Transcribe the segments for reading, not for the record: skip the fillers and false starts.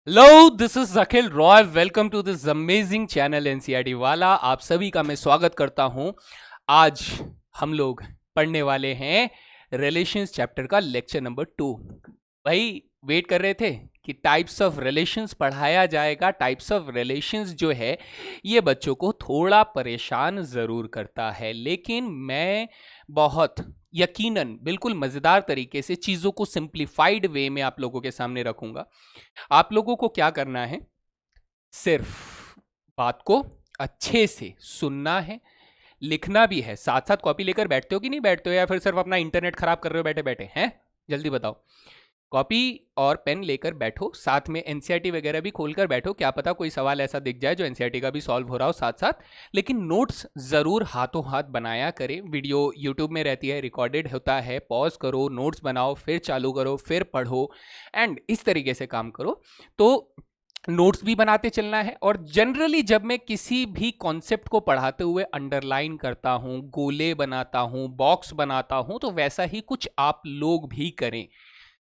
Hello, this is Akhil Roy. Welcome to this amazing channel NCERT वाला। आप सभी का मैं स्वागत करता हूं। आज हम लोग पढ़ने वाले हैं रिलेशंस चैप्टर का लेक्चर नंबर 2। भाई वेट कर रहे थे कि टाइप्स ऑफ रिलेशंस पढ़ाया जाएगा। टाइप्स ऑफ रिलेशंस जो है ये बच्चों को थोड़ा परेशान ज़रूर करता है, लेकिन मैं बहुत यकीनन बिल्कुल मज़ेदार तरीके से चीज़ों को सिंप्लीफाइड वे में आप लोगों के सामने रखूंगा। आप लोगों को क्या करना है, सिर्फ बात को अच्छे से सुनना है, लिखना भी है। साथ साथ कॉपी लेकर बैठते हो कि नहीं बैठते हो, या फिर सिर्फ अपना इंटरनेट खराब कर रहे हो बैठे बैठे हैं? जल्दी बताओ। कॉपी और पेन लेकर बैठो, साथ में एनसीईआरटी वगैरह भी खोलकर बैठो। क्या पता कोई सवाल ऐसा दिख जाए जो एनसीईआरटी का भी सॉल्व हो रहा हो साथ साथ। लेकिन नोट्स जरूर हाथों हाथ बनाया करें। वीडियो यूट्यूब में रहती है, रिकॉर्डेड होता है, पॉज करो, नोट्स बनाओ, फिर चालू करो, फिर पढ़ो, एंड इस तरीके से काम करो। तो नोट्स भी बनाते चलना है। और जनरली जब मैं किसी भी कॉन्सेप्ट को पढ़ाते हुए अंडरलाइन करता हूं, गोले बनाता हूं, बॉक्स बनाता हूं, तो वैसा ही कुछ आप लोग भी करें।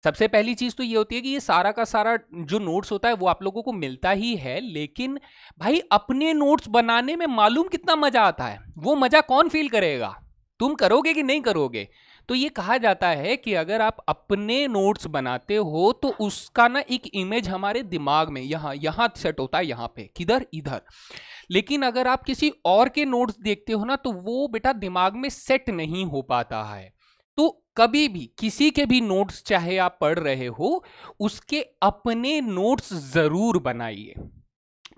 सबसे पहली चीज तो ये होती है कि ये सारा का सारा जो नोट्स होता है वो आप लोगों को मिलता ही है, लेकिन भाई अपने नोट्स बनाने में मालूम कितना मजा आता है। वो मजा कौन फील करेगा? तुम करोगे कि नहीं करोगे? तो ये कहा जाता है कि अगर आप अपने नोट्स बनाते हो तो उसका ना एक इमेज हमारे दिमाग में यहां यहां सेट होता है, यहां पे किधर, इधर। लेकिन अगर आप किसी और के नोट्स देखते हो ना, तो वो बेटा दिमाग में सेट नहीं हो पाता है। तो कभी भी किसी के भी नोट्स चाहे आप पढ़ रहे हो, उसके अपने नोट्स जरूर बनाइए।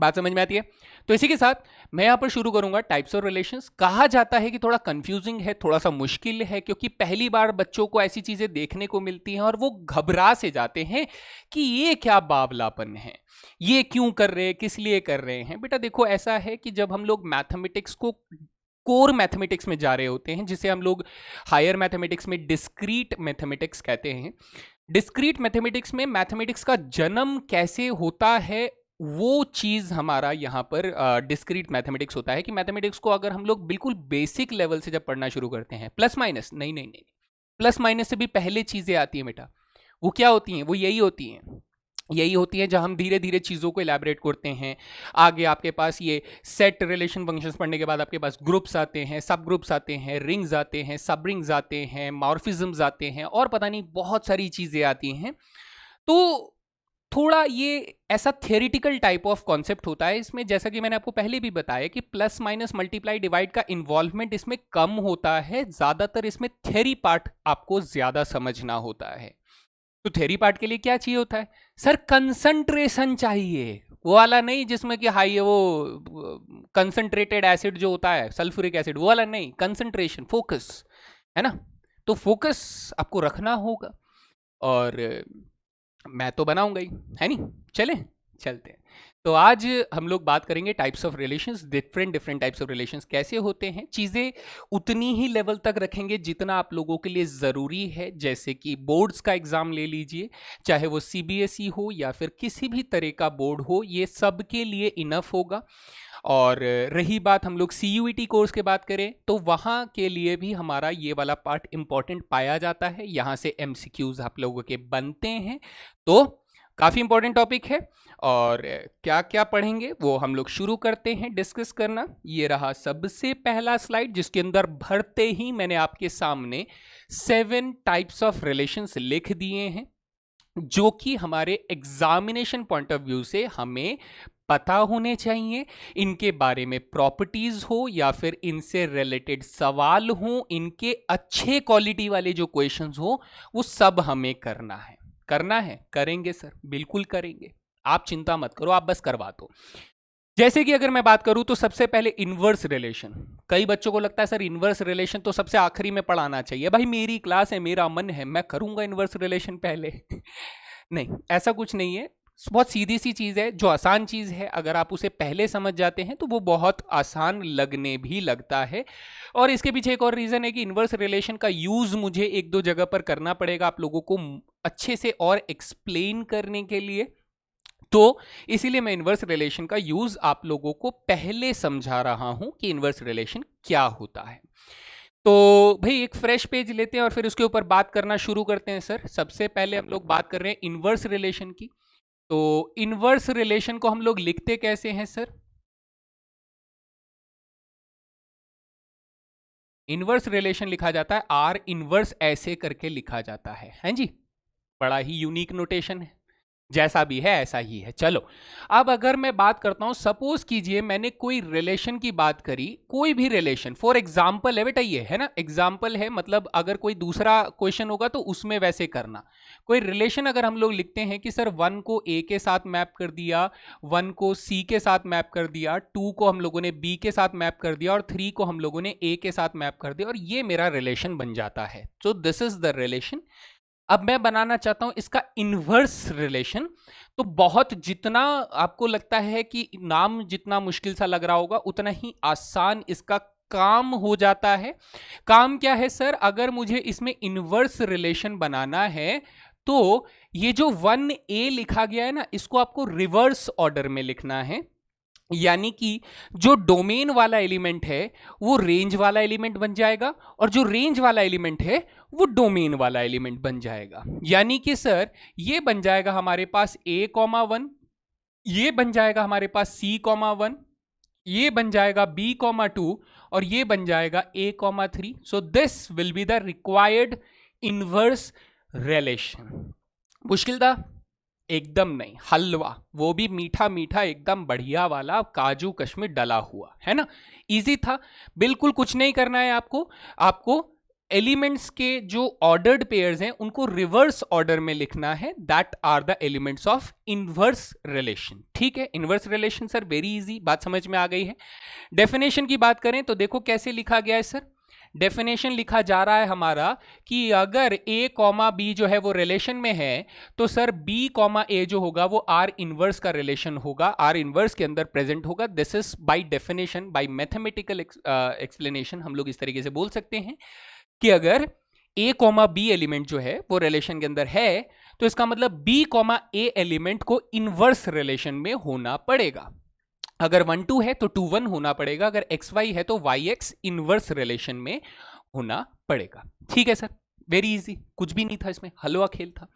बात समझ में आती है? तो इसी के साथ मैं यहां पर शुरू करूंगा। टाइप्स ऑफ रिलेशंस कहा जाता है कि थोड़ा कंफ्यूजिंग है, थोड़ा सा मुश्किल है, क्योंकि पहली बार बच्चों को ऐसी चीजें देखने को मिलती हैं और वो घबरा से जाते हैं कि ये क्या बावलापन है, ये क्यों कर रहे हैं, किस लिए कर रहे हैं। बेटा देखो, ऐसा है कि जब हम लोग मैथमेटिक्स को कोर मैथमेटिक्स में जा रहे होते हैं, जिसे हम लोग हायर मैथमेटिक्स में डिस्क्रीट मैथमेटिक्स कहते हैं। डिस्क्रीट मैथमेटिक्स में मैथमेटिक्स का जन्म कैसे होता है, वो चीज हमारा यहाँ पर डिस्क्रीट मैथमेटिक्स होता है। कि मैथमेटिक्स को अगर हम लोग बिल्कुल बेसिक लेवल से जब पढ़ना शुरू करते हैं, प्लस माइनस नहीं नहीं नहीं, प्लस माइनस से भी पहले चीजें आती हैं बेटा। वो क्या होती हैं? वो यही होती है जहां हम धीरे धीरे चीज़ों को इलेबरेट करते हैं। आगे आपके पास ये सेट रिलेशन फंक्शंस पढ़ने के बाद आपके पास ग्रुप्स आते हैं, सब ग्रुप्स आते हैं, रिंग्स आते हैं, सब रिंग्स आते हैं, मॉर्फिज्म्स आते हैं, और पता नहीं बहुत सारी चीज़ें आती हैं। तो थोड़ा ये ऐसा थियोरिटिकल टाइप ऑफ कॉन्सेप्ट होता है इसमें। जैसा कि मैंने आपको पहले भी बताया कि प्लस माइनस मल्टीप्लाई डिवाइड का इन्वॉल्वमेंट इसमें कम होता है। ज़्यादातर इसमें थ्योरी पार्ट आपको ज़्यादा समझना होता है। तो थ्योरी पार्ट के लिए क्या चाहिए होता है? सर कंसंट्रेशन चाहिए। वो वाला नहीं जिसमें कि हाई वो कंसंट्रेटेड एसिड जो होता है, सल्फ्यूरिक एसिड, वो वाला नहीं। कंसंट्रेशन, फोकस, है ना? तो फोकस आपको रखना होगा। और मैं तो बनाऊंगा ही, है नहीं? चले चलते हैं। तो आज हम लोग बात करेंगे types of relations. Different different types of relations कैसे होते हैं। चीज़ें उतनी ही लेवल तक रखेंगे जितना आप लोगों के लिए ज़रूरी है। जैसे कि बोर्ड्स का एग्ज़ाम ले लीजिए, चाहे वो सीबीएसई हो या फिर किसी भी तरह का बोर्ड हो, ये सब के लिए इनफ होगा। और रही बात हम लोग सीयूईटी कोर्स के बात करें, तो वहाँ के लिए भी हमारा ये वाला पार्ट इंपॉर्टेंट पाया जाता है। यहाँ से एमसीक्यूज आप लोगों के बनते हैं। तो काफ़ी इंपॉर्टेंट टॉपिक है। और क्या क्या पढ़ेंगे वो हम लोग शुरू करते हैं डिस्कस करना। ये रहा सबसे पहला स्लाइड, जिसके अंदर भरते ही मैंने आपके सामने 7 टाइप्स ऑफ रिलेशंस लिख दिए हैं, जो कि हमारे एग्जामिनेशन पॉइंट ऑफ व्यू से हमें पता होने चाहिए। इनके बारे में प्रॉपर्टीज हो या फिर इनसे रिलेटेड सवाल हो, इनके अच्छे क्वालिटी वाले जो क्वेश्चंस हो, वो सब हमें करना है। करना है, करेंगे सर, बिल्कुल करेंगे। आप चिंता मत करो, आप बस करवा दो। जैसे कि अगर मैं बात करूं तो सबसे पहले इनवर्स रिलेशन। कई बच्चों को लगता है सर इनवर्स रिलेशन तो सबसे आखिरी में पढ़ाना चाहिए। भाई मेरी क्लास है, मेरा मन है, मैं करूंगा इनवर्स रिलेशन पहले। नहीं, ऐसा कुछ नहीं है। बहुत सीधी सी चीज़ है, जो आसान चीज़ है अगर आप उसे पहले समझ जाते हैं तो वो बहुत आसान लगने भी लगता है। और इसके पीछे एक और रीज़न है कि इनवर्स रिलेशन का यूज़ मुझे एक दो जगह पर करना पड़ेगा आप लोगों को अच्छे से और एक्सप्लेन करने के लिए। तो इसीलिए मैं इनवर्स रिलेशन का यूज आप लोगों को पहले समझा रहा हूं कि इनवर्स रिलेशन क्या होता है। तो भाई एक फ्रेश पेज लेते हैं और फिर उसके ऊपर बात करना शुरू करते हैं। सर सबसे पहले हम लोग बात कर रहे हैं इनवर्स रिलेशन की। तो इनवर्स रिलेशन को हम लोग लिखते कैसे हैं सर? इनवर्स रिलेशन लिखा जाता है आर इनवर्स ऐसे करके लिखा जाता है, हैं जी? बड़ा ही यूनिक नोटेशन है, जैसा भी है ऐसा ही है। चलो अब अगर मैं बात करता हूं, सपोज कीजिए मैंने कोई रिलेशन की बात करी, कोई भी रिलेशन, फॉर एग्जाम्पल है बेटा, ये है ना एग्जाम्पल है, मतलब अगर कोई दूसरा क्वेश्चन होगा तो उसमें वैसे करना। कोई रिलेशन अगर हम लोग लिखते हैं कि सर 1 को ए के साथ मैप कर दिया, 1 को सी के साथ मैप कर दिया, 2 को हम लोगों ने बी के साथ मैप कर दिया और 3 को हम लोगों ने ए के साथ मैप कर दिया, और ये मेरा रिलेशन बन जाता है। So this is the relation. अब मैं बनाना चाहता हूं इसका इनवर्स रिलेशन। तो बहुत, जितना आपको लगता है कि नाम जितना मुश्किल सा लग रहा होगा, उतना ही आसान इसका काम हो जाता है। काम क्या है सर? अगर मुझे इसमें इनवर्स रिलेशन बनाना है तो ये जो 1a लिखा गया है ना, इसको आपको रिवर्स ऑर्डर में लिखना है। यानी कि जो डोमेन वाला एलिमेंट है वो रेंज वाला एलिमेंट बन जाएगा, और जो रेंज वाला एलिमेंट है वो डोमेन वाला एलिमेंट बन जाएगा। यानी कि सर ये बन जाएगा हमारे पास a,1, ये बन जाएगा हमारे पास c,1, ये बन जाएगा b,2 और ये बन जाएगा a,3। So this will be the required inverse relation. मुश्किल था? एकदम नहीं, हलवा, वो भी मीठा मीठा एकदम बढ़िया वाला, काजू कश्मीर डला हुआ, है ना? इजी था, बिल्कुल कुछ नहीं करना है आपको। आपको एलिमेंट्स के जो ऑर्डर्ड पेयर्स हैं उनको रिवर्स ऑर्डर में लिखना है। That are the elements of inverse relation. ठीक है, inverse relation sir very easy, बात समझ में आ गई है। डेफिनेशन की बात करें तो देखो कैसे लिखा गया है सर। डेफिनेशन लिखा जा रहा है हमारा कि अगर a कॉमा बी जो है वो रिलेशन में है तो सर b कॉमा a जो होगा वो r इनवर्स का रिलेशन होगा, r इनवर्स के अंदर प्रेजेंट होगा। This is by definition, bye mathematical explanation हम लोग इस तरीके से बोल सकते हैं कि अगर a कॉमा बी एलिमेंट जो है वो रिलेशन के अंदर है तो इसका मतलब b कॉमा a एलिमेंट को इनवर्स रिलेशन में होना पड़ेगा। अगर 1,2 है तो 2,1 होना पड़ेगा, अगर XY है तो YX इनवर्स रिलेशन में होना पड़ेगा। ठीक है सर, वेरी इजी, कुछ भी नहीं था इसमें, हलवा खेल था।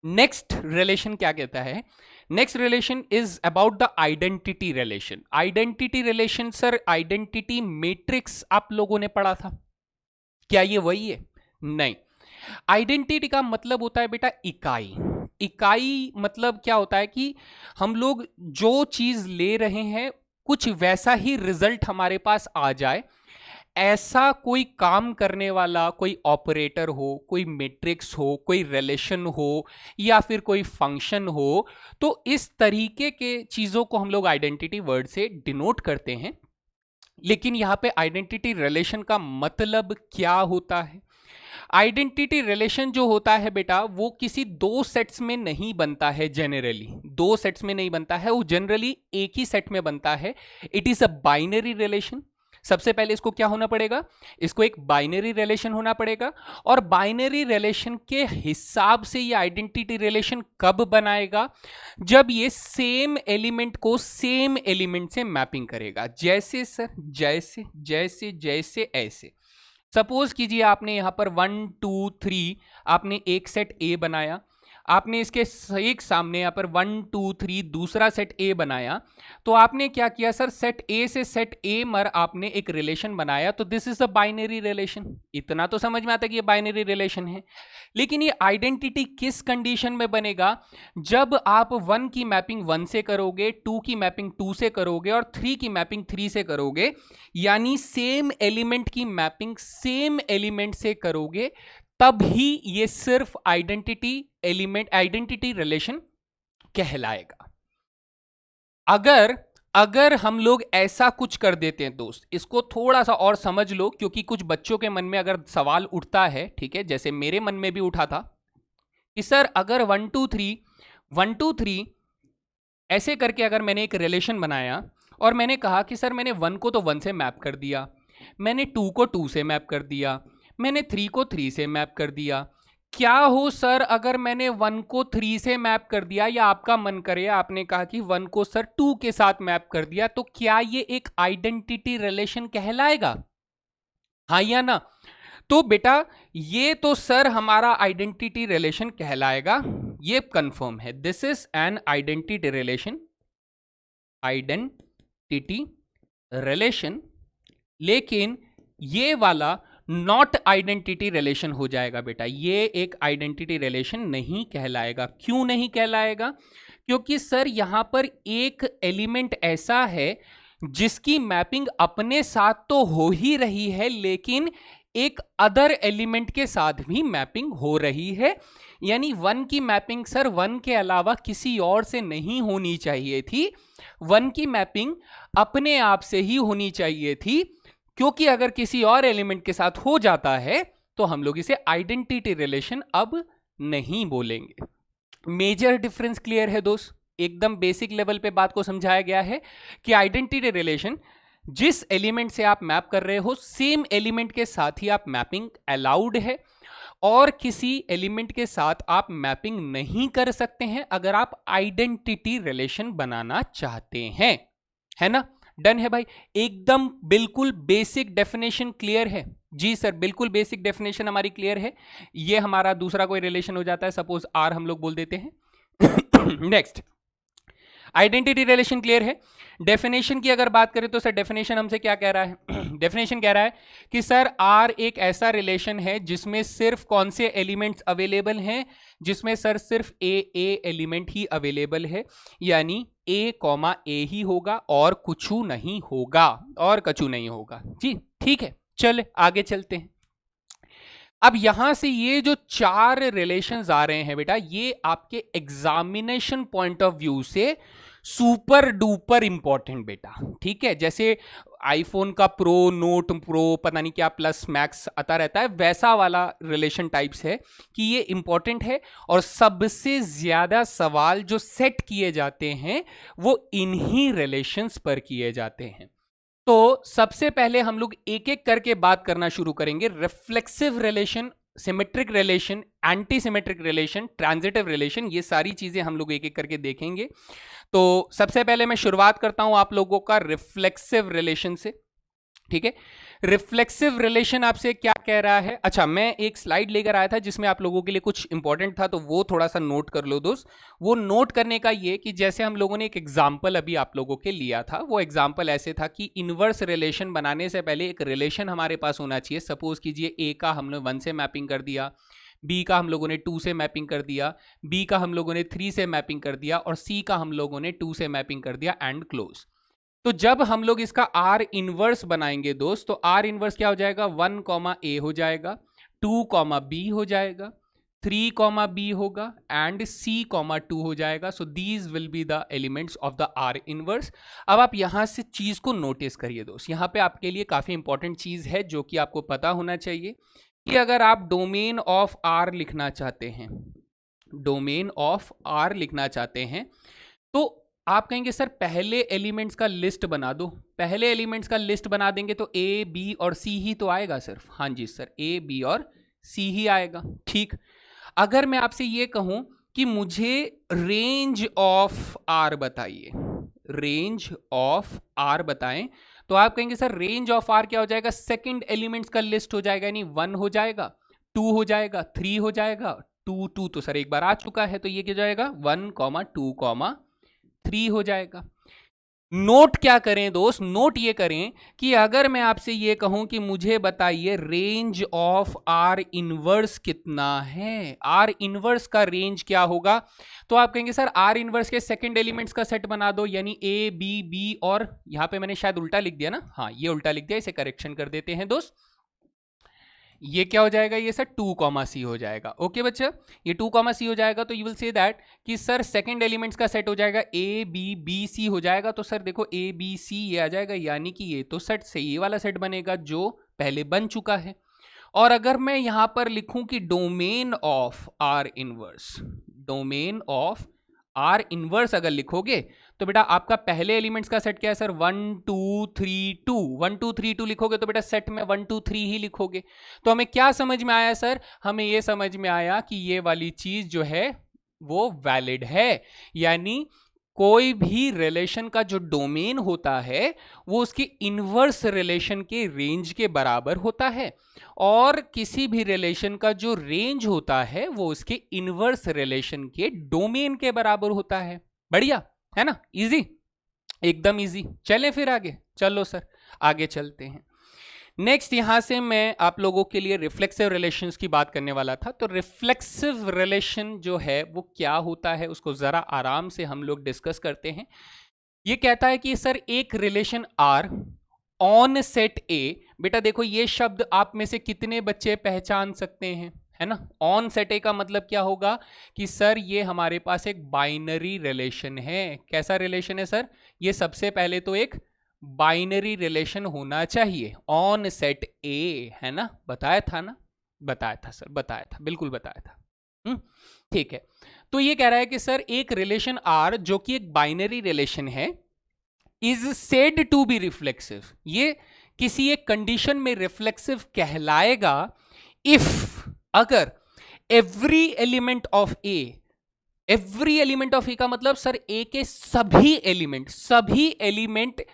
नेक्स्ट रिलेशन क्या कहता है? Next relation is about the identity relation. Identity relation sir, identity matrix आप लोगों ने पढ़ा था, क्या ये वही है? नहीं। आइडेंटिटी का मतलब होता है बेटा इकाई। इकाई मतलब क्या होता है कि हम लोग जो चीज ले रहे हैं कुछ वैसा ही रिजल्ट हमारे पास आ जाए, ऐसा कोई काम करने वाला, कोई ऑपरेटर हो, कोई मैट्रिक्स हो, कोई रिलेशन हो या फिर कोई फंक्शन हो, तो इस तरीके के चीजों को हम लोग आइडेंटिटी वर्ड से डिनोट करते हैं। लेकिन यहां पे आइडेंटिटी रिलेशन का मतलब क्या होता है? आइडेंटिटी रिलेशन जो होता है बेटा वो किसी दो सेट्स में नहीं बनता है, जनरली दो सेट्स में नहीं बनता है, वो जनरली एक ही सेट में बनता है। It is a binary relation. सबसे पहले इसको क्या होना पड़ेगा? इसको एक बाइनरी रिलेशन होना पड़ेगा, और बाइनरी रिलेशन के हिसाब से ये आइडेंटिटी रिलेशन कब बनाएगा? जब ये सेम एलिमेंट को सेम एलिमेंट से मैपिंग करेगा। जैसे सर, जैसे जैसे जैसे ऐसे सपोज कीजिए आपने यहां पर 1 2 3 आपने एक सेट ए बनाया, आपने इसके एक सामने यहां पर 1 2 3 दूसरा सेट ए बनाया, तो आपने क्या किया सर? सेट ए से सेट ए मर आपने एक रिलेशन बनाया, तो this is a binary relation. इतना तो समझ में आता है कि ये बाइनरी रिलेशन है। लेकिन ये आइडेंटिटी किस कंडीशन में बनेगा? जब आप 1 की मैपिंग 1 से करोगे, 2 की मैपिंग 2 से करोगे और 3 की मैपिंग 3 से करोगे, यानी सेम एलिमेंट की मैपिंग सेम एलिमेंट से करोगे, तब ही ये सिर्फ आइडेंटिटी एलिमेंट, आइडेंटिटी रिलेशन कहलाएगा। अगर हम लोग ऐसा कुछ कर देते हैं दोस्त, इसको थोड़ा सा और समझ लो, क्योंकि कुछ बच्चों के मन में अगर सवाल उठता है, ठीक है, जैसे मेरे मन में भी उठा था कि सर अगर 1 2 3 ऐसे करके अगर मैंने एक रिलेशन बनाया और मैंने कहा कि सर मैंने 1 को तो 1 से मैप कर दिया, मैंने 2 को 2 से मैप कर दिया, मैंने 3 को 3 से मैप कर दिया, क्या हो सर अगर मैंने 1 को 3 से मैप कर दिया, या आपका मन करे आपने कहा कि 1 को सर 2 के साथ मैप कर दिया, तो क्या ये एक आइडेंटिटी रिलेशन कहलाएगा? हाँ या ना? तो बेटा ये तो सर हमारा आइडेंटिटी रिलेशन कहलाएगा। ये कंफर्म है, this is an identity relation, identity relation, लेकिन ये वाला नॉट आइडेंटिटी रिलेशन हो जाएगा बेटा, ये एक आइडेंटिटी रिलेशन नहीं कहलाएगा। क्यों नहीं कहलाएगा? क्योंकि सर यहां पर एक एलिमेंट ऐसा है जिसकी मैपिंग अपने साथ तो हो ही रही है, लेकिन एक अदर एलिमेंट के साथ भी मैपिंग हो रही है। यानी 1 की मैपिंग सर 1 के अलावा किसी और से नहीं होनी चाहिए थी, 1 की मैपिंग अपने आप से ही होनी चाहिए थी, क्योंकि अगर किसी और एलिमेंट के साथ हो जाता है तो हम लोग इसे आइडेंटिटी रिलेशन अब नहीं बोलेंगे। मेजर डिफरेंस क्लियर है दोस्त? एकदम बेसिक लेवल पे बात को समझाया गया है कि आइडेंटिटी रिलेशन, जिस एलिमेंट से आप मैप कर रहे हो सेम एलिमेंट के साथ ही आप मैपिंग अलाउड है, और किसी एलिमेंट के साथ आप मैपिंग नहीं कर सकते हैं अगर आप आइडेंटिटी रिलेशन बनाना चाहते हैं, है ना? डन है भाई, एकदम बिल्कुल बेसिक डेफिनेशन क्लियर है। जी सर, बिल्कुल बेसिक डेफिनेशन हमारी क्लियर है। ये हमारा दूसरा कोई रिलेशन हो जाता है, सपोज आर हम लोग बोल देते हैं। नेक्स्ट, आइडेंटिटी रिलेशन क्लियर है। डेफिनेशन की अगर बात करें तो सर डेफिनेशन हमसे क्या कह रहा है? डेफिनेशन कह रहा है कि सर आर एक ऐसा रिलेशन है जिसमें सिर्फ कौन से एलिमेंट्स अवेलेबल हैं? जिसमें सर सिर्फ ए एलिमेंट ही अवेलेबल है, यानी ए कॉमा ए ही होगा और कुछ नहीं होगा, और कछु नहीं होगा। जी ठीक है, चल आगे चलते हैं। अब यहां से ये जो 4 रिलेशंस आ रहे हैं बेटा, ये आपके एग्जामिनेशन पॉइंट ऑफ व्यू से सुपर डुपर इंपॉर्टेंट बेटा, ठीक है? जैसे आईफोन का प्रो, नोट प्रो, पता नहीं क्या प्लस मैक्स आता रहता है, वैसा वाला रिलेशन टाइप्स है कि ये इंपॉर्टेंट है, और सबसे ज्यादा सवाल जो सेट किए जाते हैं वो इन्हीं रिलेशंस पर किए जाते हैं। तो सबसे पहले हम लोग एक एक करके बात करना शुरू करेंगे। Reflexive relation, symmetric relation, anti symmetric relation, transitive relation, ये सारी चीजें हम लोग एक एक करके देखेंगे। तो सबसे पहले मैं शुरुआत करता हूं आप लोगों का रिफ्लेक्सिव रिलेशन से, ठीक है? रिफ्लेक्सिव रिलेशन आपसे क्या कह रहा है? अच्छा, मैं एक स्लाइड लेकर आया था जिसमें आप लोगों के लिए कुछ इंपॉर्टेंट था, तो वो थोड़ा सा नोट कर लो दोस्त। वो नोट करने का ये कि जैसे हम लोगों ने एक एग्जाम्पल अभी आप लोगों के लिया था, वो एग्जाम्पल ऐसे था कि इनवर्स रिलेशन बनाने से पहले एक रिलेशन हमारे पास होना चाहिए। सपोज कीजिए ए का हमने 1 से मैपिंग कर दिया, बी का हम लोगों ने 2 से मैपिंग कर दिया, बी का हम लोगों ने 3 से मैपिंग कर दिया, और सी का हम लोगों ने 2 से मैपिंग कर दिया, एंड क्लोज। तो जब हम लोग इसका आर इनवर्स बनाएंगे दोस्त, तो आर इनवर्स क्या हो जाएगा? 1 कॉमा ए हो जाएगा, 2 कॉमा बी हो जाएगा, 3 कॉमा बी होगा, एंड सी कॉमा 2 हो जाएगा। So these will be the elements of the are inverse. अब आप यहां से चीज को नोटिस करिए दोस्त, यहां पे आपके लिए काफी इंपॉर्टेंट चीज है जो कि आपको पता होना चाहिए कि अगर आप डोमेन ऑफ आर लिखना चाहते हैं, डोमेन ऑफ आर लिखना चाहते हैं, तो आप कहेंगे सर पहले एलिमेंट्स का लिस्ट बना दो। पहले एलिमेंट्स का लिस्ट बना देंगे तो ए, बी और सी ही तो आएगा सिर्फ। हाँ जी सर, ए, बी और सी ही आएगा, ठीक। अगर मैं आपसे ये कहूं कि मुझे रेंज ऑफ आर बताइए, रेंज ऑफ आर बताएं, तो आप कहेंगे सर रेंज ऑफ आर क्या हो जाएगा? सेकंड एलिमेंट्स का लिस्ट हो जाएगा, यानी 1 हो जाएगा, 2 हो जाएगा, 3 हो जाएगा, 2 तो सर एक बार आ चुका है, तो ये क्या जाएगा? 1, 2, 3 हो जाएगा। नोट क्या करें दोस्त? नोट ये करें कि अगर मैं आपसे ये कहूं कि मुझे बताइए रेंज ऑफ आर इनवर्स कितना है, आर इनवर्स का रेंज क्या होगा, तो आप कहेंगे सर आर इनवर्स के सेकंड एलिमेंट्स का सेट बना दो, यानी ए, बी, बी, और यहां पे मैंने शायद उल्टा लिख दिया ना, हाँ ये उल्टा लिख दिया, इसे करेक्शन कर देते हैं दोस्त। ये क्या हो जाएगा? ये सर 2 कॉमा सी हो जाएगा। ओके बच्चा, ये 2 कॉमा सी हो जाएगा, तो यू विल से दैट कि सर सेकंड एलिमेंट्स का सेट हो जाएगा ए, बी, बी, सी हो जाएगा। तो सर देखो ए, बी, सी ये आ जाएगा, यानी कि ये तो सेट से ये वाला सेट बनेगा जो पहले बन चुका है। और अगर मैं यहां पर लिखूं कि domain of are inverse, domain of are inverse अगर लिखोगे तो बेटा आपका पहले एलिमेंट्स का सेट क्या है सर? 1, 2, 3, 2, 1, 2, 3, 2 लिखोगे तो बेटा सेट में 1, 2, 3 ही लिखोगे। तो हमें क्या समझ में आया सर? हमें यह समझ में आया कि ये वाली चीज जो है वो वैलिड है, यानी कोई भी रिलेशन का जो डोमेन होता है वो उसके इनवर्स रिलेशन के रेंज के बराबर होता है, और किसी भी रिलेशन का जो रेंज होता है वो उसके इनवर्स रिलेशन के डोमेन के बराबर होता है। बढ़िया है ना, इजी, एकदम इजी। चलें फिर आगे, चलो सर आगे चलते हैं। नेक्स्ट यहां से मैं आप लोगों के लिए रिफ्लेक्सिव रिलेशंस की बात करने वाला था। तो रिफ्लेक्सिव रिलेशन जो है वो क्या होता है उसको जरा आराम से हम लोग डिस्कस करते हैं। ये कहता है कि सर एक relation R on set A, बेटा देखो ये शब्द आप में से कितने बच्चे पहचान सकते हैं, है ना। ऑन सेट ए का मतलब क्या होगा कि सर ये हमारे पास एक बाइनरी रिलेशन है। कैसा रिलेशन है सर? ये सबसे पहले तो एक बाइनरी रिलेशन होना चाहिए, ऑन सेट ए, है ना। बताया था ना, बताया था सर, बताया था, बिल्कुल बताया था। ठीक है, तो ये कह रहा है कि सर एक रिलेशन आर जो कि एक बाइनरी रिलेशन है is said to be reflexive, ये किसी एक कंडीशन में रिफ्लेक्सिव कहलाएगा इफ, अगर every element of A, every element of A का मतलब सर ए के सभी element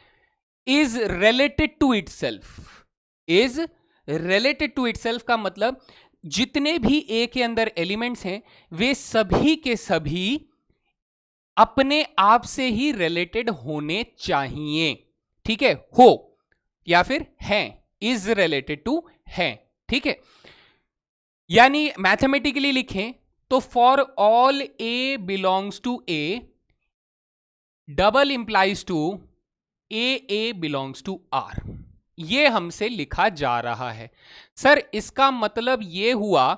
is related to itself. Is related to itself का मतलब जितने भी ए के अंदर एलिमेंट्स हैं वे सभी के सभी अपने आप से ही रिलेटेड होने चाहिए, ठीक है, हो या फिर हैं, इज रिलेटेड टू हैं, ठीक है। यानी मैथमेटिकली लिखें तो for all A belongs to A, double implies to A belongs to R, ये हमसे लिखा जा रहा है। सर इसका मतलब ये हुआ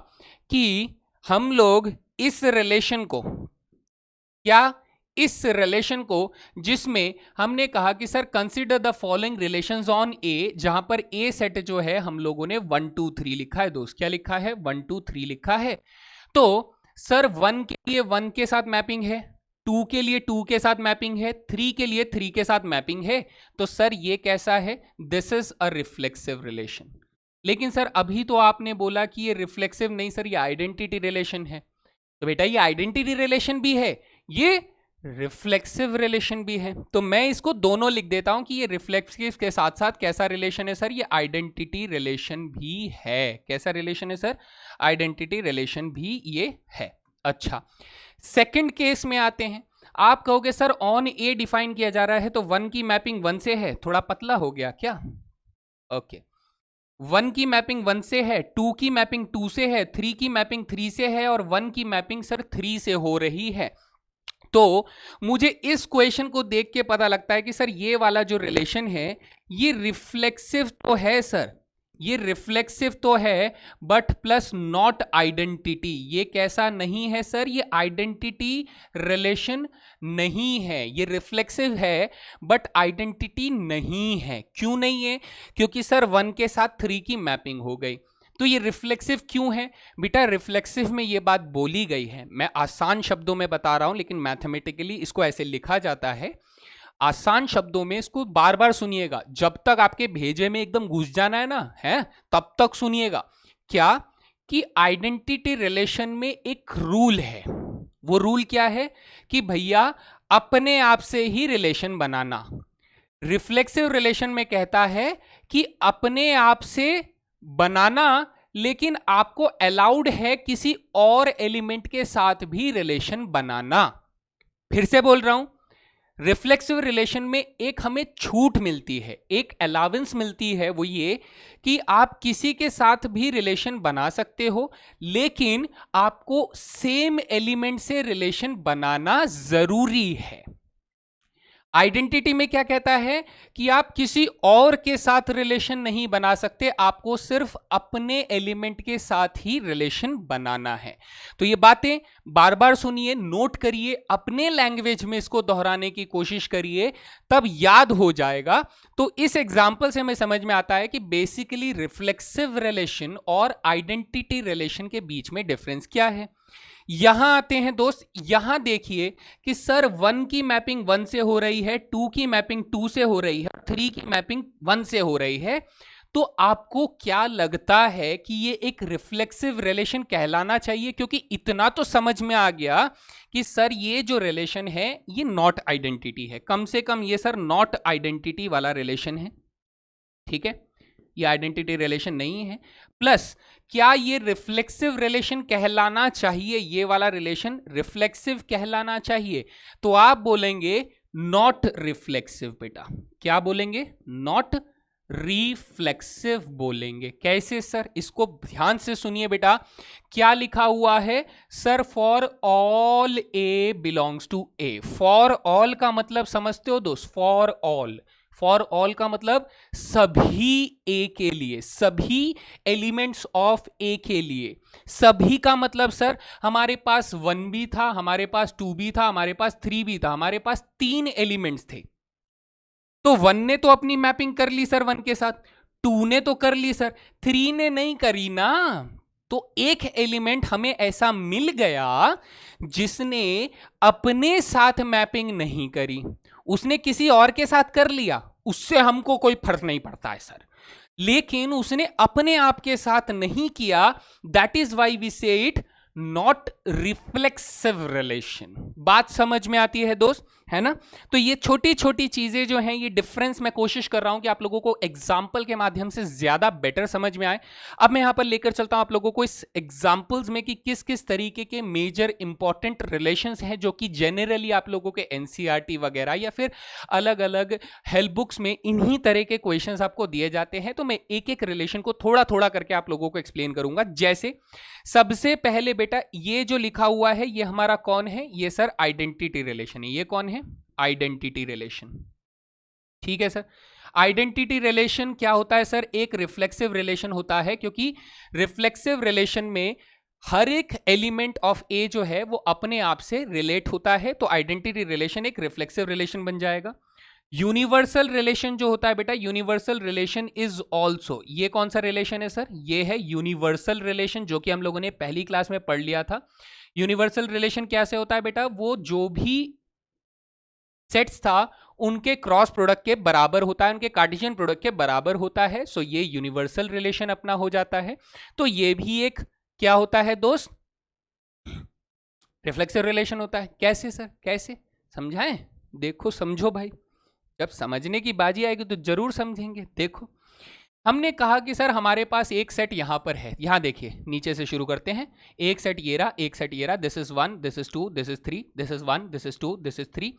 कि हम लोग इस रिलेशन को, क्या इस रिलेशन को जिसमें हमने कहा कि sir consider the following relations on A, जहां पर ए सेट जो है हम लोगों ने 1 2 3 लिखा है दोस्त, क्या लिखा है? 1 2 3 लिखा है। तो सर 1 के लिए 1 के साथ मैपिंग है, 2 के लिए 2 के साथ मैपिंग है, 3 के लिए 3 के साथ मैपिंग है। तो सर ये कैसा है? This is a reflexive relation. लेकिन सर अभी तो आपने बोला कि ये रिफ्लेक्सिव नहीं सर, ये आइडेंटिटी रिलेशन है। तो बेटा ये आइडेंटिटी रिलेशन भी है, ये रिफ्लेक्सिव रिलेशन भी है। तो मैं इसको दोनों लिख देता हूं कि ये रिफ्लेक्सिव के साथ साथ कैसा रिलेशन है सर? ये आइडेंटिटी रिलेशन भी है। कैसा रिलेशन है सर? आइडेंटिटी रिलेशन भी ये है। अच्छा, सेकंड केस में आते हैं। आप कहोगे सर ऑन ए डिफाइन किया जा रहा है तो 1 की मैपिंग 1 से है, थोड़ा पतला हो गया क्या? ओके, 1 की मैपिंग 1 से है, 2 की मैपिंग 2 से है, 3 की मैपिंग 3 से है और 1 की मैपिंग सर 3 से हो रही है। तो मुझे इस क्वेश्चन को देख के पता लगता है कि सर ये वाला जो रिलेशन है ये रिफ्लेक्सिव तो है सर, ये रिफ्लेक्सिव तो है बट प्लस नॉट आइडेंटिटी। ये कैसा नहीं है सर? ये आइडेंटिटी रिलेशन नहीं है। ये रिफ्लेक्सिव है बट आइडेंटिटी नहीं है। क्यों नहीं है? क्योंकि सर 1 के साथ 3 की मैपिंग हो गई। तो ये रिफ्लेक्सिव क्यों है? बेटा रिफ्लेक्सिव में ये बात बोली गई है, मैं आसान शब्दों में बता रहा हूं लेकिन मैथमेटिकली इसको ऐसे लिखा जाता है। आसान शब्दों में इसको बार बार सुनिएगा, जब तक आपके भेजे में एकदम घुस जाना है ना, है तब तक सुनिएगा। क्या कि आइडेंटिटी रिलेशन में एक रूल है। वो रूल क्या है? कि भैया अपने आप से ही रिलेशन बनाना। रिफ्लेक्सिव रिलेशन में कहता है कि अपने आप से बनाना, लेकिन आपको अलाउड है किसी और एलिमेंट के साथ भी रिलेशन बनाना। फिर से बोल रहा हूं, रिफ्लेक्सिव रिलेशन में एक हमें छूट मिलती है, एक अलाउंस मिलती है, वो ये कि आप किसी के साथ भी रिलेशन बना सकते हो, लेकिन आपको सेम एलिमेंट से रिलेशन बनाना जरूरी है। आइडेंटिटी में क्या कहता है कि आप किसी और के साथ रिलेशन नहीं बना सकते, आपको सिर्फ अपने एलिमेंट के साथ ही रिलेशन बनाना है। तो ये बातें बार बार सुनिए, नोट करिए, अपने लैंग्वेज में इसको दोहराने की कोशिश करिए, तब याद हो जाएगा। तो इस एग्जाम्पल से हमें समझ में आता है कि बेसिकली रिफ्लेक्सिव रिलेशन और आइडेंटिटी रिलेशन के बीच में डिफरेंस क्या है। यहां आते हैं दोस्त, यहां देखिए कि सर 1 की मैपिंग 1 से हो रही है, 2 की मैपिंग 2 से हो रही है, 3 की मैपिंग 1 से हो रही है। तो आपको क्या लगता है कि ये एक रिफ्लेक्सिव रिलेशन कहलाना चाहिए? क्योंकि इतना तो समझ में आ गया कि सर ये जो रिलेशन है ये नॉट आइडेंटिटी है, कम से कम ये सर नॉट आइडेंटिटी वाला रिलेशन है, ठीक है, ये आइडेंटिटी रिलेशन नहीं है। प्लस क्या ये रिफ्लेक्सिव रिलेशन कहलाना चाहिए? ये वाला रिलेशन रिफ्लेक्सिव कहलाना चाहिए? तो आप बोलेंगे नॉट रिफ्लेक्सिव बेटा। क्या बोलेंगे? नॉट रिफ्लेक्सिव बोलेंगे। कैसे सर? इसको ध्यान से सुनिए बेटा, क्या लिखा हुआ है sir? For all A belongs to A. For all का मतलब समझते हो दोस्त? फॉर ऑल, फॉर ऑल का मतलब सभी ए के लिए, सभी एलिमेंट्स ऑफ ए के लिए। सभी का मतलब सर हमारे पास 1 भी था, हमारे पास 2 भी था, हमारे पास 3 भी था, हमारे पास 3 एलिमेंट्स थे। तो 1 ने तो अपनी मैपिंग कर ली सर 1 के साथ, 2 ने तो कर ली सर, 3 ने नहीं करी ना। तो एक एलिमेंट हमें ऐसा मिल गया जिसने अपने साथ मैपिंग नहीं करी, उसने किसी और के साथ कर लिया, उससे हमको कोई फर्क नहीं पड़ता है सर, लेकिन उसने अपने आप के साथ नहीं किया। दैट इज वाई वी से इट नॉट रिफ्लेक्सिव रिलेशन। बात समझ में आती है दोस्त, है ना? तो ये छोटी छोटी चीजें जो हैं, ये डिफरेंस मैं कोशिश कर रहा हूं कि आप लोगों को एग्जाम्पल के माध्यम से ज्यादा बेटर समझ में आए। अब मैं यहां पर लेकर चलता हूं आप लोगों को इस एग्जाम्पल्स में कि किस किस तरीके के मेजर इंपॉर्टेंट रिलेशंस हैं जो कि जनरली आप लोगों के एनसीईआरटी वगैरह या फिर अलग अलग हेल्प बुक्स में इन्हीं तरह के क्वेश्चंस आपको दिए जाते हैं। तो मैं एक एक रिलेशन को थोड़ा थोड़ा करके आप लोगों को एक्सप्लेन करूंगा। जैसे सबसे पहले बेटा ये जो लिखा हुआ है ये हमारा कौन है? ये सर आइडेंटिटी रिलेशन है। ये कौन है? Identity relation. ठीक है सर। आइडेंटिटी रिलेशन क्या होता है सर? एक रिफ्लेक्सिव रिलेशन होता है, क्योंकि रिफ्लेक्सिव रिलेशन में हर एक एलिमेंट ऑफ ए जो है वो अपने आप से रिलेट होता है। तो आइडेंटिटी रिलेशन एक रिफ्लेक्सिव रिलेशन बन जाएगा। यूनिवर्सल रिलेशन जो होता है बेटा, यूनिवर्सल रिलेशन इज ऑल्सो, ये कौन सा रिलेशन है सर? ये है यूनिवर्सल रिलेशन, जो कि हम लोगों ने पहली क्लास में पढ़ लिया था। यूनिवर्सल रिलेशन कैसे होता है बेटा? वो जो भी सेट्स था उनके क्रॉस प्रोडक्ट के बराबर होता है, उनके कार्टेशियन प्रोडक्ट के बराबर होता है। सो ये यूनिवर्सल रिलेशन अपना हो जाता है। तो ये भी एक क्या होता है दोस्त? रिफ्लेक्सिव रिलेशन होता है। कैसे सर? कैसे समझाएं? देखो समझो भाई, जब समझने की बाजी आएगी तो जरूर समझेंगे। देखो, हमने कहा कि सर हमारे पास एक सेट यहां पर है। यहां देखिए, नीचे से शुरू करते हैं। एक सेट ये रहा, एक सेट ये रहा। This is 1, this is 2, this is 3, this is 1, this is 2, this is 3।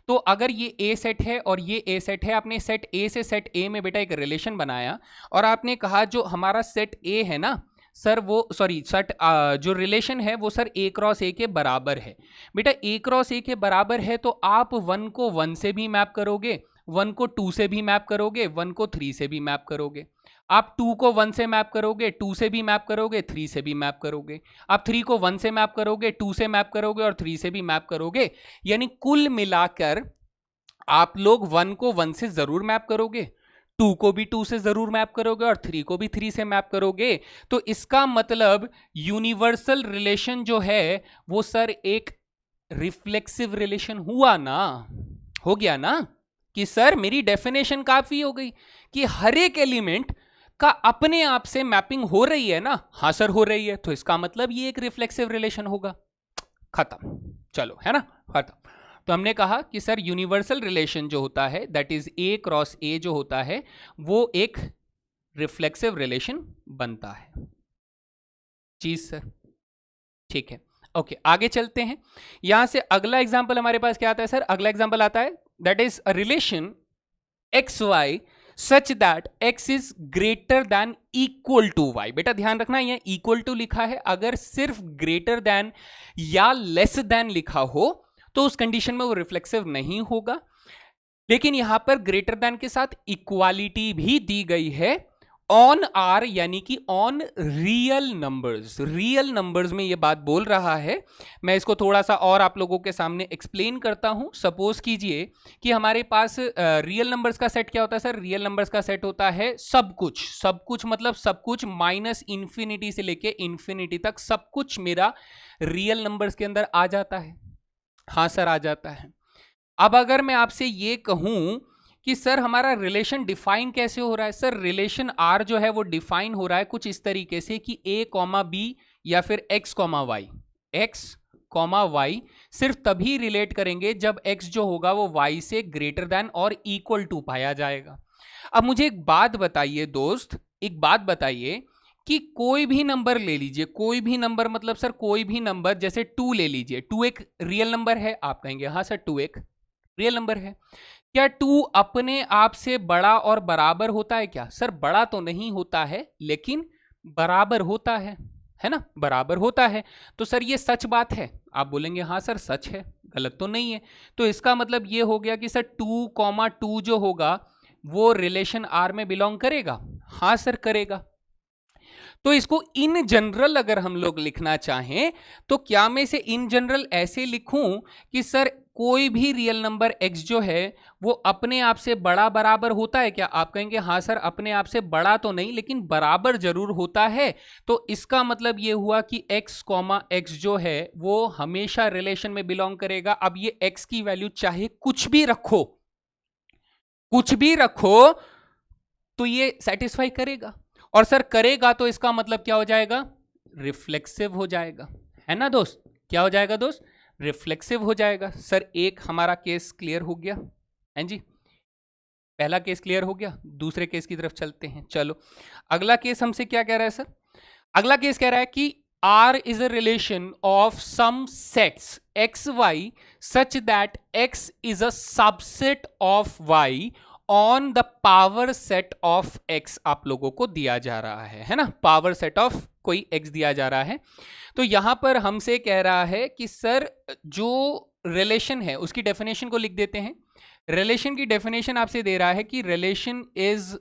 तो अगर ये ए सेट है और ये ए सेट है, आपने सेट ए से सेट ए में बेटा एक रिलेशन बनाया और आपने कहा जो हमारा सेट ए है ना सर, वो सॉरी सेट जो रिलेशन है वो सर ए क्रॉस ए के बराबर है। बेटा ए क्रॉस ए के बराबर है तो आप 1 को 1 से भी मैप करोगे, 1 को 2 से भी मैप करोगे, 1 को 3 से भी मैप करोगे। आप 2 को 1 से मैप करोगे, 2 से भी मैप करोगे, 3 से भी मैप करोगे। आप 3 को 1 से मैप करोगे, 2 से मैप करोगे और 3 से भी मैप करोगे। यानी कुल मिलाकर आप लोग 1 को 1 से जरूर मैप करोगे, 2 को भी 2 से जरूर मैप करोगे और 3 को भी 3 से मैप करोगे। तो इसका मतलब यूनिवर्सल रिलेशन जो है वो सर एक रिफ्लेक्सिव रिलेशन हुआ ना, हो गया ना? कि सर मेरी डेफिनेशन काफी हो गई कि हर एक एलिमेंट का अपने आप से मैपिंग हो रही है ना। हाँ सर हो रही है, तो इसका मतलब ये एक रिफ्लेक्सिव रिलेशन होगा। खत्म, चलो, है ना, खत्म। तो हमने कहा कि सर यूनिवर्सल रिलेशन जो होता है दैट इज ए क्रॉस ए जो होता है वो एक रिफ्लेक्सिव रिलेशन बनता है। चीज सर, ठीक है, ओके, आगे चलते हैं। यहां से अगला एग्जांपल हमारे पास क्या आता है सर? अगला एग्जांपल आता है that is a relation X Y such that x is greater than equal to y। बेटा ध्यान रखना, यह इक्वल टू लिखा है, अगर सिर्फ ग्रेटर देन या लेस देन लिखा हो तो उस कंडीशन में वो रिफ्लेक्सिव नहीं होगा। लेकिन यहां पर ग्रेटर देन के साथ इक्वालिटी भी दी गई है ऑन आर, यानी कि on real numbers. Real numbers में ये बात बोल रहा है। मैं इसको थोड़ा सा और आप लोगों के सामने एक्सप्लेन करता हूं। सपोज कीजिए कि हमारे पास रियल नंबर्स का सेट क्या होता है सर? रियल नंबर्स का सेट होता है सब कुछ। सब कुछ मतलब सब कुछ माइनस इंफिनिटी से लेके इंफिनिटी तक सब कुछ मेरा रियल नंबर्स के अंदर आ जाता है। हाँ सर आ जाता है। अब अगर मैं आपसे ये कहूं कि सर हमारा रिलेशन डिफाइन कैसे हो रहा है। सर रिलेशन आर जो है वो डिफाइन हो रहा है कुछ इस तरीके से कि ए कॉमा बी या फिर एक्स कॉमा वाई सिर्फ तभी रिलेट करेंगे जब एक्स जो होगा वो वाई से ग्रेटर देन और इक्वल टू पाया जाएगा। अब मुझे एक बात बताइए दोस्त, एक बात बताइए कि कोई भी नंबर ले लीजिए, कोई भी नंबर मतलब सर कोई भी नंबर, जैसे 2 ले लीजिए, 2 एक रियल नंबर है। आप कहेंगे हाँ सर 2 एक रियल नंबर है। क्या 2 अपने आप से बड़ा और बराबर होता है क्या? सर बड़ा तो नहीं होता है लेकिन बराबर होता है ना, बराबर होता है। तो सर ये सच बात है। आप बोलेंगे हाँ सर सच है, गलत तो नहीं है। तो इसका मतलब ये हो गया कि सर 2,2 जो होगा वो रिलेशन आर में बिलोंग करेगा। हाँ सर करेगा। तो इसको इन जनरल अगर हम लोग लिखना चाहें तो क्या मैं इसे इन जनरल ऐसे लिखूं कि सर कोई भी रियल नंबर x जो है वो अपने आप से बड़ा बराबर होता है क्या? आप कहेंगे हाँ सर अपने आप से बड़ा तो नहीं लेकिन बराबर जरूर होता है। तो इसका मतलब ये हुआ कि x कॉमा x जो है वो हमेशा रिलेशन में बिलोंग करेगा। अब ये x की वैल्यू चाहे कुछ भी रखो तो ये सेटिस्फाई करेगा। और सर करेगा तो इसका मतलब क्या हो जाएगा? रिफ्लेक्सिव हो जाएगा, है ना दोस्त? क्या हो जाएगा दोस्त? रिफ्लेक्सिव हो जाएगा। सर एक हमारा केस क्लियर हो गया, हैं जी? पहला केस क्लियर हो गया। दूसरे केस की तरफ चलते हैं। चलो अगला केस हमसे क्या कह रहा है सर? अगला केस कह रहा है कि R is a relation of some sets xy such that x is a subset of y on the power set of x आप लोगों को दिया जा रहा है ना? पावर सेट ऑफ कोई x दिया जा रहा है। तो यहां पर हमसे कह रहा है कि सर जो रिलेशन है उसकी डेफिनेशन को लिख देते हैं। रिलेशन की डेफिनेशन आपसे दे रहा है कि रिलेशन इज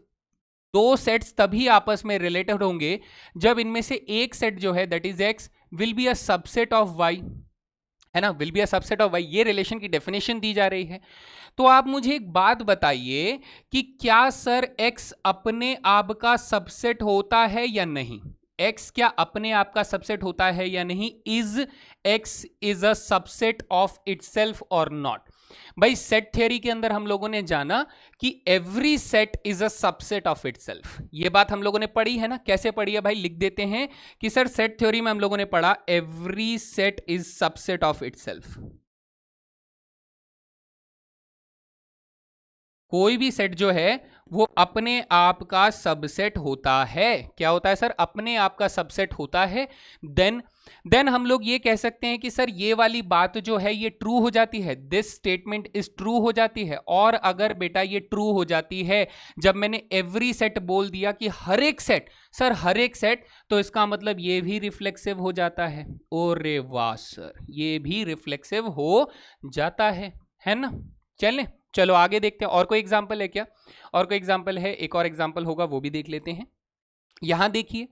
दो सेट्स तभी आपस में रिलेटेड होंगे जब इनमें से एक सेट जो है that is X will be a subset of Y, है ना, will be a subset of Y. ये रिलेशन की डेफिनेशन दी जा रही है। तो आप मुझे एक बात बताइए कि क्या सर एक्स अपने आप का सबसेट होता है या नहीं? एक्स क्या अपने आप का सबसेट होता है या नहीं? Is x is a subset of itself और नॉट? भाई सेट थ्योरी के अंदर हम लोगों ने जाना कि every set is a subset of itself. ये बात हम लोगों ने पढ़ी है ना? कैसे पढ़ी है भाई? लिख देते हैं कि सर सेट थ्योरी में हम लोगों ने पढ़ा every set is subset of itself. कोई भी सेट जो है वो अपने आप का सबसेट होता है। क्या होता है सर? अपने आप का सबसेट होता है। देन हम लोग ये कह सकते हैं कि सर ये वाली बात जो है ये ट्रू हो जाती है, दिस स्टेटमेंट इज ट्रू हो जाती है। और अगर बेटा ये ट्रू हो जाती है जब मैंने एवरी सेट बोल दिया कि हर एक सेट, सर हर एक सेट, तो इसका मतलब ये भी रिफ्लेक्सिव हो जाता है। ओरे वाह सर, ये भी रिफ्लेक्सिव हो जाता है ना? चलो आगे देखते हैं। और कोई एग्जाम्पल है क्या? और कोई एग्जाम्पल है? एक और एग्जाम्पल होगा वो भी देख लेते हैं। यहां देखिए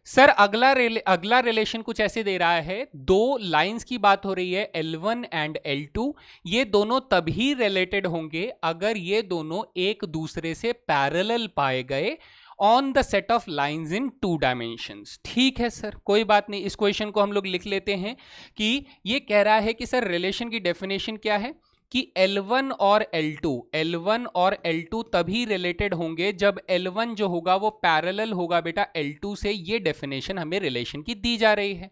सर अगला रिलेशन कुछ ऐसे दे रहा है। दो लाइंस की बात हो रही है L1 एंड L2। ये दोनों तभी रिलेटेड होंगे अगर ये दोनों एक दूसरे से पैरेलल पाए गए on the set of lines in 2 dimensions. ठीक है सर, कोई बात नहीं। इस क्वेश्चन को हम लोग लिख लेते हैं कि ये कह रहा है कि सर रिलेशन की डेफिनेशन क्या है कि L1 और L2 तभी रिलेटेड होंगे जब L1 जो होगा वो पैरेलल होगा बेटा L2 से। ये डेफिनेशन हमें रिलेशन की दी जा रही है।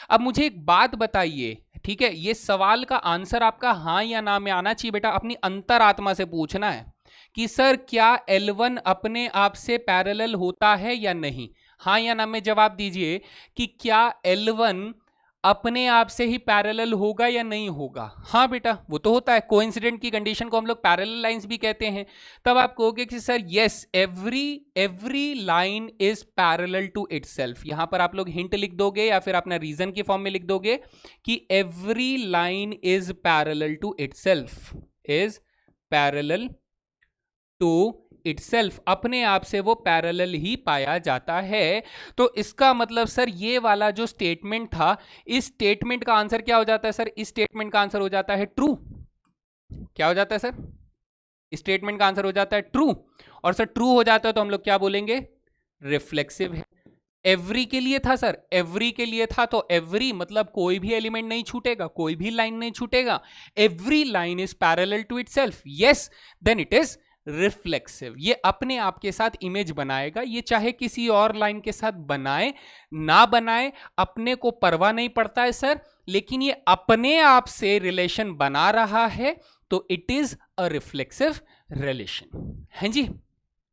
अब मुझे एक बात बताइए, ठीक है, ये सवाल का आंसर आपका हाँ या ना में आना चाहिए बेटा। अपनी अंतरात्मा से पूछना है कि सर क्या L1 अपने आप से पैरेलल होता है या नहीं? हाँ या ना में जवाब दीजिए कि क्या L1 अपने आप से ही पैरेलल होगा या नहीं होगा? हाँ बेटा वो तो होता है। कोइंसिडेंट की कंडीशन को हम लोग पैरेलल लाइंस भी कहते हैं। तब आप कहोगे कि sir yes every line is parallel to itself. यहां पर आप लोग हिंट लिख दोगे या फिर अपना रीजन के फॉर्म में लिख दोगे कि every line is parallel to itself, is parallel to itself. अपने आप से वो पैरेलल ही पाया जाता है। तो इसका मतलब सर ये वाला जो स्टेटमेंट था, इस स्टेटमेंट का आंसर क्या हो जाता है सर? इस स्टेटमेंट का आंसर हो जाता है ट्रू। क्या हो जाता है सर? स्टेटमेंट का आंसर हो जाता है ट्रू। और सर ट्रू हो जाता है तो हम लोग क्या बोलेंगे? रिफ्लेक्सिव है। एवरी के लिए था सर, एवरी के लिए था, तो एवरी मतलब कोई भी एलिमेंट नहीं छूटेगा, कोई भी लाइन नहीं छूटेगा। Every line is parallel to itself, yes, then it is reflexive, ये अपने आप के साथ इमेज बनाएगा, ये चाहे किसी और लाइन के साथ बनाए ना बनाए अपने को परवाह नहीं पड़ता है सर, लेकिन ये अपने आप से रिलेशन बना रहा है तो it is a reflexive relation. हैं जी,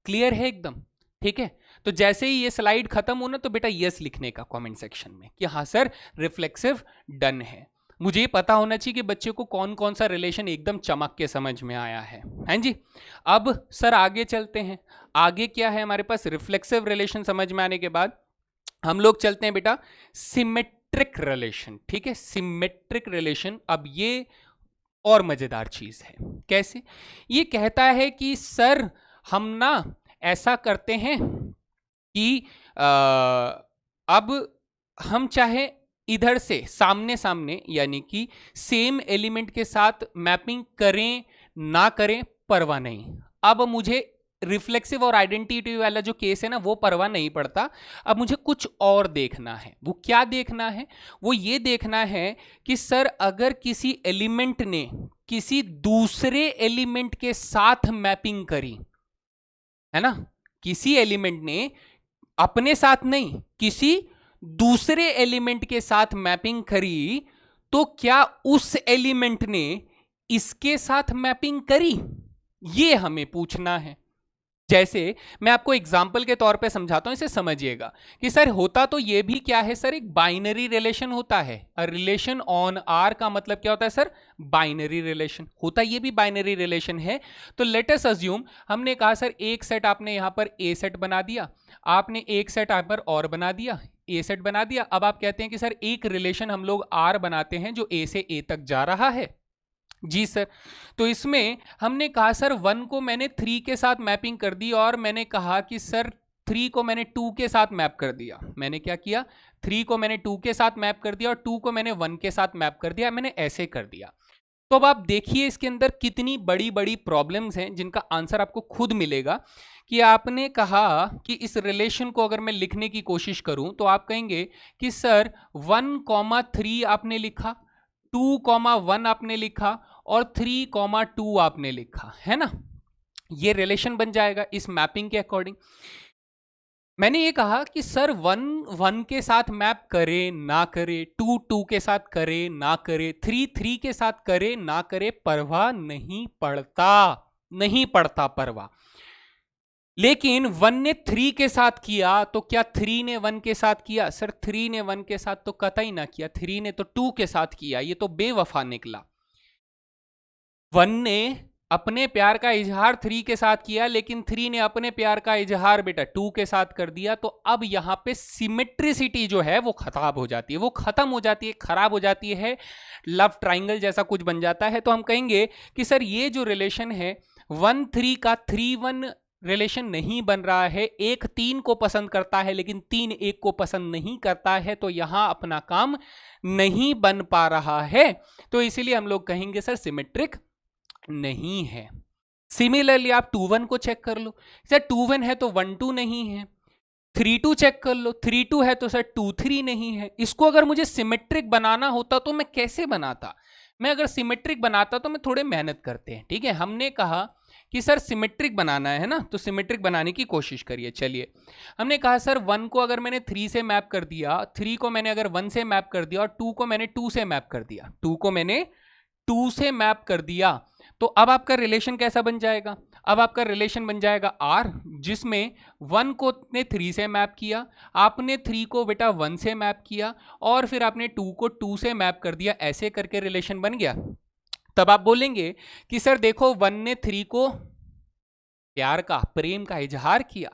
क्लियर है एकदम? ठीक है, तो जैसे ही ये स्लाइड खत्म होना तो बेटा यस लिखने का कमेंट सेक्शन में कि हाँ सर रिफ्लेक्सिव डन है। मुझे पता होना चाहिए कि बच्चे को कौन कौन सा रिलेशन एकदम चमक के समझ में आया है। हैं जी, अब सर आगे चलते हैं। आगे क्या है हमारे पास? रिफ्लेक्सिव रिलेशन समझ में आने के बाद हम लोग चलते हैं बेटा सिमेट्रिक रिलेशन। ठीक है, सिमेट्रिक रिलेशन, अब ये और मजेदार चीज है। कैसे? ये कहता है कि सर हम ना ऐसा करते हैं कि अब हम चाहे इधर से सामने सामने यानी कि सेम एलिमेंट के साथ मैपिंग करें ना करें परवाह नहीं। अब मुझे रिफ्लेक्सिव और आइडेंटिटी वाला जो केस है ना वो परवाह नहीं पड़ता, अब मुझे कुछ और देखना है। वो क्या देखना है? वो ये देखना है कि सर अगर किसी एलिमेंट ने किसी दूसरे एलिमेंट के साथ मैपिंग करी है ना, किसी एलिमेंट ने अपने साथ नहीं किसी दूसरे एलिमेंट के साथ मैपिंग करी, तो क्या उस एलिमेंट ने इसके साथ मैपिंग करी? ये हमें पूछना है। जैसे मैं आपको एग्जाम्पल के तौर पे समझाता हूं, इसे समझिएगा कि सर होता तो ये भी क्या है सर, एक बाइनरी रिलेशन होता है। रिलेशन ऑन आर का मतलब क्या होता है सर? बाइनरी रिलेशन होता, ये भी बाइनरी रिलेशन है। तो लेट अस अज्यूम हमने कहा सर एक सेट आपने यहां पर ए सेट बना दिया, आपने एक सेट यहां पर और बना दिया, ए सेट बना दिया। अब आप कहते हैं कि सर एक रिलेशन हम लोग आर बनाते हैं जो ए से ए तक जा रहा है। जी सर, तो इसमें हमने कहा सर 1 को मैंने 3 के साथ मैपिंग कर दी और मैंने कहा कि सर 3 को मैंने 2 के साथ मैप कर दिया। मैंने क्या किया? 3 को मैंने 2 के साथ मैप कर दिया और 2 को मैंने 1 के साथ मैप कर दिया। मैंने ऐसे कर दिया। तो अब आप देखिए इसके अंदर कितनी बड़ी बड़ी प्रॉब्लम्स हैं जिनका आंसर आपको खुद मिलेगा। कि आपने कहा कि इस रिलेशन को अगर मैं लिखने की कोशिश करूं तो आप कहेंगे कि सर 1,3 आपने लिखा, 2,1 आपने लिखा और 3,2 आपने लिखा, है ना? ये रिलेशन बन जाएगा इस मैपिंग के अकॉर्डिंग। मैंने ये कहा कि सर 1 के साथ मैप करे ना करे, 2 के साथ करे ना करे, 3 के साथ करे ना करे, परवाह नहीं पड़ता, नहीं पड़ता परवाह। लेकिन 1 ने 3 के साथ किया तो क्या 3 ने 1 के साथ किया? सर 3 ने 1 के साथ तो कतई ना किया, 3 ने तो 2 के साथ किया, ये तो बेवफा निकला। 1 ने अपने प्यार का इजहार 3 के साथ किया, लेकिन 3 ने अपने प्यार का इजहार बेटा 2 के साथ कर दिया। तो अब यहां पे सिमेट्रिसिटी जो है वो खराब हो जाती है, वो खत्म हो जाती है, खराब हो जाती है, लव ट्राइंगल जैसा कुछ बन जाता है। तो हम कहेंगे कि सर ये जो रिलेशन है 1-3 का 3-1 रिलेशन नहीं बन रहा है। 1 3 को पसंद करता है लेकिन 3 1 को पसंद नहीं करता है, तो यहां अपना काम नहीं बन पा रहा है। तो इसीलिए हम लोग कहेंगे सर सिमेट्रिक नहीं है। सिमिलरली आप 2-1 को चेक कर लो, सर 2-1 है तो 1-2 नहीं है। 3-2 चेक कर लो, 3-2 है तो सर 2-3 नहीं है। इसको अगर मुझे सिमेट्रिक बनाना होता तो मैं कैसे बनाता? मैं अगर सिमेट्रिक बनाता तो मैं थोड़े मेहनत करते हैं। ठीक है, हमने कहा कि सर सिमेट्रिक बनाना है ना, तो सिमेट्रिक बनाने की कोशिश करिए। चलिए, हमने कहा सर 1 को अगर मैंने 3 से मैप कर दिया, 3 को मैंने अगर 1 से मैप कर दिया और 2 को मैंने 2 से मैप कर दिया, 2 को मैंने 2 से मैप कर दिया, तो अब आपका रिलेशन कैसा बन जाएगा? अब आपका रिलेशन बन जाएगा आर, जिसमें 1 को ने 3 से मैप किया, आपने 3 को बेटा 1 से मैप किया और फिर आपने 2 को 2 से मैप कर दिया। ऐसे करके रिलेशन बन गया। तब आप बोलेंगे कि सर देखो 1 ने 3 को प्यार का, प्रेम का इजहार किया,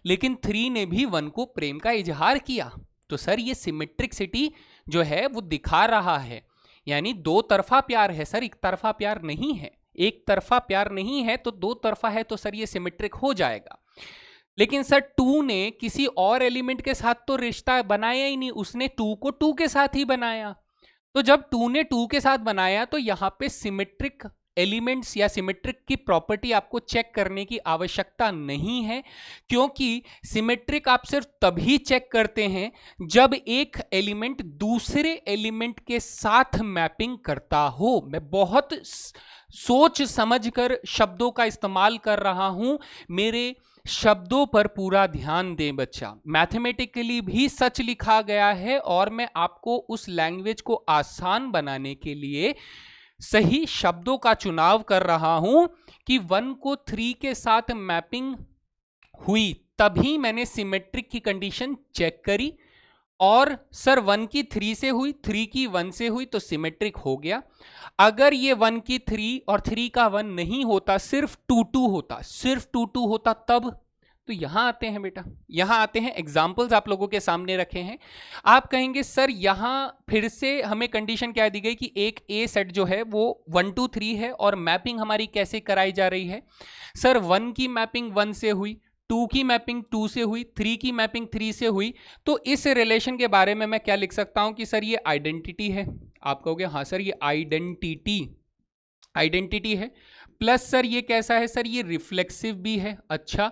लेकिन 3 ने भी 1 को प्रेम का इजहार किया। तो सर ये सिमेट्रिसिटी जो है वो दिखा रहा है, यानी दो तरफा प्यार है सर, एक तरफा प्यार नहीं है। एक तरफा प्यार नहीं है तो दो तरफा है, तो सर ये सिमेट्रिक हो जाएगा। लेकिन सर 2 ने किसी और एलिमेंट के साथ तो रिश्ता बनाया ही नहीं, उसने 2 को 2 के साथ ही बनाया। तो जब 2 ने 2 के साथ बनाया तो यहां पे सिमेट्रिक एलिमेंट्स या सिमेट्रिक की प्रॉपर्टी आपको चेक करने की आवश्यकता नहीं है, क्योंकि सिमेट्रिक आप सिर्फ तभी चेक करते हैं जब एक एलिमेंट दूसरे एलिमेंट के साथ मैपिंग करता हो। मैं बहुत सोच समझकर शब्दों का इस्तेमाल कर रहा हूं, मेरे शब्दों पर पूरा ध्यान दें बच्चा। मैथमेटिकली भी सच लिखा गया है और मैं आपको उस लैंग्वेज को आसान बनाने के लिए सही शब्दों का चुनाव कर रहा हूं कि 1 को 3 के साथ मैपिंग हुई तभी मैंने सिमेट्रिक की कंडीशन चेक करी, और सर 1 की 3 से हुई, 3 की 1 से हुई तो सिमेट्रिक हो गया। अगर ये 1 की 3 और 3 का 1 नहीं होता, सिर्फ 2 होता, सिर्फ 2 होता तब, तो यहां आते हैं बेटा, यहां आते हैं। एग्जाम्पल्स आप लोगों के सामने रखे हैं। आप कहेंगे सर यहां फिर से हमें कंडीशन क्या दी गई कि एक ए सेट जो है वो 1 2 3 है, और मैपिंग हमारी कैसे कराई जा रही है? सर 1 की मैपिंग 1 से हुई, 2 की मैपिंग 2 से हुई, 3 की मैपिंग 3 से हुई, तो इस रिलेशन के बारे में मैं क्या लिख सकता हूं कि सर ये आइडेंटिटी है। आप कहोगे हाँ सर ये आइडेंटिटी है। प्लस सर ये कैसा है? सर ये रिफ्लेक्सिव भी है। अच्छा,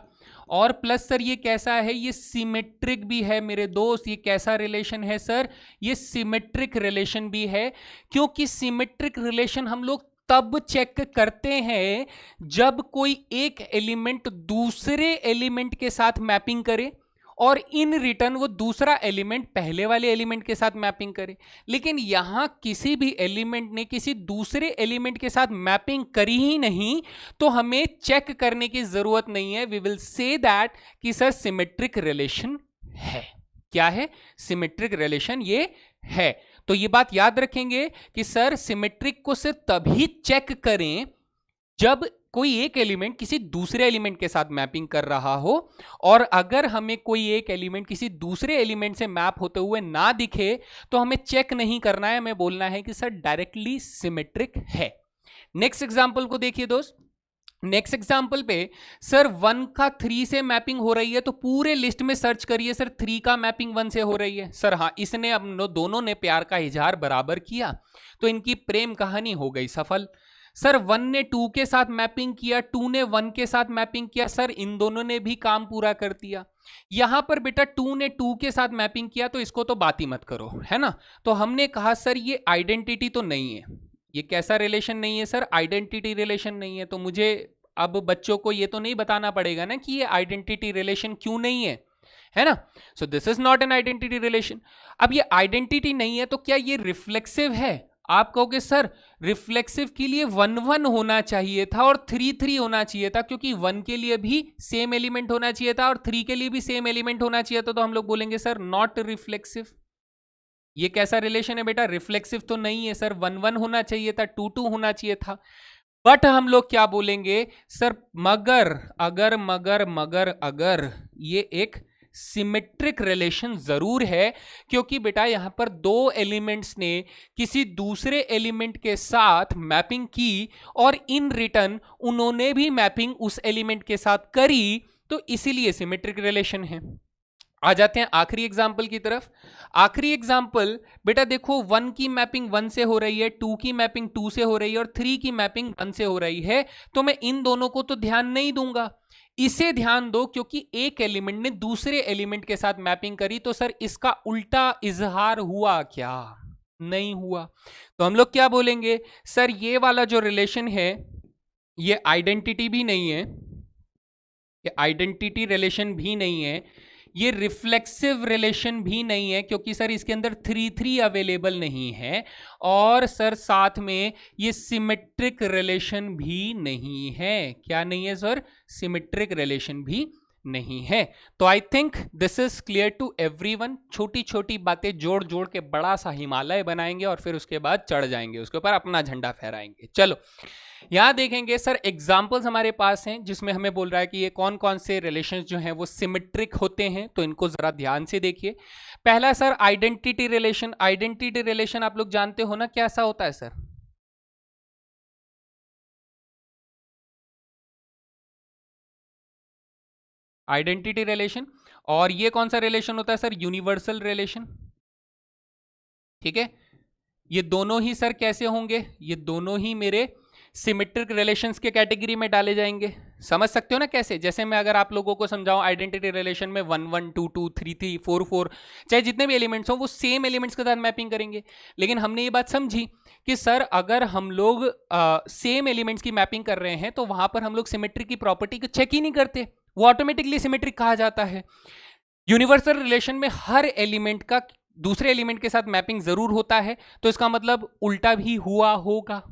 और प्लस सर ये कैसा है? ये सिमेट्रिक भी है मेरे दोस्त। ये कैसा रिलेशन है सर? ये सिमेट्रिक रिलेशन भी है, क्योंकि सिमेट्रिक रिलेशन हम लोग तब चेक करते हैं जब कोई एक एलिमेंट दूसरे एलिमेंट के साथ मैपिंग करे और इन रिटर्न वो दूसरा एलिमेंट पहले वाले एलिमेंट के साथ मैपिंग करे। लेकिन यहां किसी भी एलिमेंट ने किसी दूसरे एलिमेंट के साथ मैपिंग करी ही नहीं, तो हमें चेक करने की जरूरत नहीं है। वी विल से दैट कि सर सिमेट्रिक रिलेशन है। क्या है? सिमेट्रिक रिलेशन ये है। तो ये बात याद रखेंगे कि सर सिमेट्रिक को सिर्फ तभी चेक करें जब कोई एक एलिमेंट किसी दूसरे एलिमेंट के साथ मैपिंग कर रहा हो, और अगर हमें कोई एक एलिमेंट किसी दूसरे एलिमेंट से मैप होते हुए ना दिखे तो हमें चेक नहीं करना है, हमें बोलना है कि सर डायरेक्टली सिमेट्रिक है। नेक्स्ट एग्जांपल को देखिए दोस्त। नेक्स्ट एग्जाम्पल पे सर 1 का 3 से मैपिंग हो रही है, तो पूरे लिस्ट में सर्च करिए सर 3 का मैपिंग 1 से हो रही है। सर हाँ, इसने अब दोनों ने प्यार का इजहार बराबर किया तो इनकी प्रेम कहानी हो गई सफल। सर 1 ने 2 के साथ मैपिंग किया, 2 ने 1 के साथ मैपिंग किया, सर इन दोनों ने भी काम पूरा कर दिया। यहां पर बेटा 2 ने 2 के साथ मैपिंग किया तो इसको तो बात ही मत करो, है ना। तो हमने कहा सर ये आइडेंटिटी तो नहीं है। ये कैसा रिलेशन नहीं है सर? आइडेंटिटी रिलेशन नहीं है। तो मुझे अब बच्चों को ये तो नहीं बताना पड़ेगा ना कि ये आइडेंटिटी रिलेशन क्यों नहीं है ना। So this is not an identity relation. अब ये आइडेंटिटी नहीं है तो क्या ये रिफ्लेक्सिव है? आप कहोगे सर रिफ्लेक्सिव के लिए 1 1 होना चाहिए था और 3 3 होना चाहिए था, क्योंकि 1 के लिए भी सेम एलिमेंट होना चाहिए था और 3 के लिए भी सेम एलिमेंट होना चाहिए था। तो हम लोग बोलेंगे सर नॉट रिफ्लेक्सिव। ये कैसा रिलेशन है बेटा? रिफ्लेक्सिव तो नहीं है सर। 1 1 होना चाहिए था, 2 2 होना चाहिए था। बट हम लोग क्या बोलेंगे सर? अगर ये एक सिमेट्रिक रिलेशन जरूर है, क्योंकि बेटा यहां पर 2 एलिमेंट्स ने किसी दूसरे एलिमेंट के साथ मैपिंग की और इन रिटर्न उन्होंने भी मैपिंग उस एलिमेंट के साथ करी, तो इसीलिए सिमेट्रिक रिलेशन है। आ जाते हैं आखिरी एग्जाम्पल की तरफ। आखिरी एग्जाम्पल बेटा देखो, 1 की मैपिंग 1 से हो रही है, 2 की मैपिंग 2 से हो रही है और 3 की मैपिंग 1 से हो रही है। तो मैं इन दोनों को तो ध्यान नहीं दूंगा, इसे ध्यान दो, क्योंकि एक एलिमेंट ने दूसरे एलिमेंट के साथ मैपिंग करी। तो सर इसका उल्टा इजहार हुआ क्या? नहीं हुआ। तो हम लोग क्या बोलेंगे? सर ये वाला जो रिलेशन है ये आइडेंटिटी भी नहीं है, ये आइडेंटिटी रिलेशन भी नहीं है, ये रिफ्लेक्सिव रिलेशन भी नहीं है, क्योंकि सर इसके अंदर 3 3 अवेलेबल नहीं है, और सर साथ में ये सिमेट्रिक रिलेशन भी नहीं है। क्या नहीं है सर? सिमेट्रिक रिलेशन भी नहीं है। तो I think this is clear to everyone. छोटी छोटी बातें जोड़ जोड़ के बड़ा सा हिमालय बनाएंगे और फिर उसके बाद चढ़ जाएंगे, उसके ऊपर अपना झंडा फहराएंगे। चलो यहां देखेंगे सर एग्जाम्पल्स हमारे पास हैं जिसमें हमें बोल रहा है कि ये कौन कौन से रिलेशंस जो हैं वो सिमेट्रिक होते हैं। तो इनको जरा ध्यान से देखिए। पहला sir identity relation. Identity relation आप लोग जानते हो ना कैसा होता है सर? Identity relation. और ये कौन सा रिलेशन होता है सर? Universal relation. ठीक है, ये दोनों ही सर कैसे होंगे? ये दोनों ही मेरे सिमेट्रिक रिलेशंस के कैटेगरी में डाले जाएंगे। समझ सकते हो ना कैसे? जैसे मैं अगर आप लोगों को समझाऊं आइडेंटिटी रिलेशन में 1 1 2 2 3 3 4 4 चाहे जितने भी एलिमेंट्स हो वो सेम एलिमेंट्स के साथ मैपिंग करेंगे। लेकिन हमने ये बात समझी कि सर अगर हम लोग सेम एलिमेंट्स की मैपिंग कर रहे हैं तो वहां पर हम लोग सिमेट्री की प्रॉपर्टी को चेक ही नहीं करते, वो ऑटोमेटिकली सिमेट्रिक कहा जाता है। यूनिवर्सल रिलेशन में हर एलिमेंट का दूसरे एलिमेंट के साथ मैपिंग जरूर होता है, तो इसका मतलब उल्टा भी हुआ होगा,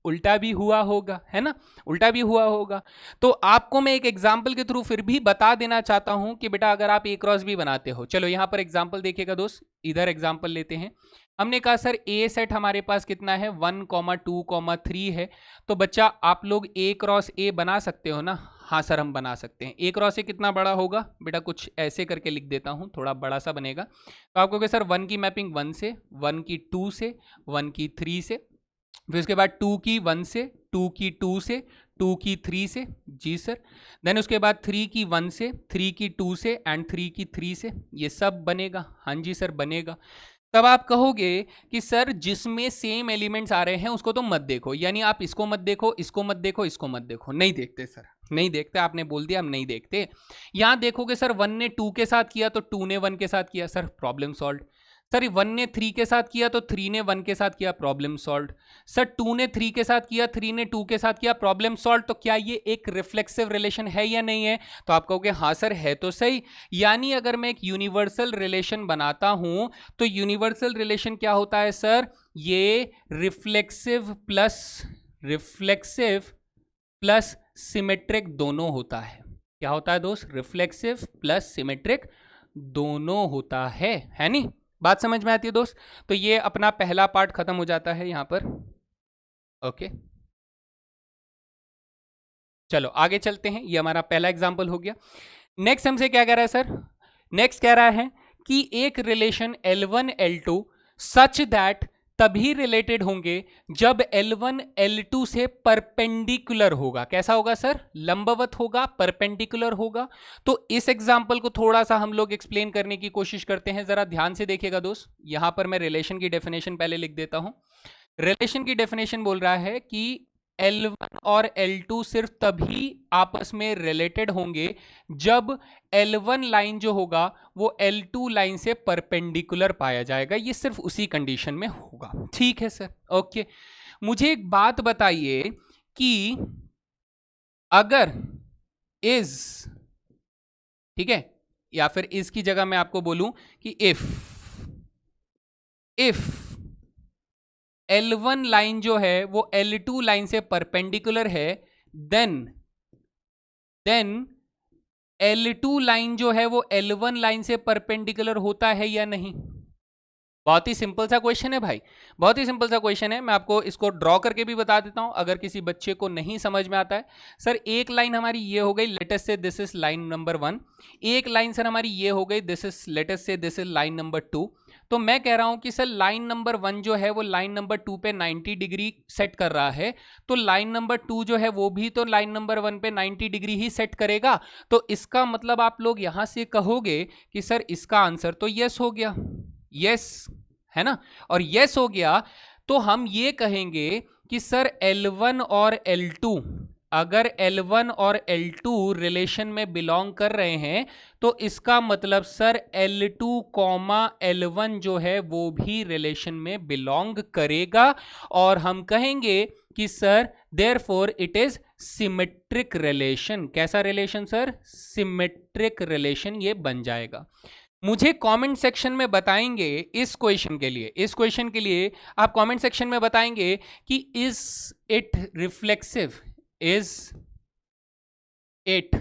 उल्टा भी हुआ होगा, है ना, उल्टा भी हुआ होगा। तो आपको मैं एक एग्जांपल के थ्रू फिर भी बता देना चाहता हूं कि बेटा अगर आप ए क्रॉस बी बनाते हो, चलो यहां पर एग्जांपल देखिएगा दोस्त, इधर एग्जांपल लेते हैं। हमने कहा सर ए सेट हमारे पास कितना है 1, 2, 3 है, तो बच्चा आप लोग ए क्रॉस ए बना सकते हो ना? हाँ सर हम बना सकते हैं। ए क्रॉस ए कितना बड़ा होगा बेटा? कुछ ऐसे करके लिख देता हूं, थोड़ा बड़ा सा बनेगा। तो आपको सर 1 की मैपिंग 1 से, 1 की 2 से, 1 की 3 से, फिर उसके बाद 2 की 1 से, 2 की 2 से, 2 की 3 से, जी सर। देन उसके बाद 3 की 1 से, 3 की 2 से एंड 3 की 3 से, ये सब बनेगा। हाँ जी सर बनेगा। तब आप कहोगे कि सर जिसमें सेम एलिमेंट्स आ रहे हैं उसको तो मत देखो, यानी आप इसको मत देखो, इसको मत देखो, इसको मत देखो। नहीं देखते सर, नहीं देखते, आपने बोल दिया हम नहीं देखते। यहां देखोगे सर 1 ने 2 के साथ किया तो 2 ने 1 के साथ किया, सर प्रॉब्लम सॉल्व। सर 1 ने 3 के साथ किया तो 3 ने 1 के साथ किया, प्रॉब्लम सॉल्व। सर 2 ने 3 के साथ किया, 3 ने 2 के साथ किया, प्रॉब्लम सॉल्व। तो क्या ये एक रिफ्लेक्सिव रिलेशन है या नहीं है? तो आप कहोगे हाँ सर है तो सही। यानी अगर मैं एक यूनिवर्सल रिलेशन बनाता हूं तो यूनिवर्सल रिलेशन क्या होता है सर? ये रिफ्लेक्सिव प्लस सिमेट्रिक दोनों होता है। क्या होता है दोस्त? रिफ्लेक्सिव प्लस सिमेट्रिक दोनों होता है नहीं? बात समझ में आती है दोस्त? तो ये अपना पहला पार्ट खत्म हो जाता है यहां पर। ओके चलो आगे चलते हैं, ये हमारा पहला एग्जांपल हो गया। नेक्स्ट हमसे क्या कह रहा है सर? नेक्स्ट कह रहा है कि एक relation L1 L2 such that तभी रिलेटेड होंगे जब L1 L2 से परपेंडिकुलर होगा। कैसा होगा सर? लंबवत होगा, परपेंडिकुलर होगा। तो इस एग्जांपल को थोड़ा सा हम लोग एक्सप्लेन करने की कोशिश करते हैं, जरा ध्यान से देखिएगा दोस्त। यहां पर मैं रिलेशन की डेफिनेशन पहले लिख देता हूं। रिलेशन की डेफिनेशन बोल रहा है कि L1 और L2 सिर्फ तभी आपस में रिलेटेड होंगे जब L1 लाइन जो होगा वो L2 लाइन से परपेंडिकुलर पाया जाएगा। ये सिर्फ उसी कंडीशन में होगा। ठीक है सर, ओके। मुझे एक बात बताइए कि अगर इज, ठीक है, या फिर इस की जगह मैं आपको बोलूं कि इफ L1 लाइन जो है वो L2 लाइन से परपेंडिकुलर है, देन L2 लाइन जो है वो L1 लाइन से परपेंडिकुलर होता है या नहीं? बहुत ही सिंपल सा क्वेश्चन है भाई, बहुत ही सिंपल सा क्वेश्चन है। मैं आपको इसको ड्रॉ करके भी बता देता हूं अगर किसी बच्चे को नहीं समझ में आता है। सर एक लाइन हमारी ये हो गई, लेट अस से दिस इज लाइन नंबर 1। एक लाइन सर हमारी ये हो गई, दिस इज, लेट अस से दिस इज लाइन नंबर 2। तो मैं कह रहा हूं कि सर लाइन नंबर 1 जो है वो लाइन नंबर 2 पे 90 डिग्री सेट कर रहा है, तो लाइन नंबर 2 जो है वो भी तो लाइन नंबर 1 पे 90 डिग्री ही सेट करेगा। तो इसका मतलब आप लोग यहां से कहोगे कि सर इसका आंसर तो यस हो गया, यस है ना। और यस हो गया तो हम ये कहेंगे कि सर L1 और L2, अगर L1 और L2 रिलेशन में बिलोंग कर रहे हैं तो इसका मतलब सर L2 L1 जो है वो भी रिलेशन में बिलोंग करेगा। और हम कहेंगे कि sir therefore it is symmetric relation. कैसा रिलेशन सर? सिमेट्रिक रिलेशन ये बन जाएगा। मुझे कमेंट सेक्शन में बताएंगे इस क्वेश्चन के लिए, इस क्वेश्चन के लिए आप कमेंट सेक्शन में बताएंगे कि is it reflexive, is it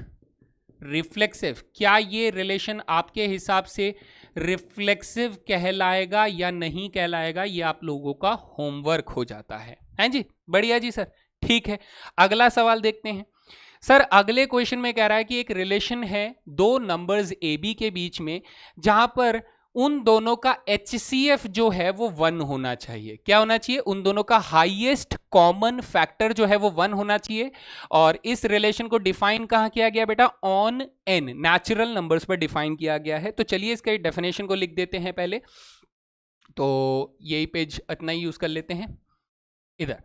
reflexive, क्या ये रिलेशन आपके हिसाब से रिफ्लेक्सिव कहलाएगा या नहीं कहलाएगा? ये आप लोगों का होमवर्क हो जाता है। हैं जी, बढ़िया जी सर, ठीक है। अगला सवाल देखते हैं। सर अगले क्वेश्चन में कह रहा है कि एक रिलेशन है दो नंबर्स ए बी के बीच में जहां पर उन दोनों का HCF जो है वो 1 होना चाहिए। क्या होना चाहिए? उन दोनों का हाईएस्ट कॉमन फैक्टर जो है वो 1 होना चाहिए। और इस रिलेशन को डिफाइन कहां किया गया बेटा? ऑन n, नेचुरल नंबर्स पर डिफाइन किया गया है। तो चलिए इसके डेफिनेशन को लिख देते हैं पहले, तो यही पेज इतना ही यूज कर लेते हैं। इधर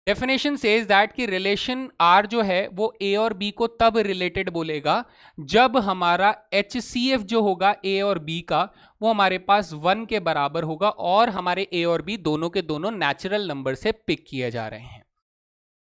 डेफिनेशन सेज दैट कि रिलेशन आर जो है वो ए और बी को तब रिलेटेड बोलेगा जब हमारा HCF जो होगा ए और बी का वो हमारे पास 1 के बराबर होगा और हमारे ए और बी दोनों के दोनों नेचुरल नंबर से पिक किए जा रहे हैं।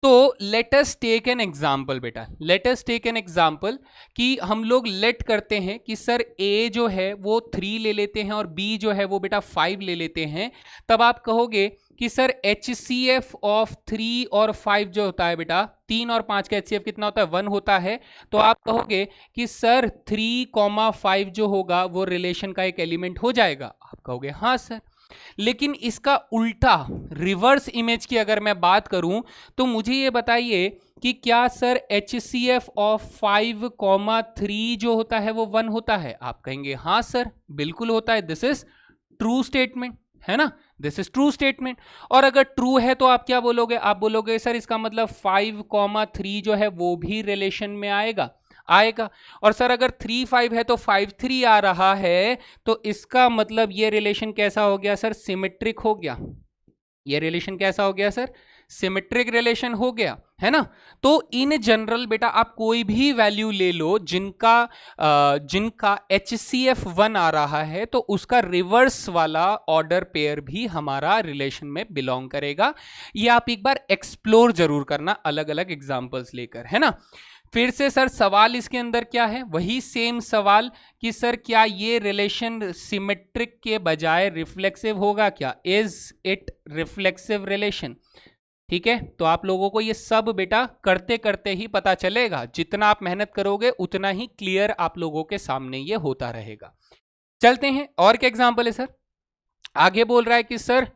तो let us take an example बेटा, let us take an example कि हम लोग लेट करते हैं कि सर ए जो है वो 3 ले लेते हैं और बी जो है वो बेटा 5 ले लेते हैं। तब आप कहोगे कि सर HCF ऑफ 3 और 5 जो होता है बेटा, 3 और 5 का HCF कितना होता है, 1 होता है। तो आप कहोगे कि सर 3,5 जो होगा वो रिलेशन का एक एलिमेंट हो जाएगा। आप कहोगे हाँ सर। लेकिन इसका उल्टा रिवर्स इमेज की अगर मैं बात करूं तो मुझे ये बताइए कि क्या सर HCF ऑफ 5,3 जो होता है वो 1 होता है। आप कहेंगे हाँ सर बिल्कुल होता है, दिस इज ट्रू स्टेटमेंट, है ना, दिस इज ट्रू स्टेटमेंट। और अगर ट्रू है तो आप क्या बोलोगे, आप बोलोगे सर इसका मतलब 5,3 जो है वो भी रिलेशन में आएगा। और सर अगर 3,5 है तो 5,3 आ रहा है, तो इसका मतलब ये रिलेशन कैसा हो गया सर, सिमेट्रिक हो गया। ये रिलेशन कैसा हो गया सर, सिमेट्रिक रिलेशन हो गया, है ना। तो इन जनरल बेटा आप कोई भी वैल्यू ले लो जिनका HCF 1 आ रहा है, तो उसका रिवर्स वाला ऑर्डर पेयर भी हमारा रिलेशन में बिलोंग करेगा। ये आप एक बार एक्सप्लोर जरूर करना अलग अलग एग्जांपल्स लेकर, है ना। फिर से सर सवाल इसके अंदर क्या है, वही सेम सवाल कि सर क्या ये रिलेशन सिमेट्रिक के बजाय रिफ्लेक्सिव होगा क्या, इज इट रिफ्लेक्सिव रिलेशन। ठीक है, तो आप लोगों को ये सब बेटा करते करते ही पता चलेगा, जितना आप मेहनत करोगे उतना ही क्लियर आप लोगों के सामने ये होता रहेगा। चलते हैं, और क्या एग्जांपल है सर। आगे बोल रहा है कि सर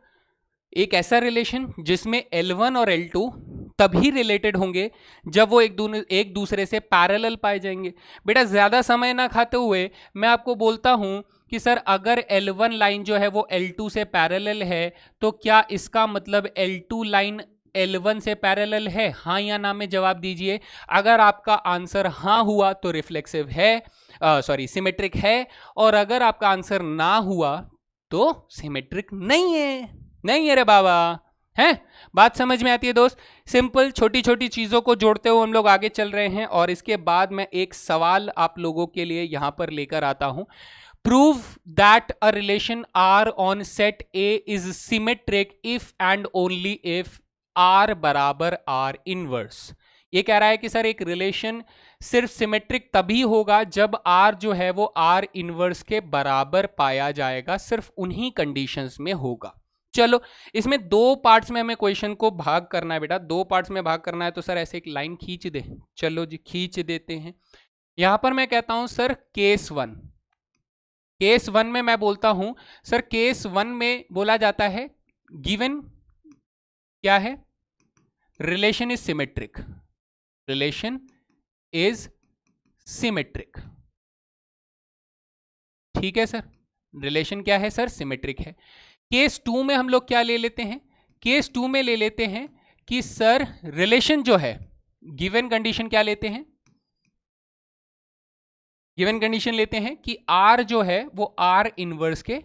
एक ऐसा रिलेशन जिसमें L1 और L2 तभी रिलेटेड होंगे जब वो एक दूसरे से पैरेलल पाए जाएंगे। बेटा ज्यादा समय ना खाते हुए मैं आपको बोलता हूं कि सर अगर L1 लाइन जो है वो L2 से पैरेलल है, तो क्या इसका मतलब L2 लाइन L1 से पैरेलल है, हाँ या ना में जवाब दीजिए। अगर आपका आंसर हाँ हुआ तो रिफ्लेक्सिव है, सिमेट्रिक है, और अगर आपका आंसर ना हुआ तो सिमेट्रिक नहीं है। नहीं है रे बाबा, है। बात समझ में आती है दोस्त। सिंपल छोटी छोटी चीजों को जोड़ते हुए हम लोग आगे चल रहे हैं, और इसके बाद मैं एक सवाल आप लोगों के लिए यहां पर लेकर आता हूं। Prove that a relation R on set A is symmetric if and only if R बराबर आर इनवर्स। ये कह रहा है कि सर एक रिलेशन सिर्फ सिमेट्रिक तभी होगा जब आर जो है वो आर इनवर्स के बराबर पाया जाएगा, सिर्फ उन्हीं कंडीशंस में होगा। चलो इसमें दो पार्ट्स में हमें क्वेश्चन को भाग करना है बेटा, दो पार्ट्स में भाग करना है। तो सर ऐसे एक लाइन खींच दे, चलो जी खींच देते हैं। यहां पर मैं कहता हूं सर केस वन में मैं बोलता हूं सर केस वन में बोला जाता है गिवन क्या है, relation is symmetric, relation is symmetric. ठीक है सर, रिलेशन क्या है सर, सिमेट्रिक है। केस 2 में हम लोग क्या ले लेते हैं, केस 2 में ले लेते हैं कि सर रिलेशन जो है, गिवन कंडीशन क्या लेते हैं, गिवन कंडीशन लेते हैं कि आर जो है वो आर इनवर्स के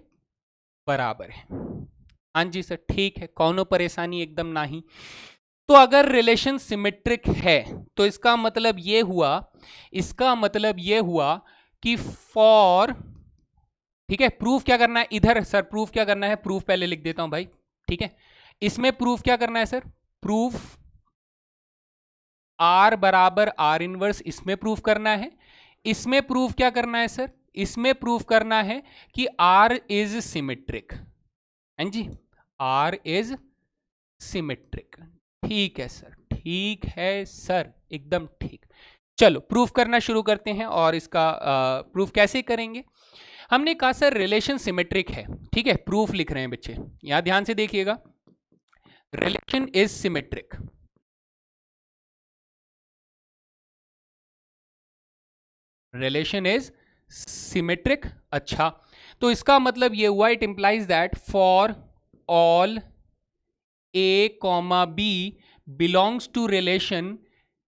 बराबर है। हाँ जी सर ठीक है, कौनो परेशानी एकदम नहीं। तो अगर रिलेशन सिमेट्रिक है तो इसका मतलब ये हुआ कि फॉर, ठीक है, प्रूफ क्या करना है इधर सर, प्रूफ क्या करना है, प्रूफ पहले लिख देता हूं भाई, ठीक है। इसमें प्रूफ क्या करना है सर, प्रूफ आर बराबर आर इनवर्स, इसमें प्रूफ करना है। इसमें प्रूफ क्या करना है सर, इसमें प्रूफ करना है कि आर इज सिमेट्रिक। हाँ जी, आर इज सिमेट्रिक। ठीक है सर, ठीक है सर, एकदम ठीक। चलो प्रूफ करना शुरू करते हैं, और इसका प्रूफ कैसे करेंगे। हमने कहा सर रिलेशन सिमेट्रिक है, ठीक है, प्रूफ लिख रहे हैं बच्चे, यहां ध्यान से देखिएगा। Relation is symmetric, relation is symmetric. अच्छा, तो इसका मतलब ये हुआ, it implies that for all A, B belongs to relation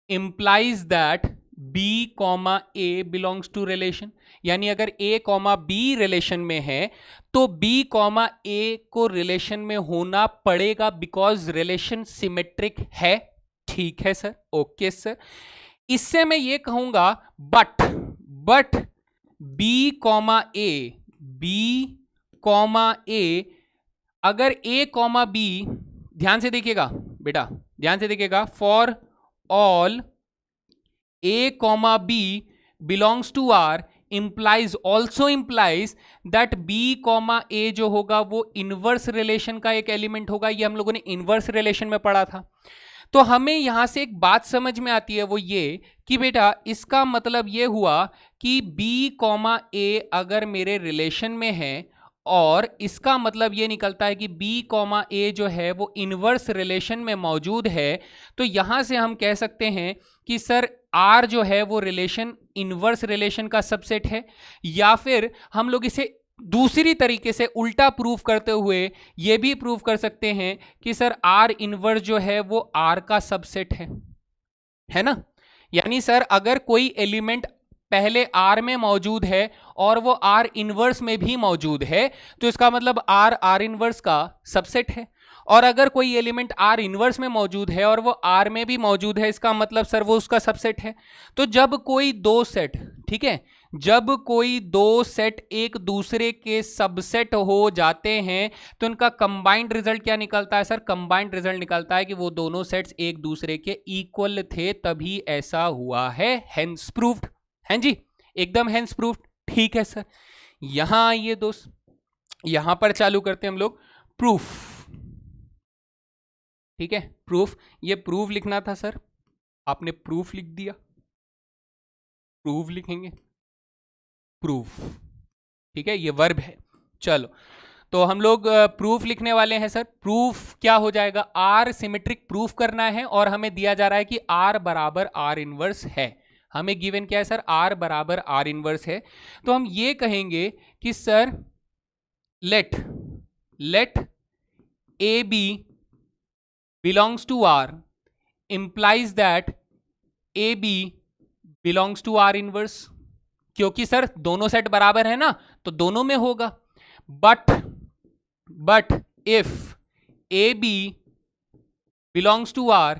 implies that B comma A belongs to relation, यानी अगर ए कॉमा बी रिलेशन में है तो बी कॉमा ए को रिलेशन में होना पड़ेगा बिकॉज रिलेशन सिमेट्रिक है। ठीक है सर, ओके सर। इससे मैं ये कहूंगा बट बी कॉमा ए अगर ए कॉमा बी, ध्यान से देखिएगा बेटा, ध्यान से देखिएगा, for all a comma b belongs to R also implies that b comma a जो होगा वो इनवर्स रिलेशन का एक एलिमेंट होगा। ये हम लोगों ने इनवर्स रिलेशन में पढ़ा था। तो हमें यहां से एक बात समझ में आती है, वो ये कि बेटा इसका मतलब ये हुआ कि b कॉमा a अगर मेरे रिलेशन में है और इसका मतलब ये निकलता है कि b कॉमा a जो है वो इनवर्स रिलेशन में मौजूद है, तो यहां से हम कह सकते हैं कि सर R जो है वो रिलेशन इनवर्स रिलेशन का सबसेट है। या फिर हम लोग इसे दूसरी तरीके से उल्टा प्रूफ करते हुए ये भी प्रूफ कर सकते हैं कि सर R इनवर्स जो है वो R का सबसेट है ना। यानी सर अगर कोई एलिमेंट पहले R में मौजूद है और वो R इनवर्स में भी मौजूद है तो इसका मतलब R इनवर्स का सबसेट है। और अगर कोई एलिमेंट R इनवर्स में मौजूद है और वो R में भी मौजूद है, इसका मतलब सर वो उसका सबसेट है। तो जब कोई दो सेट, ठीक है, जब कोई दो सेट एक दूसरे के सबसेट हो जाते हैं तो उनका कंबाइंड रिजल्ट क्या निकलता है सर? कंबाइंड रिजल्ट निकलता है कि वो दोनों सेट्स एक दूसरे के इक्वल थे, तभी ऐसा हुआ है। Hence proofed. हैं जी, एकदम हेंस प्रूफ्ड। ठीक है सर, यहां आइए दोस्त, यहां पर चालू करते हैं हम लोग प्रूफ। ठीक है, प्रूफ, ये प्रूफ लिखना था सर, आपने प्रूफ लिख दिया, प्रूफ लिखेंगे, प्रूफ। ठीक है, ये वर्ब है। चलो तो हम लोग प्रूफ लिखने वाले हैं सर। प्रूफ क्या हो जाएगा? आर सिमेट्रिक प्रूफ करना है और हमें दिया जा रहा है कि आर बराबर आर इनवर्स है। हमें गिवन क्या है सर? आर बराबर आर इनवर्स है। तो हम ये कहेंगे कि sir let A B belongs to R implies that AB belongs to R inverse, क्योंकि सर दोनों सेट बराबर है ना तो दोनों में होगा। But if AB belongs to R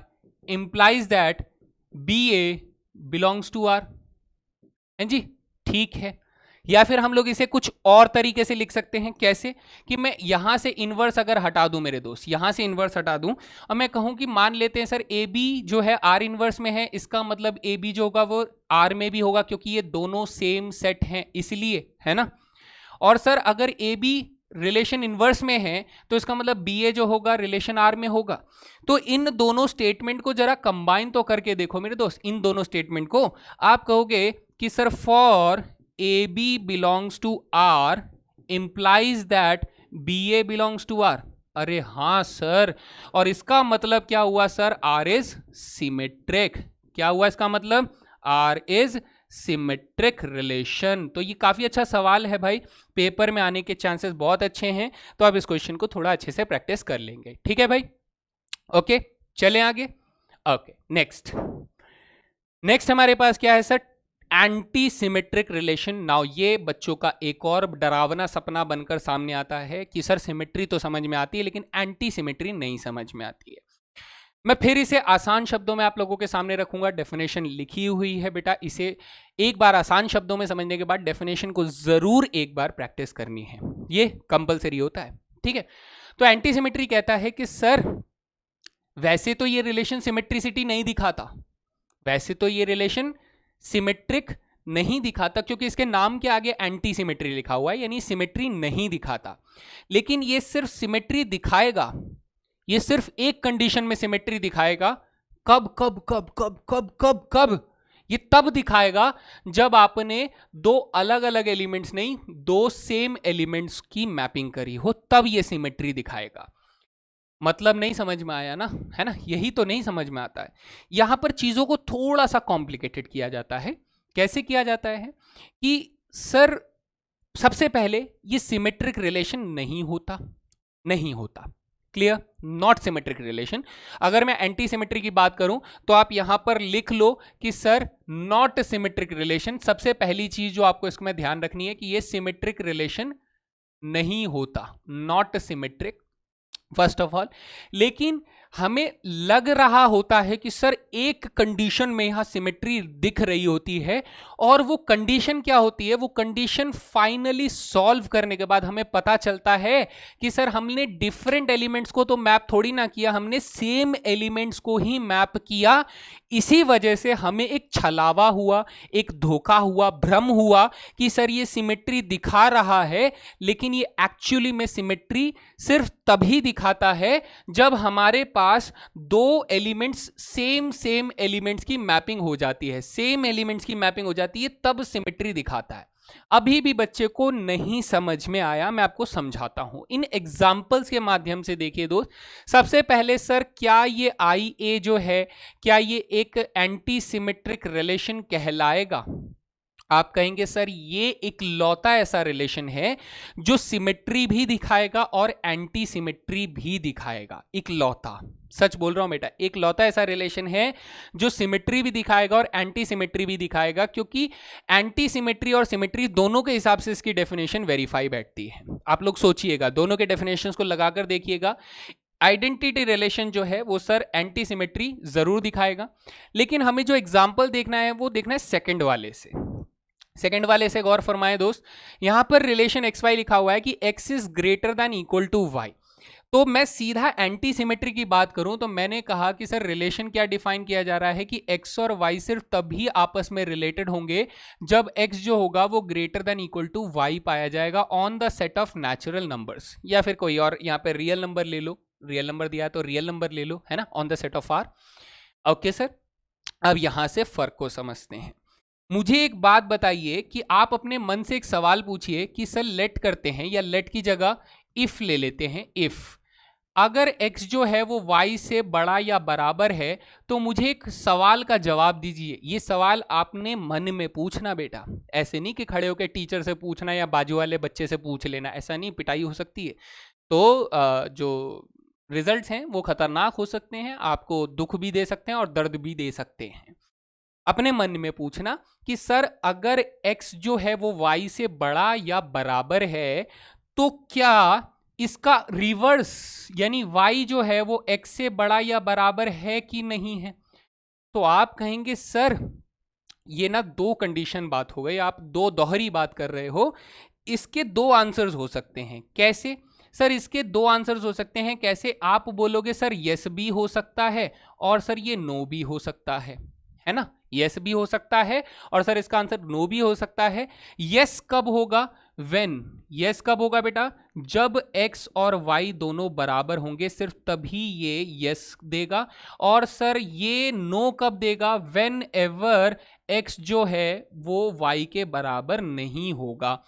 implies that BA belongs to R। हैं जी, ठीक है। या फिर हम लोग इसे कुछ और तरीके से लिख सकते हैं। कैसे? कि मैं यहां से इनवर्स अगर हटा दूं मेरे दोस्त, यहां से इनवर्स हटा दूं और मैं कहूं कि मान लेते हैं सर ए बी जो है आर इनवर्स में है, इसका मतलब ए बी जो होगा वो आर में भी होगा क्योंकि ये दोनों सेम सेट हैं इसलिए, है ना। और सर अगर ए बी रिलेशन इनवर्स में है तो इसका मतलब बी ए जो होगा रिलेशन आर में होगा। तो इन दोनों स्टेटमेंट को जरा कंबाइन तो करके देखो मेरे दोस्त। इन दोनों स्टेटमेंट को आप कहोगे कि sir for AB belongs to R implies that BA belongs to R। अरे हाँ सर, और इसका मतलब क्या हुआ सर? R is symmetric। क्या हुआ इसका मतलब? R is symmetric relation। तो ये काफी अच्छा सवाल है भाई, पेपर में आने के चांसेस बहुत अच्छे हैं, तो आप इस क्वेश्चन को थोड़ा अच्छे से प्रैक्टिस कर लेंगे। ठीक है भाई, ओके चलें आगे। ओके नेक्स्ट हमारे पास क्या है sir? Anti symmetric relation. Now ये बच्चों का एक और डरावना सपना बनकर सामने आता है कि सर सिमेट्री तो समझ में आती है लेकिन एंटी सिमेट्री नहीं समझ में आती है। मैं फिर इसे आसान शब्दों में आप लोगों के सामने रखूंगा। डेफिनेशन लिखी हुई है बेटा, इसे एक बार आसान शब्दों में समझने के बाद डेफिनेशन को जरूर एक बार प्रैक्टिस करनी है, ये कंपलसरी होता है। ठीक है, तो एंटी सिमेट्री कहता है कि सर वैसे तो ये रिलेशन सिमेट्रिसिटी नहीं दिखाता, वैसे तो ये रिलेशन सिमेट्रिक नहीं दिखाता क्योंकि इसके नाम के आगे एंटी सिमेट्री लिखा हुआ है, यानी सिमेट्री नहीं दिखाता। लेकिन ये सिर्फ सिमेट्री दिखाएगा, ये सिर्फ एक कंडीशन में सिमेट्री दिखाएगा। कब कब कब कब कब कब कब? ये तब दिखाएगा जब आपने दो अलग अलग एलिमेंट्स नहीं, दो सेम एलिमेंट्स की मैपिंग करी हो, तब ये सिमेट्री दिखाएगा। मतलब नहीं समझ में आया ना, है ना? यही तो नहीं समझ में आता है। यहां पर चीजों को थोड़ा सा कॉम्प्लिकेटेड किया जाता है। कैसे किया जाता है कि सर सबसे पहले ये सिमेट्रिक रिलेशन नहीं होता, क्लियर, नॉट सिमेट्रिक रिलेशन। अगर मैं एंटी सिमेट्री की बात करूं तो आप यहां पर लिख लो कि सर नॉट सिमेट्रिक रिलेशन। सबसे पहली चीज जो आपको इसमें ध्यान रखनी है कि ये सिमेट्रिक रिलेशन नहीं होता, not symmetric first of all. लेकिन हमें लग रहा होता है कि सर एक कंडीशन में यहां सिमेट्री दिख रही होती है, और वो कंडीशन क्या होती है? वो कंडीशन फाइनली सॉल्व करने के बाद हमें पता चलता है कि सर हमने डिफरेंट एलिमेंट्स को तो मैप थोड़ी ना किया, हमने सेम एलिमेंट्स को ही मैप किया। इसी वजह से हमें एक छलावा हुआ, एक धोखा हुआ, भ्रम हुआ कि सर ये सिमेट्री दिखा रहा है, लेकिन ये एक्चुअली में सिमेट्री सिर्फ तभी दिखाता है जब हमारे पास दो एलिमेंट्स सेम एलिमेंट्स की मैपिंग हो जाती है, सेम एलिमेंट्स की मैपिंग हो जाती है, तब सिमेट्री दिखाता है। अभी भी बच्चे को नहीं समझ में आया, मैं आपको समझाता हूं इन एग्जाम्पल्स के माध्यम से। देखिए दोस्त, सबसे पहले सर क्या ये आई ए जो है, क्या ये एक एंटी सिमेट्रिक रिलेशन कहलाएगा? आप कहेंगे सर ये एक लौता ऐसा रिलेशन है जो सिमेट्री भी दिखाएगा और एंटी सिमेट्री भी दिखाएगा। एक लौता, सच बोल रहा हूं बेटा, एक लौता ऐसा रिलेशन है जो सिमेट्री भी दिखाएगा और एंटी सिमेट्री भी दिखाएगा, क्योंकि एंटी सिमेट्री और सिमेट्री दोनों के हिसाब से इसकी डेफिनेशन वेरीफाई बैठती है। आप लोग सोचिएगा, दोनों के डेफिनेशंस को लगाकर देखिएगा। आइडेंटिटी रिलेशन जो है वो सर एंटी सिमेट्री जरूर दिखाएगा, लेकिन हमें जो एग्जाम्पल देखना है वो देखना है सेकेंड वाले से। सेकेंड वाले से गौर फरमाए दोस्त, यहां पर रिलेशन एक्स वाई लिखा हुआ है कि X is greater than equal to Y. तो मैं सीधा एंटी सिमेट्री की बात करूं तो मैंने कहा कि सर रिलेशन क्या डिफाइन किया जा रहा है कि एक्स और वाई सिर्फ तभी आपस में रिलेटेड होंगे जब एक्स जो होगा वो greater than equal to Y पाया जाएगा on the set of natural numbers, या फिर कोई और यहां पे रियल नंबर ले लो, रियल नंबर दिया है तो रियल नंबर ले लो, है ना, on the set of R. Okay sir, अब यहां से फर्क को समझते हैं। मुझे एक बात बताइए कि आप अपने मन से एक सवाल पूछिए कि सर लेट करते हैं, या लेट की जगह इफ ले लेते हैं। इफ अगर x जो है वो y से बड़ा या बराबर है, तो मुझे एक सवाल का जवाब दीजिए। ये सवाल आपने मन में पूछना बेटा, ऐसे नहीं कि खड़े होकर टीचर से पूछना या बाजू वाले बच्चे से पूछ लेना, ऐसा नहीं, पिटाई हो सकती है। तो जो रिजल्ट्स हैं वो खतरनाक हो सकते हैं, आपको दुख भी दे सकते हैं और दर्द भी दे सकते हैं। अपने मन में पूछना कि सर अगर x जो है वो y से बड़ा या बराबर है, तो क्या इसका रिवर्स यानी y जो है वो x से बड़ा या बराबर है कि नहीं है? तो आप कहेंगे सर ये ना दो कंडीशन बात हो गई, आप दो दोहरी बात कर रहे हो। इसके दो आंसर्स हो सकते हैं। कैसे सर? इसके दो आंसर्स हो सकते हैं। कैसे? आप बोलोगे सर यस भी हो सकता है और सर ये नो भी हो सकता है ना। यस भी हो सकता है और सर इसका आंसर नो भी हो सकता है। यस कब होगा? व्हेन, यस कब होगा बेटा? जब x और y दोनों बराबर होंगे, सिर्फ तभी ये यस देगा। और सर ये नो कब देगा? व्हेन एवर x जो है वो y के बराबर नहीं होगा।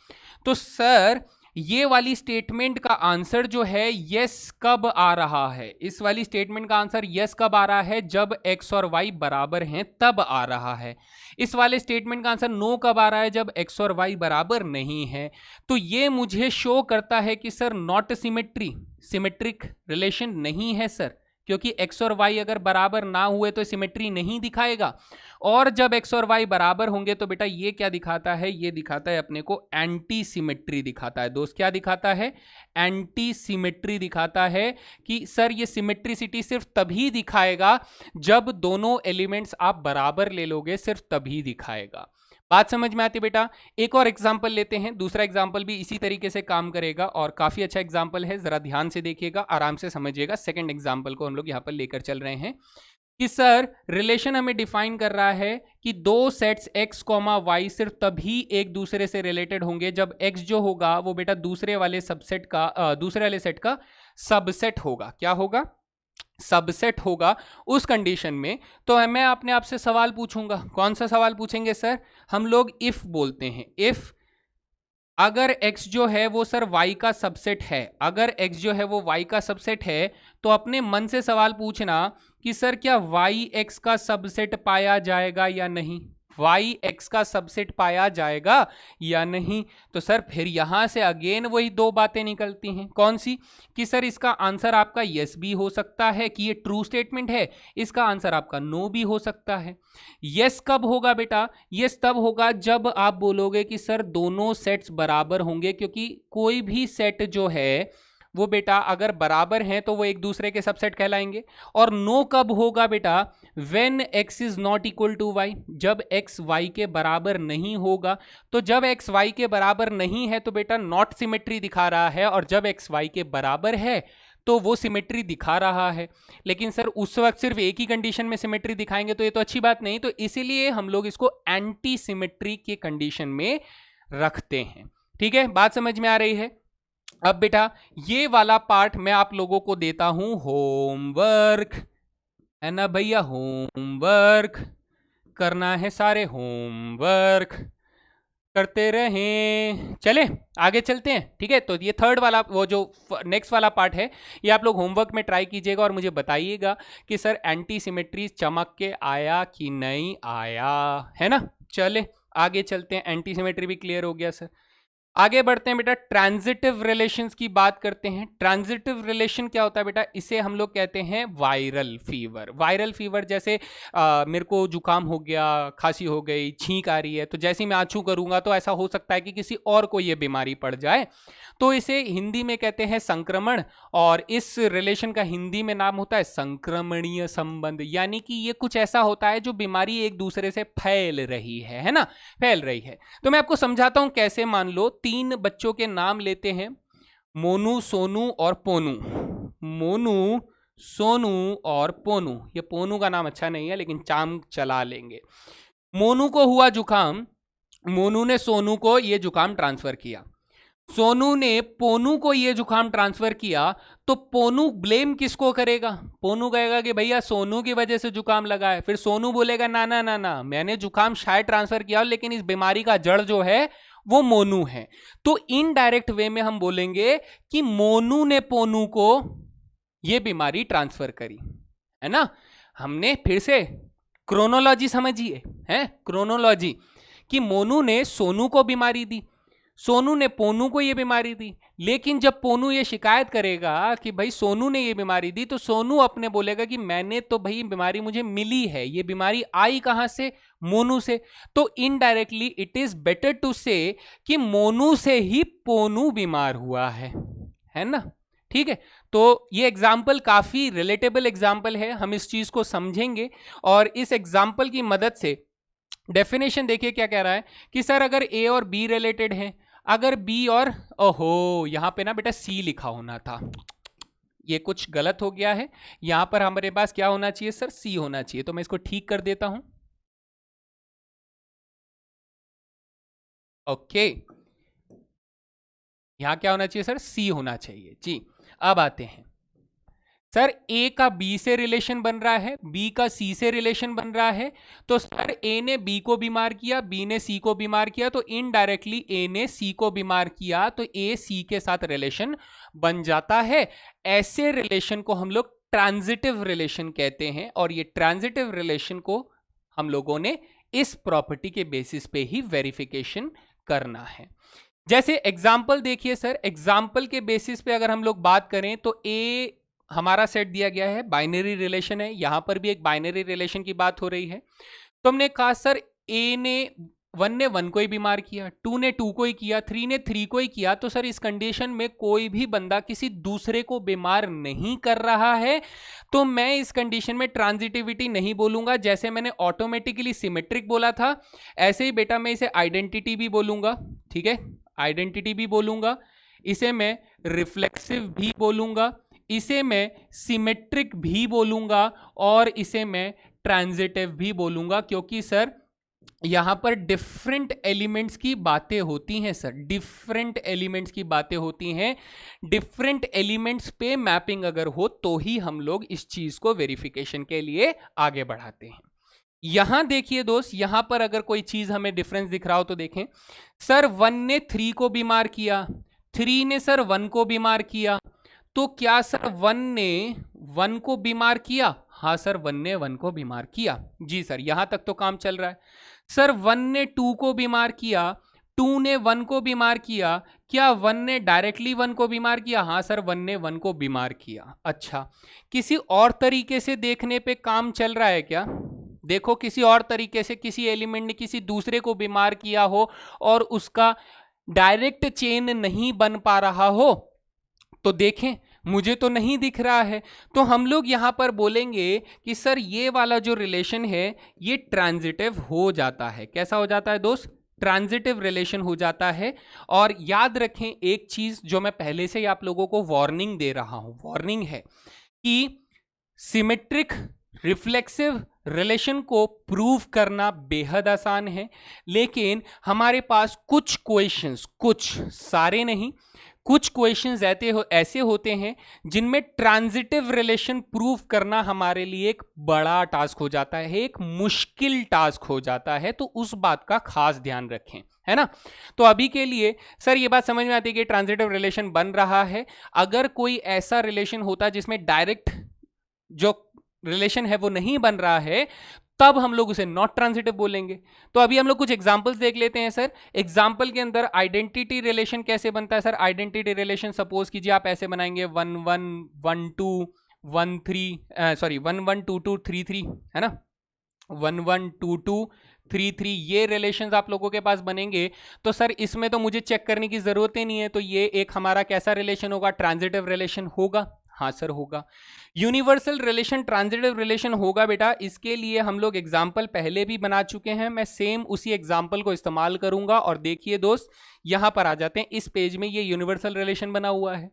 तो सर ये वाली स्टेटमेंट का आंसर जो है यस कब आ रहा है? इस वाली स्टेटमेंट का आंसर यस कब आ रहा है? जब x और y बराबर हैं तब आ रहा है। इस वाले स्टेटमेंट का आंसर नो कब आ रहा है? जब x और y बराबर नहीं है। तो ये मुझे शो करता है कि sir not symmetry, symmetric relation नहीं है सर, क्योंकि x और y अगर बराबर ना हुए तो सिमेट्री नहीं दिखाएगा। और जब x और y बराबर होंगे तो बेटा ये क्या दिखाता है? ये दिखाता है अपने को एंटी सिमेट्री दिखाता है। दोस्त क्या दिखाता है? एंटी सिमेट्री दिखाता है कि सर ये सिमेट्रिसिटी सिर्फ तभी दिखाएगा जब दोनों एलिमेंट्स आप बराबर ले लोगे, सिर्फ तभी दिखाएगा। बात समझ में आती बेटा? एक और एग्जाम्पल लेते हैं, दूसरा एग्जाम्पल भी इसी तरीके से काम करेगा और काफी अच्छा एग्जाम्पल है, जरा ध्यान से देखिएगा, आराम से समझिएगा। सेकंड एग्जाम्पल को हम लोग यहाँ पर लेकर चल रहे हैं कि सर रिलेशन हमें डिफाइन कर रहा है कि दो सेट्स x, y सिर्फ तभी एक दूसरे से रिलेटेड होंगे जब x जो होगा वो बेटा दूसरे वाले सेट का सबसेट होगा। क्या होगा? सबसेट होगा। उस कंडीशन में तो मैं अपने आप से सवाल पूछूंगा। कौन सा सवाल पूछेंगे सर? हम लोग इफ बोलते हैं। इफ अगर x जो है वो सर y का सबसेट है, अगर x जो है वो y का सबसेट है, तो अपने मन से सवाल पूछना कि सर क्या y x का सबसेट पाया जाएगा या नहीं? वाई एक्स का सबसेट पाया जाएगा या नहीं? तो सर फिर यहां से अगेन वही दो बातें निकलती हैं, कौन सी? कि सर इसका आंसर आपका यस भी हो सकता है कि ये ट्रू स्टेटमेंट है, इसका आंसर आपका नो भी हो सकता है। यस कब होगा बेटा? यस तब होगा जब आप बोलोगे कि सर दोनों सेट्स बराबर होंगे, क्योंकि कोई भी सेट जो है वो बेटा अगर बराबर हैं तो वो एक दूसरे के सबसेट कहलाएंगे। और नो कब होगा बेटा? When x is not equal to y, जब x y के बराबर नहीं होगा। तो जब x y के बराबर नहीं है तो बेटा नॉट सिमेट्री दिखा रहा है, और जब x y के बराबर है तो वो सिमेट्री दिखा रहा है। लेकिन सर उस वक्त सिर्फ एक ही कंडीशन में सिमेट्री दिखाएंगे तो ये तो अच्छी बात नहीं, तो इसीलिए हम लोग इसको एंटी सिमेट्री के कंडीशन में रखते हैं। ठीक है, बात समझ में आ रही है? अब बेटा ये वाला पार्ट मैं आप लोगों को देता हूं होमवर्क, है ना भैया? होमवर्क करना है, सारे होमवर्क करते रहें। चले आगे चलते हैं, ठीक है? तो ये थर्ड वाला, वो जो नेक्स्ट वाला पार्ट है, ये आप लोग होमवर्क में ट्राई कीजिएगा और मुझे बताइएगा कि सर एंटी सिमेट्री चमक के आया कि नहीं आया, है ना? चले आगे चलते हैं, एंटी सिमेट्री भी क्लियर हो गया सर। आगे बढ़ते हैं बेटा, ट्रांजिटिव रिलेशंस की बात करते हैं। ट्रांजिटिव रिलेशन क्या होता है बेटा? इसे हम लोग कहते हैं वायरल फीवर। वायरल फीवर जैसे मेरे को जुकाम हो गया, खांसी हो गई, छींक आ रही है, तो जैसे ही मैं आछू करूंगा तो ऐसा हो सकता है कि किसी और को ये बीमारी पड़ जाए, तो इसे हिंदी में कहते हैं संक्रमण, और इस रिलेशन का हिंदी में नाम होता है संक्रमणीय संबंध। यानी कि ये कुछ ऐसा होता है जो बीमारी एक दूसरे से फैल रही है ना? फैल रही है। तो मैं आपको समझाता हूं कैसे। मान लो 3 बच्चों के नाम लेते हैं, मोनू, सोनू और पोनू। मोनू, सोनू और पोनू। ये पोनू का नाम अच्छा नहीं है लेकिन चाम चला लेंगे। मोनू को हुआ जुकाम, मोनू ने सोनू को ये जुकाम ट्रांसफर किया, सोनू ने पोनू को ये जुकाम ट्रांसफर किया, तो पोनू ब्लेम किसको करेगा? पोनू कहेगा कि भैया सोनू की वजह से जुकाम लगा है। फिर सोनू बोलेगा ना ना ना ना, मैंने जुकाम शायद ट्रांसफर किया लेकिन इस बीमारी का जड़ जो है वो मोनू है। तो इनडायरेक्ट वे में हम बोलेंगे कि मोनू ने पोनू को ये बीमारी ट्रांसफर करी, है ना? हमने फिर से क्रोनोलॉजी समझिए, है क्रोनोलॉजी, कि मोनू ने सोनू को बीमारी दी, सोनू ने पोनू को ये बीमारी दी। लेकिन जब पोनू ये शिकायत करेगा कि भाई सोनू ने ये बीमारी दी, तो सोनू अपने बोलेगा कि मैंने तो भाई बीमारी मुझे मिली है, ये बीमारी आई कहां से? मोनू से। तो indirectly it is better to say कि मोनू से ही पोनू बीमार हुआ है ना? ठीक है, तो ये एग्जाम्पल काफी रिलेटेबल एग्जाम्पल है, हम इस चीज को समझेंगे और इस एग्जाम्पल की मदद से डेफिनेशन देखिए क्या कह रहा है कि सर अगर ए और बी रिलेटेड हैं, अगर बी और, ओहो यहां पे ना बेटा सी लिखा होना था, ये कुछ गलत हो गया है। यहां पर हमारे पास क्या होना चाहिए सर? सी होना चाहिए। तो मैं इसको ठीक कर देता हूं। ओके, यहां क्या होना चाहिए सर? सी होना चाहिए जी। अब आते हैं सर, ए का बी से रिलेशन बन रहा है, बी का सी से रिलेशन बन रहा है, तो सर ए ने बी को बीमार किया, बी ने सी को बीमार किया, तो इनडायरेक्टली ए ने सी को बीमार किया, तो ए सी के साथ रिलेशन बन जाता है। ऐसे रिलेशन को हम लोग ट्रांजिटिव रिलेशन कहते हैं, और ये ट्रांजिटिव रिलेशन को हम लोगों ने इस प्रॉपर्टी के बेसिस पे ही वेरिफिकेशन करना है। जैसे एग्जाम्पल देखिए सर, एग्जाम्पल के बेसिस पे अगर हम लोग बात करें तो ए हमारा सेट दिया गया है, बाइनरी रिलेशन है, यहां पर भी एक बाइनरी रिलेशन की बात हो रही है। तो हमने कहा सर ए ने 1 ने 1 को ही बीमार किया, 2 ने 2 को ही किया, 3 ने 3 को ही किया, तो सर इस कंडीशन में कोई भी बंदा किसी दूसरे को बीमार नहीं कर रहा है, तो मैं इस कंडीशन में ट्रांजिटिविटी नहीं बोलूंगा। जैसे मैंने ऑटोमेटिकली सिमेट्रिक बोला था, ऐसे ही बेटा मैं इसे आइडेंटिटी भी बोलूंगा, ठीक है? आइडेंटिटी भी बोलूंगा, इसे मैं रिफ्लेक्सिव भी बोलूंगा, इसे मैं सिमेट्रिक भी बोलूंगा, और इसे मैं ट्रांजिटिव भी बोलूंगा, क्योंकि सर यहां पर डिफरेंट एलिमेंट्स की बातें होती हैं सर, डिफरेंट एलिमेंट्स की बातें होती हैं। डिफरेंट एलिमेंट्स पे मैपिंग अगर हो तो ही हम लोग इस चीज को वेरिफिकेशन के लिए आगे बढ़ाते हैं। यहां देखिए दोस्त, यहां पर अगर कोई चीज हमें डिफरेंस दिख रहा हो तो देखें सर, 1 ने 3 को बीमार किया, 3 ने सर 1 को बीमार किया, तो क्या सर 1 ने 1 को बीमार किया? हाँ सर 1 ने 1 को बीमार किया जी सर, यहां तक तो काम चल रहा है। सर 1 ने 2 को बीमार किया, 2 ने 1 को बीमार किया, क्या 1 ने डायरेक्टली 1 को बीमार किया? हाँ सर 1 ने 1 को बीमार किया। अच्छा, किसी और तरीके से देखने पे काम चल रहा है क्या? देखो किसी और तरीके से किसी एलिमेंट ने किसी दूसरे को बीमार किया हो और उसका डायरेक्ट चेन नहीं बन पा रहा हो, तो देखें मुझे तो नहीं दिख रहा है। तो हम लोग यहां पर बोलेंगे कि सर ये वाला जो रिलेशन है ये ट्रांजिटिव हो जाता है। कैसा हो जाता है दोस्त? ट्रांजिटिव रिलेशन हो जाता है। और याद रखें एक चीज जो मैं पहले से ही आप लोगों को वार्निंग दे रहा हूं, वार्निंग है कि सिमेट्रिक रिफ्लेक्सिव रिलेशन को प्रूव करना बेहद आसान है, लेकिन हमारे पास कुछ क्वेश्चंस, कुछ सारे नहीं, कुछ क्वेश्चंस ऐसे होते हैं जिनमें ट्रांजिटिव रिलेशन प्रूव करना हमारे लिए एक बड़ा टास्क हो जाता है, एक मुश्किल टास्क हो जाता है। तो उस बात का खास ध्यान रखें, है ना। तो अभी के लिए सर ये बात समझ में आती है कि ट्रांजिटिव रिलेशन बन रहा है। अगर कोई ऐसा रिलेशन होता जिसमें डायरेक्ट जो रिलेशन है वो नहीं बन रहा है, तब हम लोग उसे नॉट ट्रांजिटिव बोलेंगे। तो अभी हम लोग कुछ एग्जांपल्स देख लेते हैं सर। एग्जांपल के अंदर आइडेंटिटी रिलेशन कैसे बनता है सर? आइडेंटिटी रिलेशन सपोज कीजिए आप ऐसे बनाएंगे 1 1 1 2 1 3 सॉरी 1 1 2 2 3 3, है ना, 1 1 2 2 3 3, ये रिलेशंस आप लोगों के पास बनेंगे। तो सर इसमें तो मुझे चेक करने की जरूरत ही नहीं है, तो ये एक हमारा कैसा रिलेशन होगा? ट्रांजिटिव रिलेशन होगा। हाँ सर होगा। यूनिवर्सल रिलेशन ट्रांजिटिव रिलेशन होगा बेटा, इसके लिए हम लोग एग्जाम्पल पहले भी बना चुके हैं। मैं सेम उसी एग्जाम्पल को इस्तेमाल करूंगा। और देखिए दोस्त यहां पर आ जाते हैं, इस पेज में ये यूनिवर्सल रिलेशन बना हुआ है।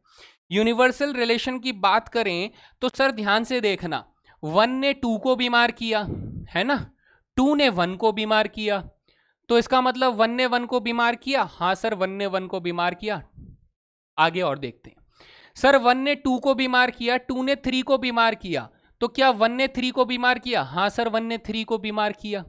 यूनिवर्सल रिलेशन की बात करें तो सर ध्यान से देखना, 1 ने 2 को बीमार किया, है ना, 2 ने 1 को बीमार किया, तो इसका मतलब 1 ने 1 को बीमार किया। हाँ सर 1 ने 1 को बीमार किया। आगे और देखते हैं। सर 1 ने 2 को बीमार किया, 2 ने 3 को बीमार किया, तो क्या 1 ने 3 को बीमार किया? हाँ सर 1 ने 3 को बीमार किया।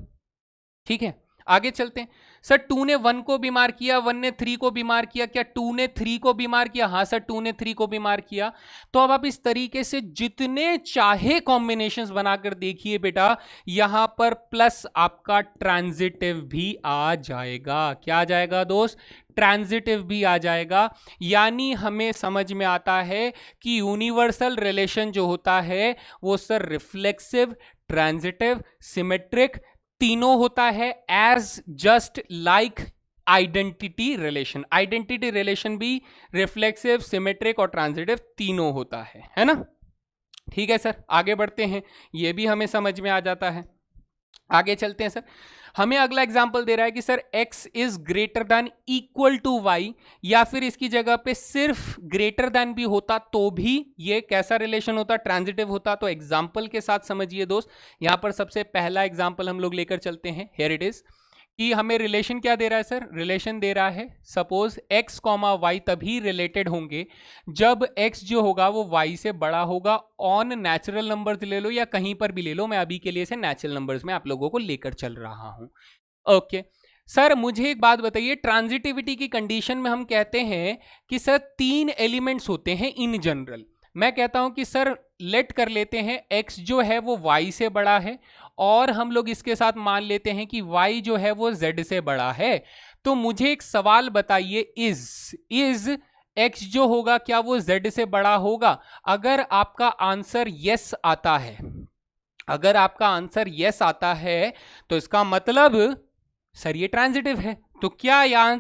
ठीक है, आगे चलते हैं। सर 2 ने 1 को बीमार किया, 1 ने 3 को बीमार किया, क्या 2 ने 3 को बीमार किया? हाँ सर 2 ने 3 को बीमार किया। तो अब आप इस तरीके से जितने चाहे कॉम्बिनेशंस बनाकर देखिए बेटा, यहां पर प्लस आपका ट्रांजिटिव भी आ जाएगा। क्या आ जाएगा दोस्त? ट्रांजिटिव भी आ जाएगा। यानी हमें समझ में आता है कि यूनिवर्सल रिलेशन जो होता है वो सर रिफ्लेक्सिव, ट्रांजिटिव, सिमेट्रिक तीनों होता है, as just like identity relation. Identity relation भी रिफ्लेक्सिव, सिमेट्रिक और ट्रांजिटिव तीनों होता है ना। ठीक है सर, आगे बढ़ते हैं, ये भी हमें समझ में आ जाता है। आगे चलते हैं सर। हमें अगला एग्जांपल दे रहा है कि sir x is greater than equal to y, या फिर इसकी जगह पे सिर्फ ग्रेटर देन भी होता तो भी ये कैसा रिलेशन होता? ट्रांजिटिव होता। तो एग्जांपल के साथ समझिए दोस्त। यहां पर सबसे पहला एग्जांपल हम लोग लेकर चलते हैं। हियर इट इज कि हमें रिलेशन क्या दे रहा है सर? रिलेशन दे रहा है सपोज x, y तभी रिलेटेड होंगे जब x जो होगा वो y से बड़ा होगा। ऑन नेचुरल नंबर्स ले लो या कहीं पर भी ले लो, मैं अभी के लिए से नेचुरल नंबर्स में आप लोगों को लेकर चल रहा हूं। ओके सर, मुझे एक बात बताइए, ट्रांजिटिविटी की कंडीशन में हम कहते हैं कि सर 3 एलिमेंट्स होते हैं इन जनरल। मैं कहता हूं कि सर लेट कर लेते हैं x जो है वो y से बड़ा है, और हम लोग इसके साथ मान लेते हैं कि y जो है वो z से बड़ा है। तो मुझे एक सवाल बताइए, इज x जो होगा क्या वो z से बड़ा होगा? अगर आपका आंसर यस आता है, अगर आपका आंसर यस आता है तो इसका मतलब सर ये ट्रांजिटिव है। तो क्या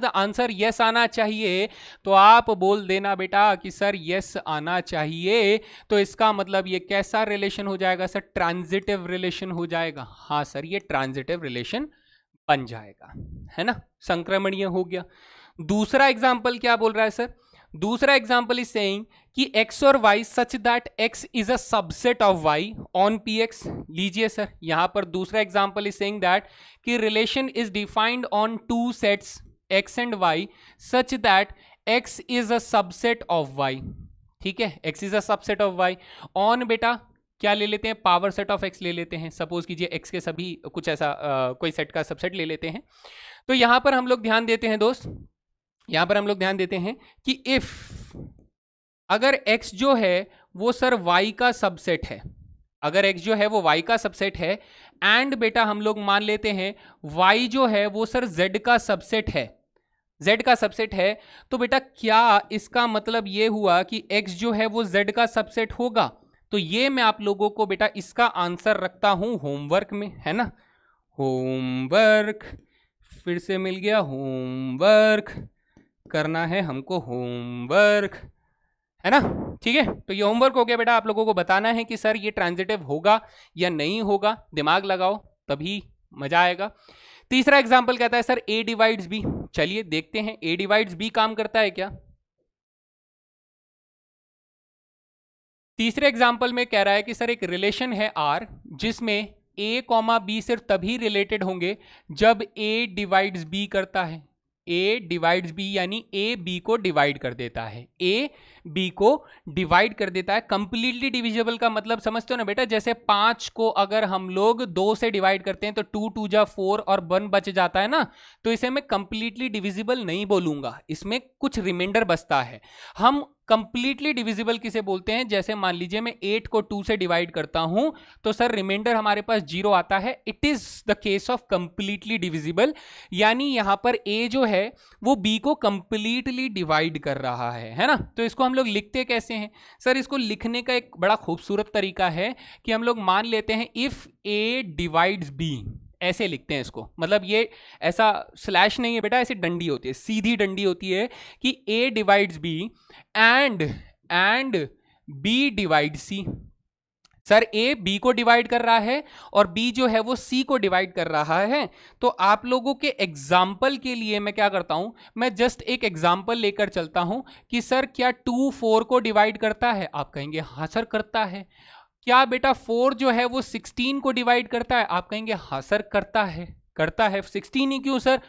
आंसर यस आना चाहिए? तो आप बोल देना बेटा कि सर यस आना चाहिए। तो इसका मतलब ये कैसा रिलेशन हो जाएगा सर? ट्रांजिटिव रिलेशन हो जाएगा। हाँ सर ये ट्रांजिटिव रिलेशन बन जाएगा, है ना, संक्रमणीय हो गया। दूसरा एग्जांपल क्या बोल रहा है सर? दूसरा एग्जांपल इज सेइंग कि x और y such that x is a subset of y on px। लीजिए सर, यहां पर दूसरा एग्जांपल इज सेइंग दैट कि relation is defined on 2 sets x and y such that x is a subset of y। ठीक है, x is a subset of y on बेटा क्या ले लेते हैं? पावर सेट ऑफ x ले लेते हैं। सपोज कीजिए x के सभी कुछ ऐसा कोई सेट का सबसेट ले लेते हैं। तो यहां पर हम लोग ध्यान देते हैं दोस्त, यहां पर हम लोग ध्यान देते हैं कि इफ अगर x जो है वो सर y का सबसेट है, अगर x जो है वो y का सबसेट है एंड बेटा हम लोग मान लेते हैं y जो है वो सर z का सबसेट है, z का सबसेट है, तो बेटा क्या इसका मतलब ये हुआ कि x जो है वो z का सबसेट होगा? तो ये मैं आप लोगों को बेटा इसका आंसर रखता हूं होमवर्क में, है ना। होमवर्क, फिर से मिल गया होमवर्क, करना है हमको होमवर्क, है ना। ठीक है, तो ये होमवर्क हो गया बेटा। आप लोगों को बताना है कि सर ये ट्रांजिटिव होगा या नहीं होगा, दिमाग लगाओ तभी मजा आएगा। तीसरा एग्जांपल कहता है सर a डिवाइड्स b। चलिए देखते हैं a डिवाइड्स b काम करता है क्या। तीसरे एग्जांपल में कह रहा है कि सर एक रिलेशन है r जिसमें a कॉमा b सिर्फ तभी रिलेटेड होंगे जब a डिवाइड्स b करता है। a डिवाइड्स b यानी a b को डिवाइड कर देता है, a b को डिवाइड कर देता है। कंप्लीटली डिविजिबल का मतलब समझते हो ना बेटा, जैसे 5 को अगर हम लोग 2 से डिवाइड करते हैं तो 2 2 जा 4 और 1 बच जाता है ना, तो इसे मैं कंप्लीटली डिविजिबल नहीं बोलूंगा, इसमें कुछ रिमाइंडर बचता है। हम कंप्लीटली डिविजिबल किसे बोलते हैं, जैसे मान लीजिए मैं 8 को 2 से डिवाइड करता हूं तो सर रिमाइंडर हमारे पास 0 आता है, it is the case of completely divisible. यानी यहां पर a जो है वो b को कंप्लीटली डिवाइड कर रहा है ना। तो इसको हम लोग लिखते कैसे हैं सर, इसको लिखने का एक बड़ा खूबसूरत तरीका है कि हम लोग मान लेते हैं इफ a डिवाइड्स b, ऐसे लिखते हैं इसको। मतलब ये ऐसा स्लैश नहीं है बेटा, ऐसी डंडी होती है, सीधी डंडी होती है कि a divides b and b divide c। Sir a b को डिवाइड कर रहा है और b जो है वो c को डिवाइड कर रहा है। तो आप लोगों के एग्जाम्पल के लिए मैं क्या करता हूं, मैं जस्ट एक एग्जाम्पल लेकर चलता हूं कि सर क्या 2 4 को डिवाइड करता है? आप कहेंगे हाँ सर करता है। क्या बेटा 4 जो है वो 16 को डिवाइड करता है? आप कहेंगे हाँ सर करता है। करता है 16 ही क्यों सर,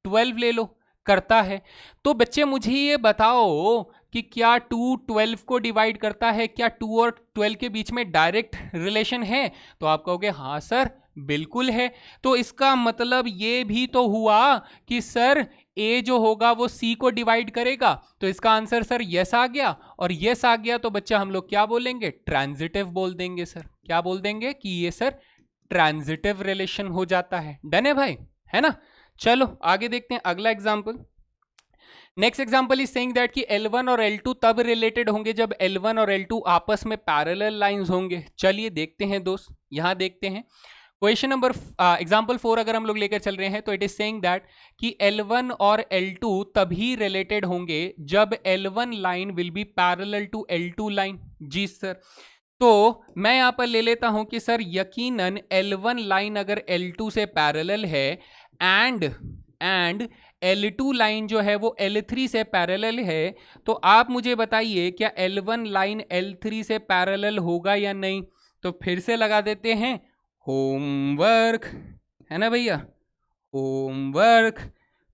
12 ले लो, करता है। तो बच्चे मुझे ये बताओ कि क्या 2 12 को डिवाइड करता है? क्या 2 और 12 के बीच में डायरेक्ट रिलेशन है? तो आप कहोगे हाँ सर बिल्कुल है। तो इसका मतलब ये भी तो हुआ कि सर a जो होगा वो c को डिवाइड करेगा। तो इसका आंसर सर यस आ गया, और यस आ गया तो बच्चा हम लोग क्या बोलेंगे, ट्रांजिटिव बोल देंगे सर। क्या बोल देंगे कि ये सर ट्रांजिटिव रिलेशन हो जाता है। डन है भाई, है ना। चलो आगे देखते हैं अगला example. Next example is saying that कि L1 और L2 तब रिलेटेड होंगे जब L1 और L2 आपस में पैरेलल लाइंस होंगे। चलिए देखते हैं दोस्त, यहां देखते हैं क्वेश्चन नंबर एग्जाम्पल 4 अगर हम लोग लेकर चल रहे हैं तो इट इज सेइंग दैट कि L1 और L2 तभी रिलेटेड होंगे जब L1 line will be parallel to L2 line. जी सर, तो मैं यहां पर ले लेता हूं कि सर यकीनन L1 लाइन अगर L2 से पैरेलल है एंड L2 लाइन जो है वो L3 से पैरेलल है, तो आप मुझे बताइए क्या L1 लाइन L3 से पैरेलल होगा या नहीं। तो फिर से लगा देते हैं होमवर्क, है ना भैया, होमवर्क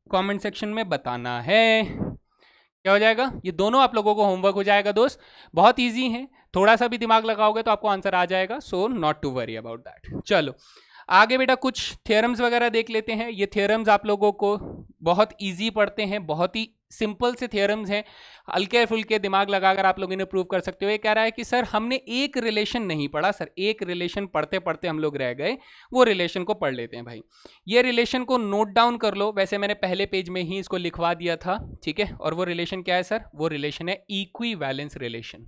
कमेंट सेक्शन में बताना है। क्या हो जाएगा, ये दोनों आप लोगों को होमवर्क हो जाएगा दोस्त, बहुत इजी है, थोड़ा सा भी दिमाग लगाओगे तो आपको आंसर आ जाएगा। So not to worry about that. चलो आगे बेटा कुछ थ्योरम्स वगैरह देख लेते हैं। ये थ्योरम्स आप लोगों को बहुत इजी पढ़ते हैं, बहुत ही सिंपल से थ्योरम्स हैं, हल्के फुल्के दिमाग लगाकर आप लोग इन्हें प्रूव कर सकते हो। ये कह रहा है कि सर हमने एक रिलेशन नहीं पढ़ा, सर एक रिलेशन पढ़ते पढ़ते हम लोग रह गए, वो रिलेशन को पढ़ लेते हैं भाई। ये रिलेशन को नोट डाउन कर लो, वैसे मैंने पहले पेज में ही इसको लिखवा दिया था, ठीक है। और वो रिलेशन क्या है सर, वो रिलेशन है इक्विवेलेंस रिलेशन।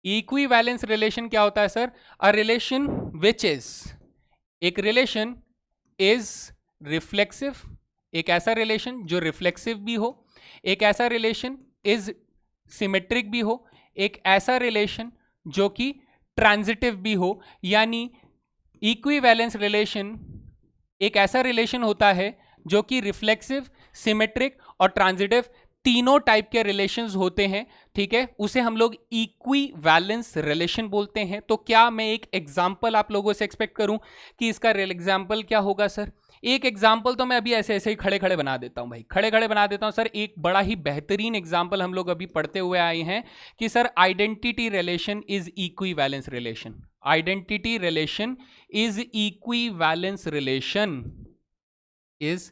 इक्विवेलेंस रिलेशन क्या होता है sir, a relation which is, एक रिलेशन इज रिफ्लेक्सिव, एक ऐसा रिलेशन जो रिफ्लेक्सिव भी हो, एक ऐसा रिलेशन इज सिमेट्रिक भी हो, एक ऐसा रिलेशन जो कि ट्रांजिटिव भी हो। यानी इक्विवेलेंस रिलेशन एक ऐसा रिलेशन होता है जो कि रिफ्लेक्सिव, सिमेट्रिक और ट्रांजिटिव तीनों टाइप के रिलेशंस होते हैं, ठीक है। उसे हम लोग इक्विवेलेंस रिलेशन बोलते हैं। तो क्या मैं एक एग्जांपल आप लोगों से एक्सपेक्ट करूं कि इसका एग्जांपल क्या होगा सर? एक एग्जांपल तो मैं अभी ऐसे ऐसे ही खड़े खड़े बना देता हूं भाई, खड़े खड़े बना देता हूं सर। एक बड़ा ही बेहतरीन एग्जांपल हम लोग अभी पढ़ते हुए आए हैं कि sir identity relation is equivalence relation. Identity relation is equivalence relation, is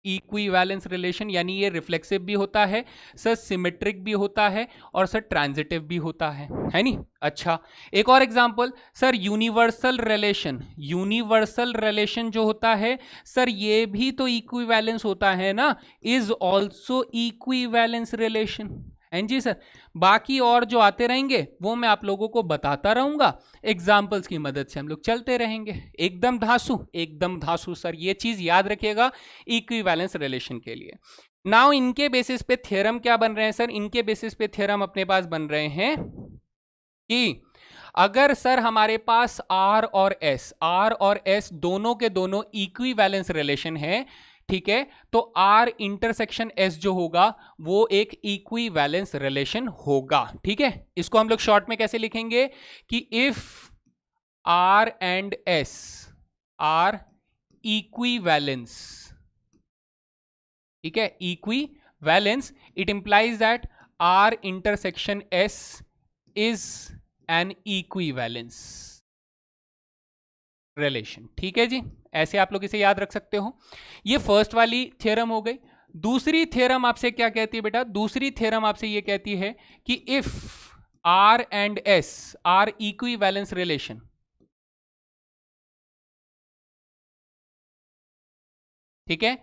equivalence relation, यानी ये रिफ्लेक्सिव भी होता है सर, सिमेट्रिक भी होता है और सर ट्रांजिटिव भी होता है नहीं? अच्छा, एक और example sir, universal relation. Universal relation जो होता है सर, ये भी तो इक्विवेलेंस होता है ना, is also equivalence relation. And जी सर, बाकी और जो आते रहेंगे वो मैं आप लोगों को बताता रहूंगा, एग्जाम्पल्स की मदद से हम लोग चलते रहेंगे। एकदम धांसू, एकदम धांसू सर, ये चीज याद रखिएगा इक्विवेलेंस रिलेशन के लिए। नाउ इनके बेसिस पे थ्योरम क्या बन रहे हैं सर? इनके बेसिस पे थ्योरम अपने पास बन रहे हैं कि अगर सर हमारे पास R और S दोनों के दोनों इक्विवेलेंस रिलेशन है, ठीक है, तो R इंटरसेक्शन S जो होगा वो एक इक्विवेलेंस रिलेशन होगा। ठीक है, इसको हम लोग शॉर्ट में कैसे लिखेंगे कि if R and S are equivalence, ठीक है, equivalence, it implies that R intersection S is an equivalence relation. ठीक है जी, ऐसे आप लोग इसे याद रख सकते हो। ये फर्स्ट वाली थ्योरम हो गई। दूसरी थ्योरम आपसे क्या कहती है बेटा? दूसरी थ्योरम आपसे ये कहती है कि if R and S are equivalence relation, ठीक है,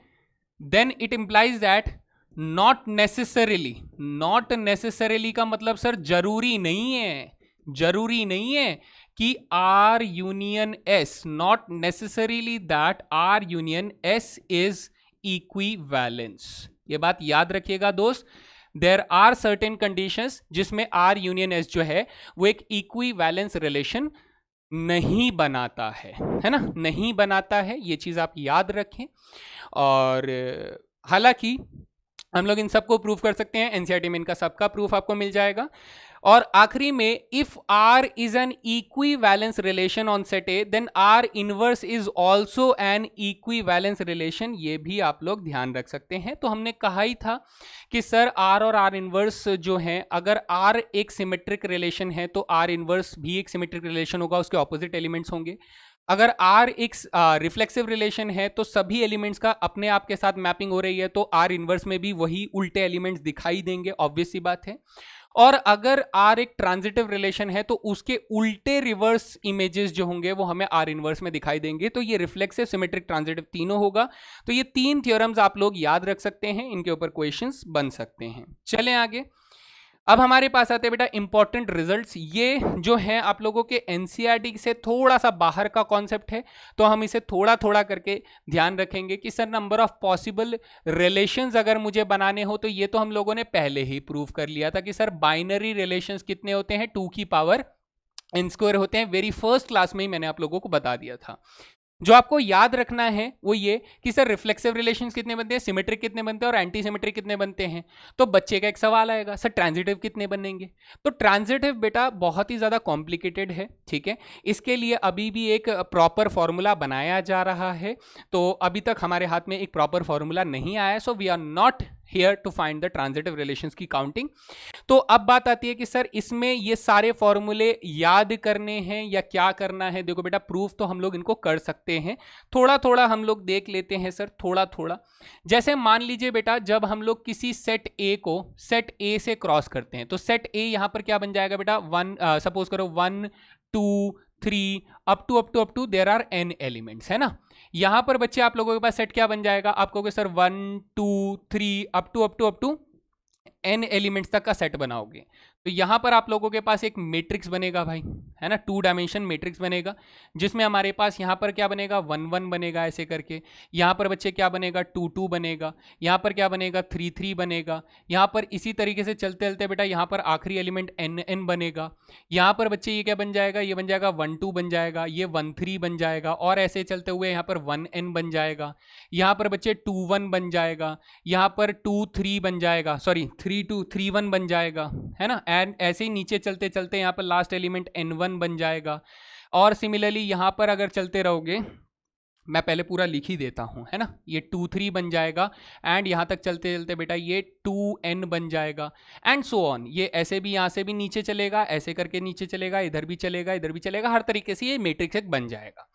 then it implies that not necessarily, not necessarily का मतलब सर जरूरी नहीं है, जरूरी नहीं है कि R union S, not necessarily that R union S is equivalence. ये बात याद रखिएगा दोस्त, देयर आर सर्टेन कंडीशंस जिसमें R यूनियन S जो है वो एक इक्विवेलेंस रिलेशन नहीं बनाता है ना, नहीं बनाता है, ये चीज आप याद रखें। और हालांकि हम लोग इन सबको प्रूव कर सकते हैं, एनसीईआरटी में इनका सबका प्रूफ आपको मिल जाएगा। और आखिरी में, if R is an equivalence relation on set A, then R inverse is also an equivalence relation, ये भी आप लोग ध्यान रख सकते हैं। तो हमने कहा ही था कि सर R और R इनवर्स जो हैं, अगर R एक सिमेट्रिक रिलेशन है तो R इनवर्स भी एक सिमेट्रिक रिलेशन होगा, उसके ऑपोजिट एलिमेंट्स होंगे। अगर R एक रिफ्लेक्सिव रिलेशन है तो सभी एलिमेंट्स का अपने आप के साथ मैपिंग हो रही है, तो R इनवर्स में भी वही उल्टे एलिमेंट्स दिखाई देंगे, ऑब्वियस सी बात है। और अगर R एक ट्रांजिटिव रिलेशन है तो उसके उल्टे रिवर्स इमेजेस जो होंगे वो हमें R इनवर्स में दिखाई देंगे। तो ये रिफ्लेक्सिव, सिमेट्रिक, ट्रांजिटिव तीनों होगा। तो ये तीन थ्योरम्स आप लोग याद रख सकते हैं, इनके ऊपर क्वेश्चंस बन सकते हैं। चलें आगे। अब हमारे पास आते हैं बेटा इंपॉर्टेंट रिजल्ट्स। ये जो है आप लोगों के एनसीईआरटी से थोड़ा सा बाहर का कॉन्सेप्ट है, तो हम इसे थोड़ा थोड़ा करके ध्यान रखेंगे कि sir number of possible relations अगर मुझे बनाने हो तो ये तो हम लोगों ने पहले ही प्रूव कर लिया था कि सर बाइनरी रिलेशंस कितने होते हैं, 2 की पावर n स्क्वायर होते हैं। वेरी फर्स्ट क्लास में ही मैंने आप लोगों को बता दिया था। जो आपको याद रखना है वो ये कि सर रिफ्लेक्सिव रिलेशंस कितने बनते हैं, सिमेट्रिक कितने बनते हैं और एंटी सिमेट्रिक कितने बनते हैं। तो बच्चे का एक सवाल आएगा, सर ट्रांजिटिव कितने बनेंगे? तो ट्रांजिटिव बेटा बहुत ही ज़्यादा कॉम्प्लिकेटेड है, ठीक है, इसके लिए अभी भी एक प्रॉपर फॉर्मूला बनाया जा रहा है। तो अभी तक हमारे हाथ में एक प्रॉपर फॉर्मूला नहीं आया, so we are not here to find the transitive relations की काउंटिंग। तो अब बात आती है कि सर इसमें ये सारे फॉर्मूले याद करने हैं या क्या करना है? देखो बेटा, प्रूफ तो हम लोग इनको कर सकते हैं, थोड़ा थोड़ा हम लोग देख लेते हैं सर, थोड़ा थोड़ा। जैसे मान लीजिए बेटा, जब हम लोग किसी सेट ए को सेट ए से क्रॉस करते हैं तो सेट ए यहां पर क्या बन जाएगा बेटा? सपोज करो 1 2 3 up to there are n elements, है ना। यहां पर बच्चे आप लोगों के पास सेट क्या बन जाएगा? आप कहोगे sir 1 2 3 up to n elements तक का सेट बनाओगे, तो यहां पर आप लोगों के पास एक मैट्रिक्स बनेगा भाई, है ना, 2 डायमेंशन मैट्रिक्स बनेगा, जिसमें हमारे पास यहां पर क्या बनेगा? 1 1 बनेगा, ऐसे करके। यहां पर बच्चे क्या बनेगा? 2 2 बनेगा। यहां पर क्या बनेगा? 3 3 बनेगा। यहां पर इसी तरीके से चलते चलते बेटा यहां पर आखिरी एलिमेंट n n बनेगा। यहां पर बच्चे ये क्या बन जाएगा? ये बन जाएगा 1 2 बन जाएगा, ये 1 3 बन जाएगा, और ऐसे चलते हुए यहां पर 1 n बन जाएगा। यहां पर बच्चे 2 1 बन जाएगा, यहां पर 2 3 बन जाएगा, सॉरी 3 2 3 1 बन जाएगा, है ना। एंड ऐसे ही नीचे चलते चलते यहाँ पर लास्ट एलिमेंट n1 बन जाएगा। और सिमिलरली यहाँ पर अगर चलते रहोगे, मैं पहले पूरा लिख ही देता हूँ, है ना, ये 2 3 बन जाएगा, एंड यहाँ तक चलते चलते बेटा ये 2n बन जाएगा, एंड सो ऑन। ये ऐसे भी यहाँ से भी नीचे चलेगा, ऐसे करके नीचे चलेगा, इधर भी चलेगा, इधर भी चलेगा, हर तरीके से ये मैट्रिक्स एक बन जाएगा।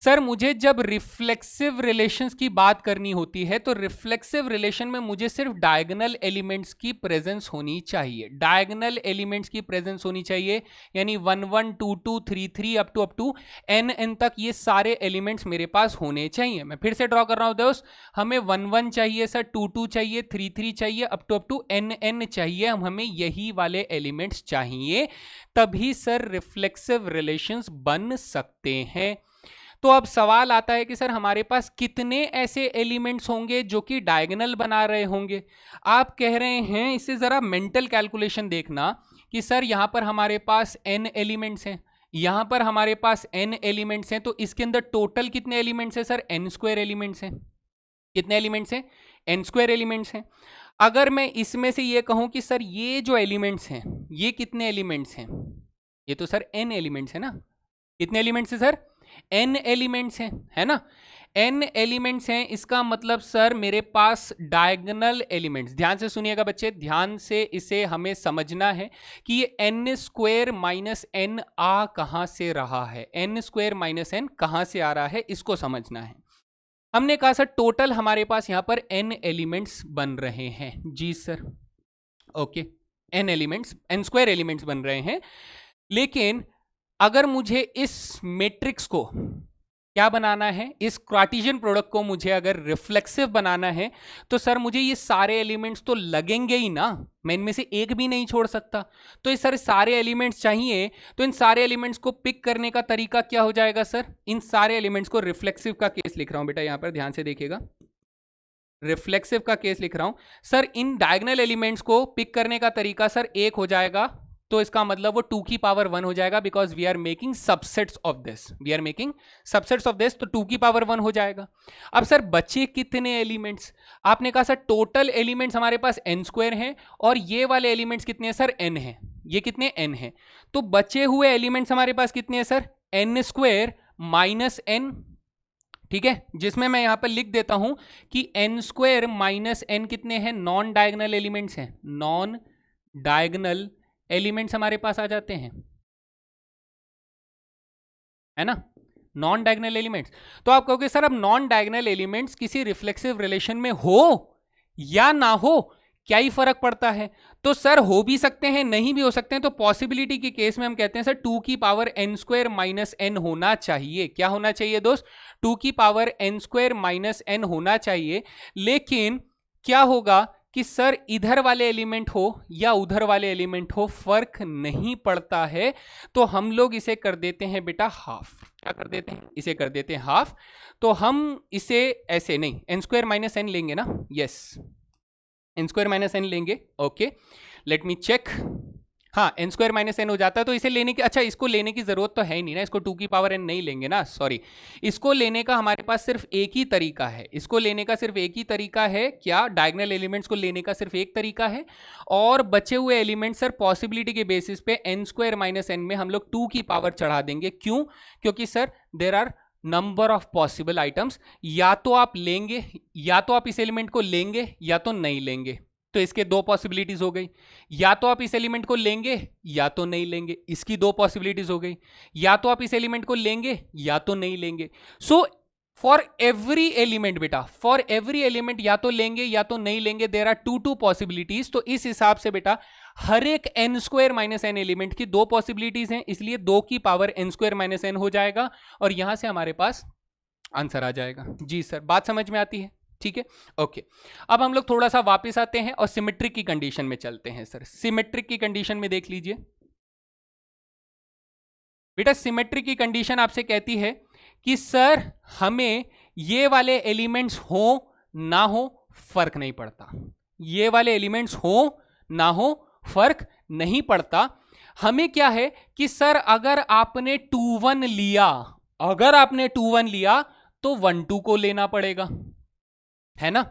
सर मुझे जब रिफ्लेक्सिव रिलेशंस की बात करनी होती है तो रिफ्लेक्सिव रिलेशन में मुझे सिर्फ डायगोनल एलिमेंट्स की प्रेजेंस होनी चाहिए, डायगोनल एलिमेंट्स की प्रेजेंस होनी चाहिए, यानी 1 1 2 2 3 3 अप टू n तक ये सारे एलिमेंट्स मेरे पास होने चाहिए। मैं फिर से ड्रॉ कर रहा हूं दोस्त, हमें 1 1 चाहिए सर, 2 2 चाहिए, 3 3 चाहिए, अप टू n चाहिए, हमें यही वाले एलिमेंट्स चाहिए, तभी सर रिफ्लेक्सिव रिलेशंस बन सकते हैं। तो अब सवाल आता है कि सर हमारे पास कितने ऐसे एलिमेंट्स होंगे जो कि डायगोनल बना रहे होंगे। आप कह रहे हैं, इससे जरा मेंटल कैलकुलेशन देखना कि सर यहां पर हमारे पास n एलिमेंट्स हैं, यहां पर हमारे पास n एलिमेंट्स हैं, तो इसके अंदर टोटल कितने एलिमेंट्स हैं सर, n स्क्वायर एलिमेंट्स हैं। कितने एलिमेंट्स हैं, n स्क्वायर एलिमेंट्स हैं। अगर मैं इसमें से ये कहूं कि सर ये जो एलिमेंट्स हैं ये कितने एलिमेंट्स हैं, ये तो सर n एलिमेंट्स है ना, कितने एलिमेंट्स हैं सर, n एलिमेंट्स हैं, है ना, n एलिमेंट्स हैं, इसका मतलब सर मेरे पास डायगोनल एलिमेंट्स, ध्यान से सुनिएगा बच्चे, ध्यान से इसे हमें समझना है कि ये n स्क्वायर माइनस n आ कहां से रहा है, n स्क्वायर माइनस n कहां से आ रहा है, इसको समझना है। हमने कहा सर टोटल हमारे पास यहां पर n एलिमेंट्स बन रहे हैं, जी sir, okay, n elements, n square elements बन रहे हैं, लेकिन अगर मुझे इस मैट्रिक्स को क्या बनाना है, इस कार्टेशियन प्रोडक्ट को मुझे अगर रिफ्लेक्सिव बनाना है तो सर मुझे ये सारे एलिमेंट्स तो लगेंगे ही ना, मैं इनमें से एक भी नहीं छोड़ सकता, तो ये सर सारे एलिमेंट्स चाहिए, तो इन सारे एलिमेंट्स को पिक करने का तरीका क्या हो जाएगा सर, इन सारे एलिमेंट्स को, रिफ्लेक्सिव का केस लिख रहा हूं बेटा, यहां पर ध्यान से देखिएगा, रिफ्लेक्सिव का केस लिख रहा हूं सर, इन डायगोनल एलिमेंट्स को पिक करने का तरीका सर एक हो जाएगा, तो इसका मतलब वो 2 की पावर 1 हो जाएगा, because we are making subsets of this, we are making subsets of this, तो 2 की पावर 1 हो जाएगा। अब सर बचे कितने एलिमेंट्स, आपने कहा सर टोटल एलिमेंट्स हमारे पास n स्क्वायर हैं, और ये वाले एलिमेंट्स कितने हैं सर, n है, ये कितने n है, तो बचे हुए एलिमेंट्स हमारे पास कितने हैं sir, n square minus n, ठीक है, जिसमें मैं यहां पर लिख देता हूं कि n स्क्वायर माइनस n कितने हैं, नॉन डायगोनल एलिमेंट्स हैं, नॉन डायगोनल एलिमेंट्स हमारे पास आ जाते हैं, है ना, नॉन डायगोनल एलिमेंट्स। तो आप कहोगे सर अब नॉन डायगोनल एलिमेंट्स किसी रिफ्लेक्सिव रिलेशन में हो या ना हो, क्या ही फर्क पड़ता है, तो सर हो भी सकते हैं, नहीं भी हो सकते हैं, तो पॉसिबिलिटी के केस में हम कहते हैं सर 2 की power n square minus n होना चाहिए, क्या होना चाहिए दोस्त, 2 की power n square minus n होना चाहिए। लेकिन क्या होगा कि सर इधर वाले एलिमेंट हो या उधर वाले एलिमेंट हो फर्क नहीं पड़ता है, तो हम लोग इसे कर देते हैं बेटा हाफ, क्या कर देते हैं, इसे कर देते हैं हाफ, तो हम इसे ऐसे नहीं, n स्क्वायर माइनस n लेंगे ना, yes, n square minus n लेंगे, ओके, लेट मी चेक, हाँ n स्क्वायर माइनस n हो जाता है, तो इसे लेने की, अच्छा इसको लेने की जरूरत तो है ही नहीं ना, इसको 2 की पावर n नहीं लेंगे ना, सॉरी, इसको लेने का हमारे पास सिर्फ एक ही तरीका है, इसको लेने का सिर्फ एक ही तरीका है, क्या, डायगोनल एलिमेंट्स को लेने का सिर्फ एक तरीका है, और बचे हुए एलिमेंट्स सर पॉसिबिलिटी के बेसिस पे n स्क्वायर माइनस n में हम लोग 2 की पावर चढ़ा देंगे, क्यों, क्योंकि sir there are number of possible items, या तो आप लेंगे, या तो आप इस एलिमेंट को लेंगे या तो नहीं लेंगे, तो इसके 2 पॉसिबिलिटीज हो गई, या तो आप इस एलिमेंट को लेंगे या तो नहीं लेंगे, इसकी 2 पॉसिबिलिटीज हो गई, या तो आप इस एलिमेंट को लेंगे या तो नहीं लेंगे। सो फॉर एवरी एलिमेंट बेटा, फॉर एवरी एलिमेंट या तो लेंगे या तो नहीं लेंगे, देयर आर 2 पॉसिबिलिटीज, तो इस हिसाब से बेटा हर एक n square minus n element की 2 पॉसिबिलिटीज हैं, इसलिए 2 की power n square minus n हो जाएगा, और यहां से हमारे पास आंसर आ जाएगा। जी सर, बात समझ में आती है, ठीक है, ओके। अब हम लोग थोड़ा सा वापस आते हैं और सिमेट्रिक की कंडीशन में चलते हैं सर। सिमेट्रिक की कंडीशन में देख लीजिए बेटा, सिमेट्रिक की कंडीशन आपसे कहती है कि सर हमें ये वाले एलिमेंट्स हो ना हो फर्क नहीं पड़ता, ये वाले एलिमेंट्स हो ना हो फर्क नहीं पड़ता, हमें क्या है कि सर अगर आपने 2 1 लिया, अगर आपने 2 1 लिया तो 1 2 को लेना पड़ेगा, है ना,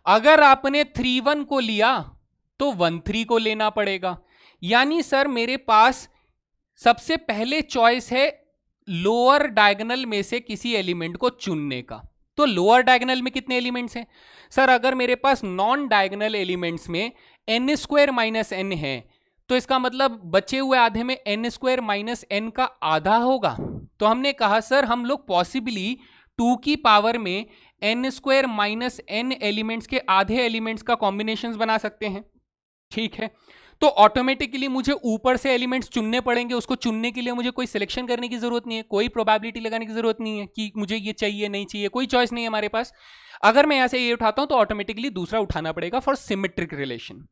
अगर आपने 3 1 को लिया तो 1 3 को लेना पड़ेगा, यानी सर मेरे पास सबसे पहले चॉइस है लोअर डायगोनल में से किसी एलिमेंट को चुनने का। तो लोअर डायगोनल में कितने एलिमेंट्स हैं सर, अगर मेरे पास नॉन डायगोनल एलिमेंट्स में n स्क्वायर माइनस n है, तो इसका मतलब बचे हुए आधे में n स्क्वायर माइनस n का आधा होगा, तो हमने कहा सर हम लोग पॉसिबली 2 की पावर में n square minus n elements के आधे एलिमेंट्स का कॉम्बिनेशंस बना सकते हैं, ठीक है। तो ऑटोमेटिकली मुझे ऊपर से एलिमेंट्स चुनने पड़ेंगे, उसको चुनने के लिए मुझे कोई सिलेक्शन करने की जरूरत नहीं है, कोई प्रोबेबिलिटी लगाने की जरूरत नहीं है कि मुझे ये चाहिए नहीं चाहिए, कोई चॉइस नहीं है हमारे पास। अगर मैं यहां से ये उठाता हूं तो ऑटोमेटिकली दूसरा उठाना पड़ेगा फॉर सिमेट्रिक रिलेशन।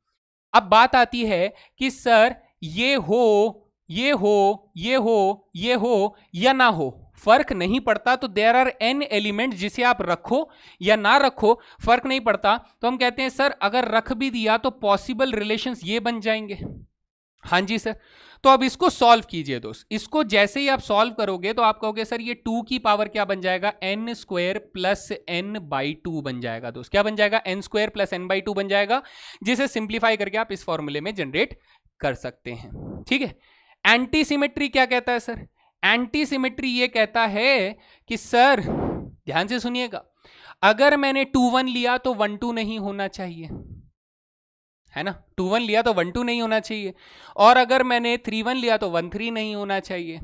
अब बात आती है कि सर ये हो ये हो ये हो ये हो या ना हो, फर्क नहीं पड़ता, तो देयर आर n एलिमेंट, जिसे आप रखो या ना रखो फर्क नहीं पड़ता। तो हम कहते हैं सर अगर रख भी दिया तो पॉसिबल रिलेशंस ये बन जाएंगे। हाँ जी सर। तो अब इसको सॉल्व कीजिए दोस्त, इसको जैसे ही आप सॉल्व करोगे तो आप कहोगे सर ये 2 की पावर क्या बन जाएगा, n square plus n by 2 बन जाएगा दोस्त। क्या बन जाएगा, n square plus n by 2 बन जाएगा, जिसे सिंप्लीफाई करके आप इस फॉर्मूले में जनरेट कर सकते हैं, ठीक है। एंटी सिमेट्री क्या कहता है सर, एंटी सिमेट्री ये कहता है कि सर ध्यान से सुनिएगा, अगर मैंने 2 1 लिया तो 1 2 नहीं होना चाहिए, है ना। 2 1 लिया तो 1 2 नहीं होना चाहिए, और अगर मैंने 3 1 लिया तो 1 3 नहीं होना चाहिए।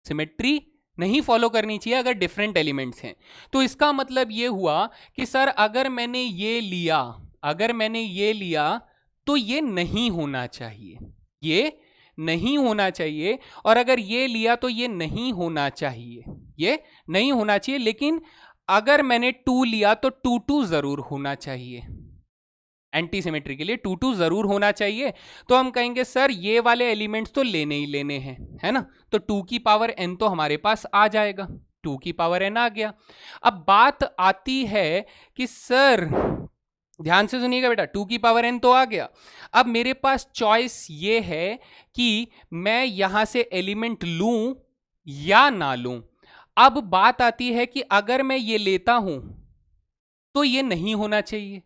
सिमेट्री नहीं फॉलो करनी चाहिए अगर डिफरेंट एलिमेंट्स हैं। तो इसका मतलब ये हुआ कि सर अगर मैंने ये लिया तो ये नहीं होना चाहिए, ये नहीं होना चाहिए, और अगर ये लिया तो ये नहीं होना चाहिए, ये नहीं होना चाहिए। लेकिन अगर मैंने 2 लिया तो 2 2 जरूर होना चाहिए, एंटी सिमेट्री के लिए 2 2 जरूर होना चाहिए। तो हम कहेंगे सर ये वाले एलिमेंट्स तो लेने ही लेने हैं, है ना। तो 2 की पावर n तो हमारे पास आ जाएगा, 2 की पावर n आ गया। अब बात आती है कि सर ध्यान से सुनिएगा बेटा, 2 की पावर n तो आ गया, अब मेरे पास चॉइस ये है कि मैं यहां से एलिमेंट लूं या ना लूं। अब बात आती है कि अगर मैं ये लेता हूं तो ये नहीं होना चाहिए,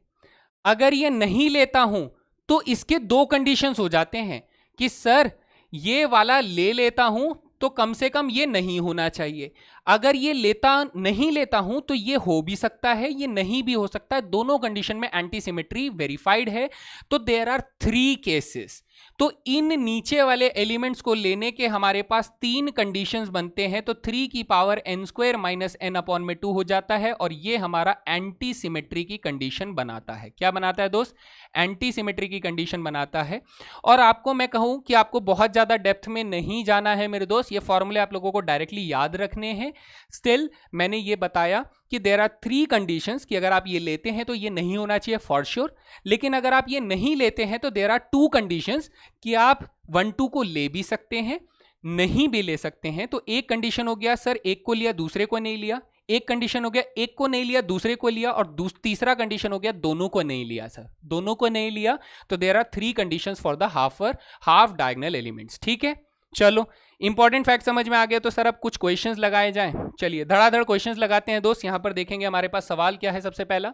अगर ये नहीं लेता हूं तो इसके 2 कंडीशंस हो जाते हैं कि सर ये वाला ले लेता हूं तो कम से कम ये नहीं होना चाहिए, अगर ये नहीं लेता हूं तो ये हो भी सकता है, ये नहीं भी हो सकता है। दोनों कंडीशन में एंटी सिमेट्री वेरीफाइड है। तो देयर आर 3 केसेस। तो इन नीचे वाले एलिमेंट्स को लेने के हमारे पास 3 कंडीशंस बनते हैं। तो 3 की power n square minus n upon में 2 हो जाता है, और ये हमारा एंटी सिमेट्री की कंडीशन बनाता है। क्या बनाता है दोस्त, एंटी सिमेट्री की कंडीशन बनाता है। और आपको मैं कहूं कि आपको बहुत ज्यादा डेप्थ में नहीं जाना है मेरे दोस्त, ये फॉर्मूले आप लोगों को डायरेक्टली याद रखने हैं। स्टिल मैंने ये बताया कि देयर आर 3 कंडीशंस कि अगर आप ये लेते हैं तो ये नहीं होना चाहिए फॉर श्योर, लेकिन अगर आप ये नहीं लेते हैं तो देयर आर 2 कंडीशंस कि आप 1 2 को ले भी सकते हैं, नहीं भी ले सकते हैं। तो एक कंडीशन हो गया सर एक को लिया दूसरे को नहीं लिया, एक कंडीशन हो गया एक को नहीं लिया दूसरे को लिया, और तीसरा कंडीशन हो गया दोनों को नहीं लिया सर, दोनों को नहीं लिया। तो there are 3 conditions for the half diagonal elements, ठीक है। चलो इंपॉर्टेंट फैक्ट समझ में आ गया, तो सर अब कुछ क्वेश्चंस लगाए जाएं। चलिए धड़ाधड़ क्वेश्चंस लगाते हैं दोस्त। यहां पर देखेंगे हमारे पास सवाल क्या है। सबसे पहला,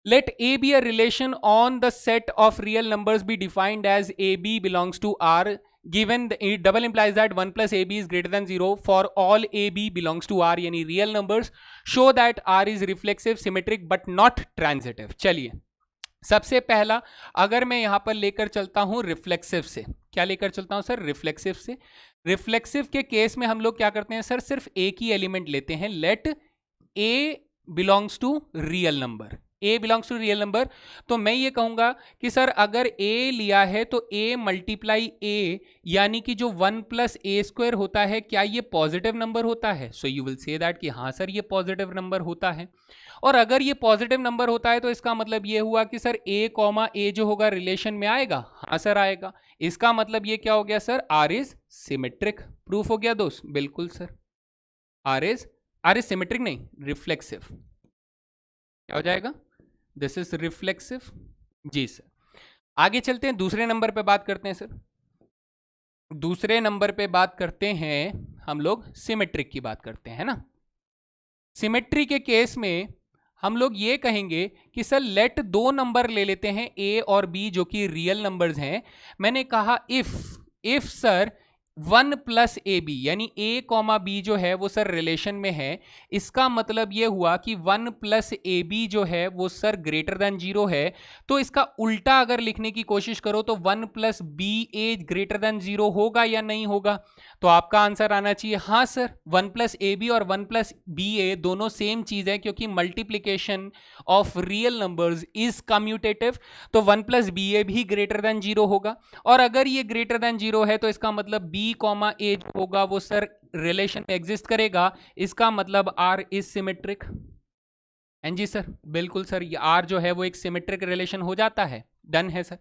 let A B a relation on the set of real numbers be defined as A B belongs to R given it double implies that 1 plus ab is greater than 0 for all ab belongs to r, यानी real numbers, show that r is reflexive symmetric but not transitive। चलिए सबसे पहला अगर मैं यहां पर लेकर चलता हूं रिफ्लेक्सिव से, क्या लेकर चलता हूं सर, रिफ्लेक्सिव से। रिफ्लेक्सिव के केस में हम लोग क्या करते हैं सर, सिर्फ एक ही एलिमेंट लेते हैं, let a belongs to real number, a belongs to real number. तो मैं ये कहूंगा कि सर अगर a लिया है तो a मल्टीप्लाई a, यानी कि जो 1 प्लस ए स्क्वायर होता है, क्या ये पॉजिटिव नंबर होता है। So you will say that कि हाँ सर ये पॉजिटिव नंबर होता है। और अगर ये पॉजिटिव नंबर होता है तो इसका मतलब ये हुआ कि सर a कॉमा a जो होगा रिलेशन में आएगा, हाँ सर आएगा। इसका मतलब ये क्या हो गया sir, r is symmetric. Proof हो गया दोस्त, बिल्कुल सर, r इज सिमेट्रिक नहीं, रिफ्लेक्सिव। क्या हो जाएगा, दिस इज रिफ्लेक्सिव। जी सर, आगे चलते हैं, दूसरे नंबर पे बात करते हैं सर। दूसरे नंबर पे बात करते हैं हम लोग, सिमेट्रिक की बात करते हैं ना। सिमेट्री के केस में हम लोग ये कहेंगे कि सर लेट 2 नंबर ले लेते हैं a और b जो कि रियल नंबर्स हैं। मैंने कहा if sir 1 plus A B यानी ए कॉमा बी जो है वो सर रिलेशन में है, इसका मतलब ये हुआ कि 1 प्लस ए बी जो है वो सर ग्रेटर देन 0 है। तो इसका उल्टा अगर लिखने की कोशिश करो तो 1 प्लस बी ए ग्रेटर देन 0 होगा या नहीं होगा? तो आपका आंसर आना चाहिए हाँ सर, 1 प्लस ए बी और 1 प्लस बी ए दोनों सेम चीज है, क्योंकि multiplication of real numbers is commutative, तो 1 प्लस बी ए भी ग्रेटर देन 0 होगा। और अगर ये ग्रेटर देन 0 है तो इसका मतलब बी कॉमा ए होगा वो सर रिलेशन में एग्जिस्ट करेगा, इसका मतलब आर इज सिमेट्रिक। एन जी सर, बिल्कुल सर, ये आर जो है वो एक सिमेट्रिक रिलेशन हो जाता है। डन है सर।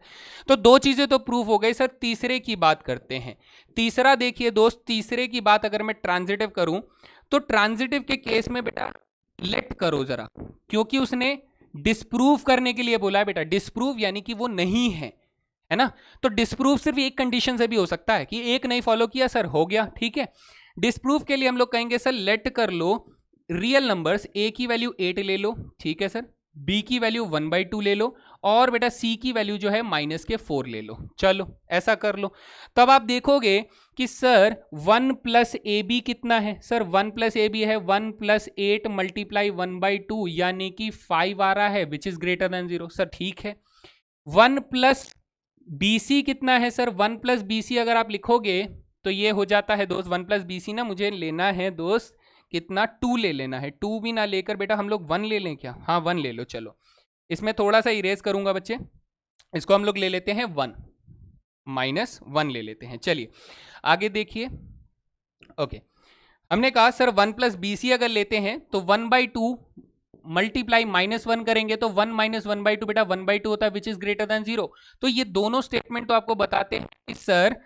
तो दो चीजें तो प्रूफ हो गई सर, तीसरे की बात करते हैं। तीसरा देखिए दोस्त, तीसरे की बात अगर मैं ट्रांजिटिव करूं तो ट्रांजिटिव के केस में बेटा लेट करो जरा, क्योंकि उसने डिस्प्रूव करने के लिए बोला है बेटा, डिस्प्रूव यानी कि वो नहीं है ना। तो डिस्प्रूव सिर्फ एक कंडीशन से भी हो सकता है कि एक नहीं फॉलो किया सर, हो गया ठीक है। डिस्प्रूव के लिए हम लोग कहेंगे सर लेट कर लो रियल नंबर्स, ए की वैल्यू 8 ले लो, ठीक है सर, बी की वैल्यू 1/2 ले लो, और बेटा सी की वैल्यू जो है -4 ले लो। चलो ऐसा कर लो, तब आप देखोगे कि सर 1 प्लस ए बी कितना है सर, 1 प्लस ए बी है 1 प्लस 8 मल्टीप्लाई 1/2 यानी कि 5 आ रहा है, which is greater then 0 sir, ठीक है। 1 प्लस बी सी कितना है सर, 1 प्लस बी सी अगर आप लिखोगे तो ये हो जाता है दोस्त, 1 प्लस बी सी ना मुझे लेना है दोस्त कितना, 2 ले लेना है। 2 भी ना लेकर बेटा हम लोग 1 ले लें क्या? हाँ 1 ले लो। चलो इसमें थोड़ा सा इरेज करूंगा बच्चे, इसको हम लोग ले लेते हैं 1 -1 ले लेते हैं। चलिए आगे देखिए। ओके, हमने कहा सर 1 प्लस बी सी अगर लेते हैं तो 1/2 मल्टीप्लाई -1 करेंगे तो 1 -1/2 बेटा 1/2 होता है, विच इज ग्रेटर देन 0। तो ये दोनों स्टेटमेंट तो आपको बताते हैं कि सर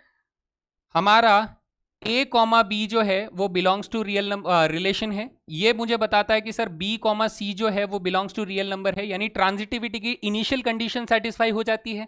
हमारा ए कॉमा बी जो है वो बिलोंग्स टू रियल रिलेशन है। ये मुझे बताता है कि सर बी कॉमा सी जो है वो बिलोंग्स टू रियल नंबर है, यानी ट्रांजिटिविटी की इनिशियल कंडीशन सेटिस्फाई हो जाती है।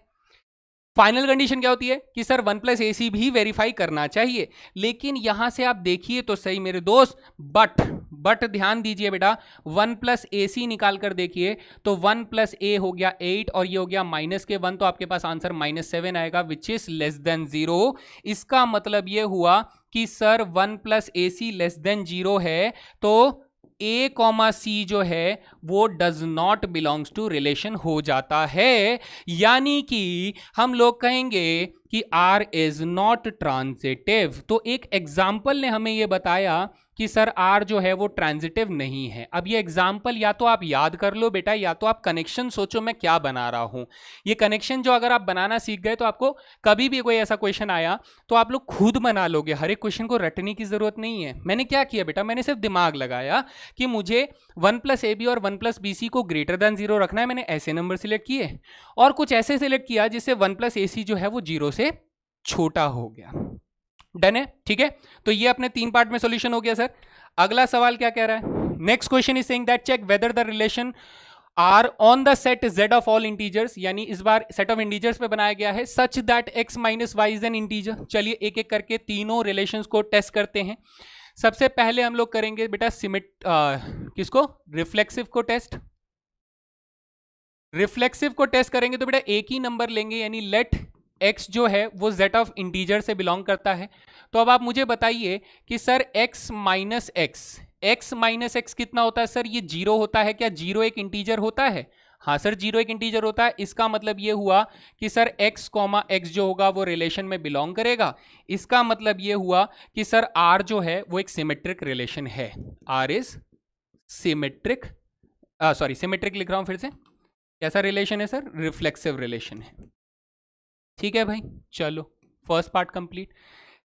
फाइनल कंडीशन क्या होती है कि सर 1 प्लस ए सी भी वेरीफाई करना चाहिए। लेकिन यहां से आप देखिए तो सही मेरे दोस्त, बट ध्यान दीजिए बेटा, 1 प्लस ए सी निकाल कर देखिए तो 1 प्लस ए हो गया 8 और ये हो गया -1, तो आपके पास आंसर -7 आएगा, विच इज लेस देन 0। इसका मतलब ये हुआ कि sir 1 plus A C less than 0 है, तो ए कॉमा सी जो है वो does not belongs to relation हो जाता है, यानी कि हम लोग कहेंगे कि आर इज नॉट ट्रांजिटिव। तो एक एग्जाम्पल ने हमें ये बताया कि सर आर जो है वो ट्रांजिटिव नहीं है। अब ये एग्जाम्पल या तो आप याद कर लो बेटा, या तो आप कनेक्शन सोचो मैं क्या बना रहा हूं। ये कनेक्शन जो अगर आप बनाना सीख गए तो आपको कभी भी कोई ऐसा क्वेश्चन आया तो आप लोग खुद बना लोगे, हर एक क्वेश्चन को रटने की जरूरत नहीं है। मैंने क्या किया बेटा, मैंने सिर्फ दिमाग लगाया कि मुझे 1 प्लस ए बी और 1 प्लस बी सी को ग्रेटर देन 0 रखना है। मैंने ऐसे नंबर सिलेक्ट किए और कुछ ऐसे सिलेक्ट किया जिससे 1 प्लस ए सी जो है वो 0 से छोटा हो गया। डन है, ठीक है। तो ये अपने 3 पार्ट में सॉल्यूशन हो गया सर। अगला सवाल क्या कह रहा है? Next question is saying that check whether the relation R on the set z of all integers, यानी इस बार सेट ऑफ इंटीजर्स पे बनाया गया है, such that x minus Y is an integer. चलिए एक एक करके तीनों रिलेशंस को टेस्ट करते हैं। सबसे पहले हम लोग करेंगे बेटा किसको, रिफ्लेक्सिव को टेस्ट। रिफ्लेक्सिव को टेस्ट करेंगे तो बेटा एक ही नंबर लेंगे, यानी लेट x जो है वो z ऑफ इंटीजर से बिलोंग करता है। तो अब आप मुझे बताइए कि सर x माइनस x कितना होता है सर? ये 0 होता है क्या? 0 एक इंटीजर होता है? हाँ सर 0 एक इंटीजर होता है। इसका मतलब ये हुआ कि सर x कॉमा x जो होगा वो रिलेशन में बिलोंग करेगा। इसका मतलब ये हुआ कि सर r जो है वो एक सिमेट्रिक रिलेशन है। r is symmetric, sorry symmetric लिख रहा हूं फिर से। कैसा रिलेशन है सर? रिफ्लेक्सिव रिलेशन है। ठीक है भाई, चलो first part complete.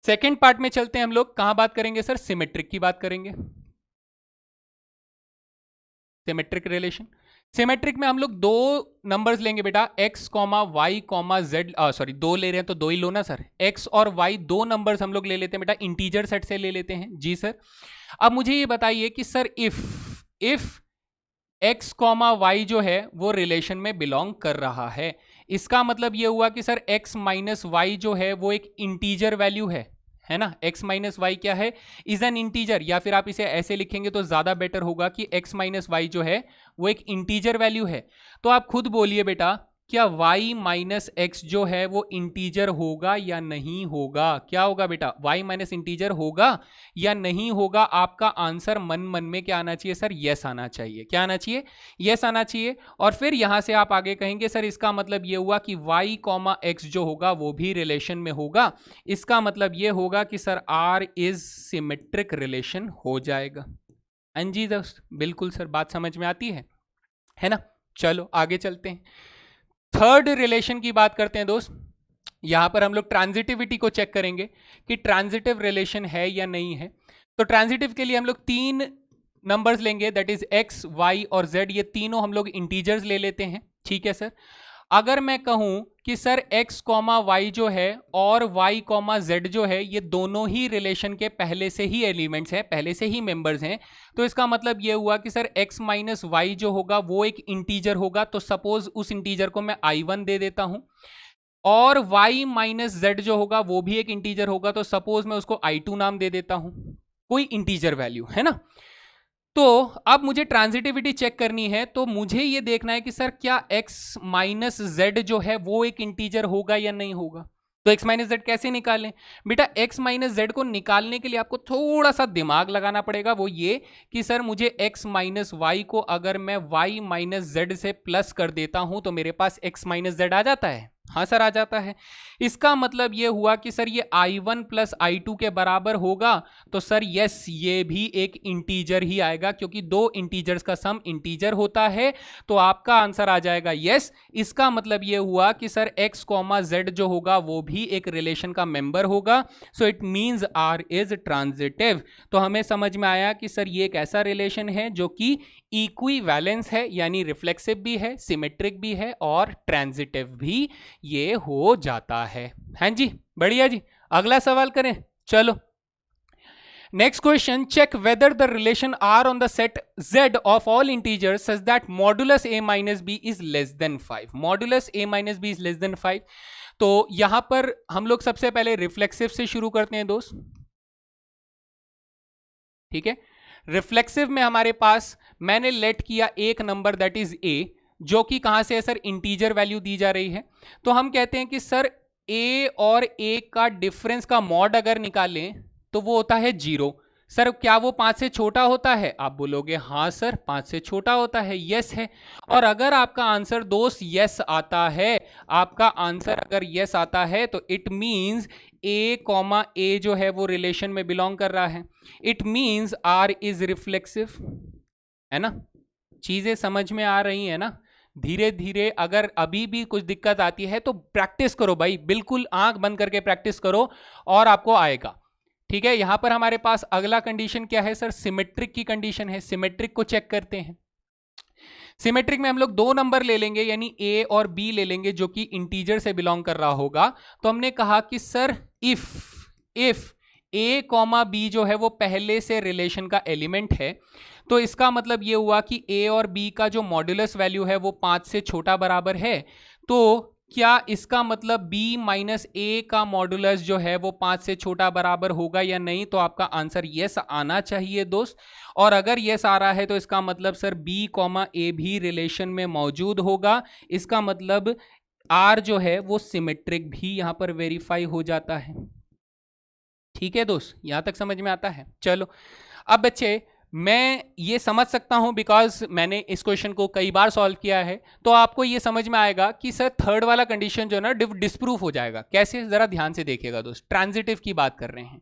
Second part में चलते हैं हम लोग। कहां बात करेंगे सर? सिमेट्रिक की बात करेंगे। सिमेट्रिक रिलेशन, सिमेट्रिक में हम लोग 2 नंबर्स लेंगे बेटा, x comma Y comma Z, sorry 2 ले रहे हैं तो 2 ही लो ना सर। x और y 2 नंबर्स हम लोग ले लेते हैं बेटा, इंटीजर सेट से ले लेते हैं। जी सर। अब मुझे ये बताइए कि sir if x comma Y जो है वो रिलेशन में बिलोंग कर रहा है, इसका मतलब ये हुआ कि सर x माइनस वाई जो है वो एक इंटीजर वैल्यू है ना। x माइनस वाई क्या है? इज एन इंटीजर, या फिर आप इसे ऐसे लिखेंगे तो ज्यादा बेटर होगा कि x माइनस वाई जो है वो एक इंटीजर वैल्यू है। तो आप खुद बोलिए बेटा क्या y माइनस एक्स जो है वो इंटीजर होगा या नहीं होगा? क्या होगा बेटा? y माइनस इंटीजर होगा या नहीं होगा? आपका आंसर मन मन में क्या आना चाहिए सर? यस आना चाहिए। क्या आना चाहिए? यस आना चाहिए। और फिर यहां से आप आगे कहेंगे सर इसका मतलब ये हुआ कि y कॉमा एक्स जो होगा वो भी रिलेशन में होगा। इसका मतलब ये होगा कि sir r is symmetric relation हो जाएगा। हाँ जी दोस्त, बिल्कुल सर, बात समझ में आती है ना? चलो आगे चलते हैं, थर्ड रिलेशन की बात करते हैं दोस्त। यहां पर हम लोग ट्रांजिटिविटी को चेक करेंगे कि ट्रांजिटिव रिलेशन है या नहीं है। तो ट्रांजिटिव के लिए हम लोग 3 नंबर्स लेंगे, दैट इज x, y और z। ये तीनों हम लोग इंटीजर्स ले लेते हैं, ठीक है सर। अगर मैं कहूं कि सर x कॉमा वाई जो है और y कॉमा z जो है ये दोनों ही रिलेशन के पहले से ही एलिमेंट्स हैं, पहले से ही मेंबर्स हैं, तो इसका मतलब ये हुआ कि सर x माइनस वाई जो होगा वो एक इंटीजर होगा। तो सपोज उस इंटीजर को मैं i1 दे देता हूं, और y माइनस z जो होगा वो भी एक इंटीजर होगा, तो सपोज मैं उसको i2 नाम दे देता हूं, कोई इंटीजर वैल्यू, है ना। तो अब मुझे ट्रांजिटिविटी चेक करनी है, तो मुझे ये देखना है कि सर क्या x माइनस जेड जो है वो एक इंटीजर होगा या नहीं होगा। तो x माइनस जेड कैसे निकालें बेटा? x माइनस जेड को निकालने के लिए आपको थोड़ा सा दिमाग लगाना पड़ेगा। वो ये कि सर मुझे x माइनस वाई को अगर मैं y माइनस जेड से प्लस कर देता हूं तो मेरे पास x माइनस जेड आ जाता है। हाँ सर आ जाता है। इसका मतलब ये हुआ कि सर ये i1 प्लस i2 के बराबर होगा, तो सर यस ये भी एक इंटीजर ही आएगा, क्योंकि दो इंटीजर्स का सम इंटीजर होता है। तो आपका आंसर आ जाएगा यस। इसका मतलब ये हुआ कि सर x कॉमा जेड जो होगा वो भी एक रिलेशन का मेंबर होगा। So it means r is transitive. तो हमें समझ में आया कि सर ये एक ऐसा रिलेशन है जो कि इक्विवेलेंस है, यानी रिफ्लेक्सिव भी है, सिमेट्रिक भी है और ट्रांजिटिव भी ये हो जाता है। हाँ जी, बढ़िया जी। अगला सवाल करें, चलो। Next question, check whether the relation R on the set z of all integers such that modulus a minus B is less than 5। Modulus a minus B is less than 5। तो यहां पर हम लोग सबसे पहले रिफ्लेक्सिव से शुरू करते हैं दोस्त, ठीक है। रिफ्लेक्सिव में हमारे पास मैंने लेट किया एक नंबर दैट इज a, जो कि कहां से है सर? इंटीजर वैल्यू दी जा रही है। तो हम कहते हैं कि सर a और a का डिफरेंस का मॉड अगर निकालें तो वो होता है 0। सर क्या वो 5 से छोटा होता है? आप बोलोगे हाँ सर 5 से छोटा होता है, यस है। और अगर आपका आंसर दोस्त यस आता है, आपका आंसर अगर यस आता है तो it means a comma a जो है वो रिलेशन में बिलोंग कर रहा है। It means r is reflexive, है ना। चीजें समझ में आ रही है ना? धीरे धीरे अगर अभी भी कुछ दिक्कत आती है तो प्रैक्टिस करो भाई, बिल्कुल आंख बंद करके प्रैक्टिस करो और आपको आएगा, ठीक है। यहां पर हमारे पास अगला कंडीशन क्या है सर? सिमेट्रिक की कंडीशन है। सिमेट्रिक को चेक करते हैं। सिमेट्रिक में हम लोग 2 नंबर ले लेंगे, यानी a और b ले लेंगे, जो कि इंटीजर से बिलोंग कर रहा होगा। तो हमने कहा कि sir if a comma b जो है वो पहले से रिलेशन का एलिमेंट है, तो इसका मतलब ये हुआ कि a और b का जो मॉड्यूलस वैल्यू है वो 5 से छोटा बराबर है। तो क्या इसका मतलब b माइनस a का मॉड्यूलस जो है वो 5 से छोटा बराबर होगा या नहीं? तो आपका आंसर यस आना चाहिए दोस्त। और अगर यस आ रहा है तो इसका मतलब सर b कॉमा a भी रिलेशन में मौजूद होगा। इसका मतलब r जो है वो सिमेट्रिक भी यहां पर वेरीफाई हो जाता है, ठीक है दोस्त। यहां तक समझ में आता है? चलो अब बच्चे, मैं ये समझ सकता हूं बिकॉज मैंने इस क्वेश्चन को कई बार सॉल्व किया है, तो आपको ये समझ में आएगा कि सर थर्ड वाला कंडीशन जो है ना डिस्प्रूव हो जाएगा। कैसे? जरा ध्यान से देखिएगा दोस्त। ट्रांजिटिव की बात कर रहे हैं,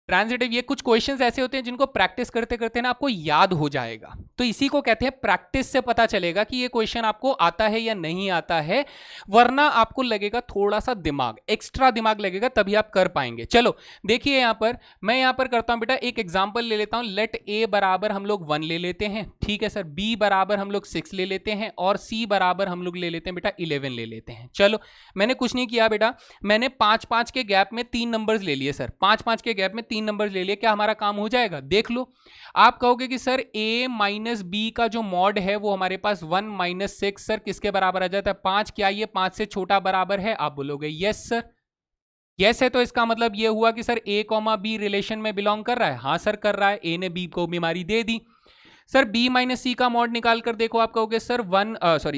ट्रांजिटिव ये कुछ क्वेश्चंस ऐसे होते हैं जिनको प्रैक्टिस करते करते ना आपको याद हो जाएगा। तो इसी को कहते हैं प्रैक्टिस से पता चलेगा कि ये क्वेश्चन आपको आता है या नहीं आता है, वरना आपको लगेगा थोड़ा सा दिमाग, एक्स्ट्रा दिमाग लगेगा, तभी आप कर पाएंगे। चलो देखिए, यहां पर मैं यहां पर करता हूं बेटा, एक एग्जांपल ले लेता हूं। लेट a बराबर हम लोग 1 ले लेते हैं, ठीक है सर। b बराबर हम लोग 6 ले लेते हैं और c बराबर हम लोग ले लेते हैं बेटा 11 ले लेते हैं। चलो मैंने कुछ नहीं किया बेटा, मैंने 5-5 के गैप में 3 नंबर्स ले लिए सर। 5-5 के गैप में 3 नंबर ले लिए, क्या हमारा काम हो जाएगा? देख लो। आप कहोगे कि सर a माइनस बी का जो मॉड है वो हमारे पास 1 माइनस 6 सर किसके बराबर आ जाता है? 5। क्या ये 5 से छोटा बराबर है? आप बोलोगे यस सर। यस है, तो इसका मतलब ये हुआ कि sir a comma B relation में बिलोंग कर रहा है। हाँ सर कर रहा है, a ने b को बीमारी दे दी। सर b माइनस सी का मॉड निकाल कर देखो, आप कहोगे सर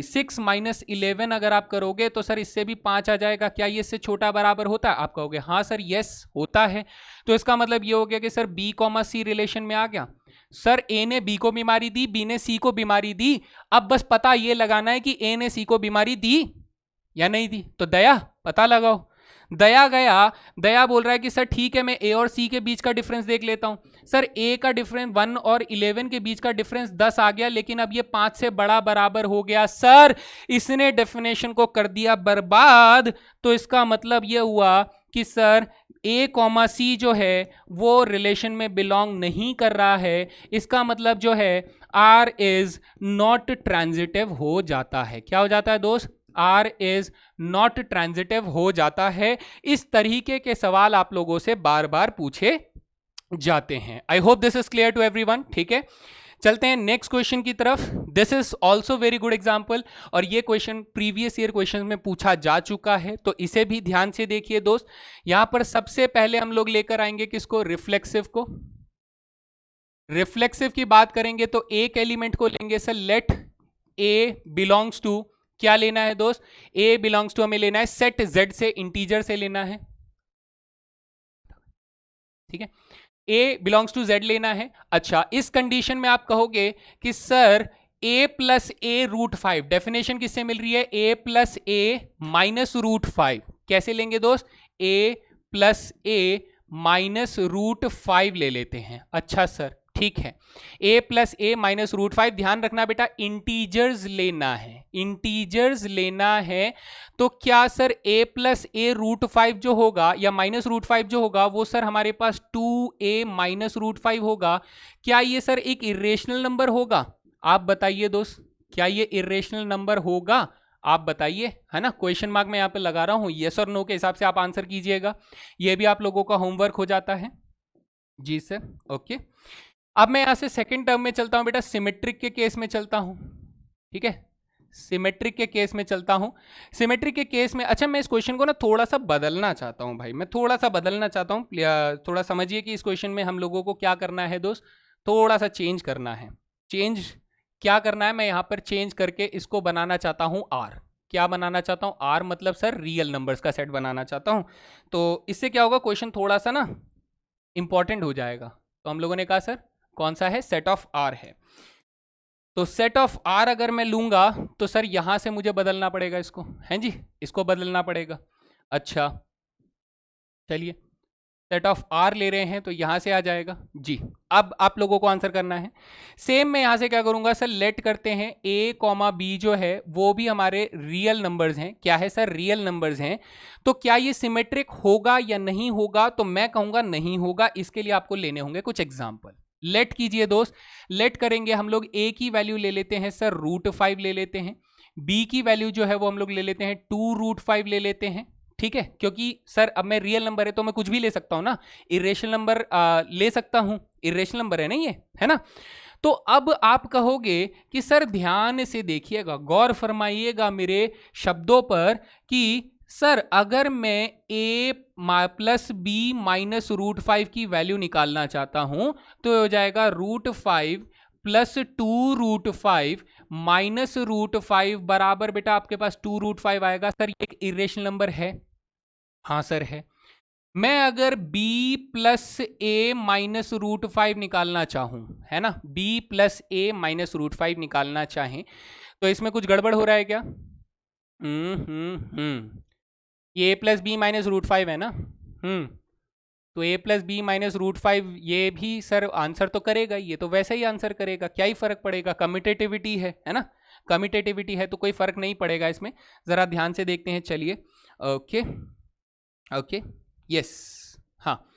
6 माइनस 11 अगर आप करोगे तो सर इससे भी 5 आ जाएगा, क्या ये इससे छोटा बराबर होता है? आप कहोगे हाँ सर यस होता है। तो इसका मतलब ये हो गया कि सर b कॉमा सी रिलेशन में आ गया। सर a ने b को बीमारी दी, b ने c को बीमारी दी, अब बस पता ये लगाना है कि a ने c को बीमारी दी या नहीं दी। तो दया पता लगाओ। दया गया, दया बोल रहा है कि सर ठीक है मैं a और c के बीच का डिफरेंस देख लेता हूं। सर a का डिफरेंस 1 और 11 के बीच का डिफरेंस 10 आ गया, लेकिन अब ये 5 से बड़ा बराबर हो गया। सर इसने डेफिनेशन को कर दिया बर्बाद। तो इसका मतलब ये हुआ कि सर a कॉमा सी जो है वो रिलेशन में बिलोंग नहीं कर रहा है। इसका मतलब जो है r इज नॉट ट्रांजिटिव हो जाता है। क्या हो जाता है दोस्त? R इज नॉट ट्रांजिटिव हो जाता है। इस तरीके के सवाल आप लोगों से बार बार पूछे जाते हैं। I hope this is clear to everyone. ठीक है, चलते हैं नेक्स्ट क्वेश्चन की तरफ। This is also very good example, और ये क्वेश्चन प्रीवियस ईयर क्वेश्चन में पूछा जा चुका है, तो इसे भी ध्यान से देखिए दोस्त। यहां पर सबसे पहले हम लोग लेकर आएंगे किसको? रिफ्लेक्सिव को। रिफ्लेक्सिव की बात करेंगे तो एक एलिमेंट को लेंगे sir, let a belongs to, क्या लेना है दोस्त? a बिलोंग्स टू हमें लेना है सेट z से, इंटीजर से लेना है। ठीक है, a बिलोंग्स टू z लेना है। अच्छा, इस कंडीशन में आप कहोगे कि sir a plus a root 5, definition किससे मिल रही है? a plus a minus root 5। कैसे लेंगे दोस्त? a plus a minus root 5 ले लेते हैं। अच्छा सर ठीक है, a plus a minus root 5। ध्यान रखना बेटा इंटीजर्स लेना है, इंटीजर्स लेना है। तो क्या sir a plus a root 5 जो होगा या माइनस रूट 5 जो होगा वो सर हमारे पास 2a माइनस रूट 5 होगा। क्या ये सर एक इरेशनल नंबर होगा? आप बताइए दोस्त, क्या ये इरेशनल नंबर होगा? आप बताइए, है ना। क्वेश्चन मार्क मैं यहाँ पे लगा रहा हूँ, यस और नो के हिसाब से आप आंसर कीजिएगा। ये भी आप लोगों का होमवर्क हो जाता है। जी सर, ओके। अब मैं यहां से सेकंड टर्म में चलता हूं बेटा, सिमेट्रिक के केस में चलता हूं। ठीक है, सिमेट्रिक के केस में चलता हूं। सिमेट्रिक के केस में, अच्छा मैं इस क्वेश्चन को ना थोड़ा सा बदलना चाहता हूं भाई, मैं थोड़ा सा बदलना चाहता हूं। थोड़ा समझिए कि इस क्वेश्चन में हम लोगों को क्या करना है दोस्त, थोड़ा सा चेंज करना है। चेंज क्या करना है? मैं यहां पर चेंज करके इसको बनाना चाहता हूं आर। क्या बनाना चाहता हूं? आर मतलब सर रियल नंबर्स का सेट बनाना चाहता हूं। तो इससे क्या होगा, क्वेश्चन थोड़ा सा ना इंपॉर्टेंट हो जाएगा। तो हम लोगों ने कहा सर कौन सा है? सेट ऑफ आर है। तो सेट ऑफ आर अगर मैं लूंगा तो सर यहां से मुझे बदलना पड़ेगा इसको, हैं जी, इसको बदलना पड़ेगा। अच्छा चलिए, सेट ऑफ आर ले रहे हैं तो यहां से आ जाएगा जी। अब आप लोगों को आंसर करना है। सेम मैं यहां से क्या करूंगा सर, लेट करते हैं a कॉमा बी जो है वो भी हमारे रियल नंबर्स हैं। क्या है सर? रियल नंबर्स हैं। तो क्या ये सिमेट्रिक होगा या नहीं होगा? तो मैं कहूंगा नहीं होगा। इसके लिए आपको लेने होंगे कुछ एग्जाम्पल। लेट कीजिए दोस्त, लेट करेंगे हम लोग। a की वैल्यू ले लेते हैं सर √5 ले लेते हैं, b की वैल्यू जो है वो हम लोग ले लेते हैं 2√5 ले लेते हैं। ठीक है, क्योंकि सर अब मैं रियल नंबर है तो मैं कुछ भी ले सकता हूं ना, इरेशनल नंबर ले सकता हूं, इरेशनल नंबर है नहीं ये, है ना। तो अब आप कहोगे कि सर ध्यान से देखिएगा, गौर फरमाइएगा मेरे शब्दों पर कि सर अगर मैं a प्लस बी माइनस √5 की वैल्यू निकालना चाहता हूं तो हो जाएगा √5 प्लस 2√5 माइनस √5 बराबर बेटा आपके पास 2√5 आएगा। सर ये एक इरेशनल नंबर है? हाँ सर है। मैं अगर b प्लस ए माइनस √5 निकालना चाहूं, है ना, b प्लस ए माइनस √5 निकालना चाहें तो इसमें कुछ गड़बड़ हो रहा है क्या? ये a प्लस बी माइनस √5 है ना। तो a प्लस बी माइनस √5 ये भी सर आंसर तो करेगा, ये तो वैसे ही आंसर करेगा, क्या ही फर्क पड़ेगा, कम्यूटेटिविटी है ना, कम्यूटेटिविटी है तो कोई फर्क नहीं पड़ेगा इसमें। जरा ध्यान से देखते हैं, चलिए। ओके ओके यस, हाँ।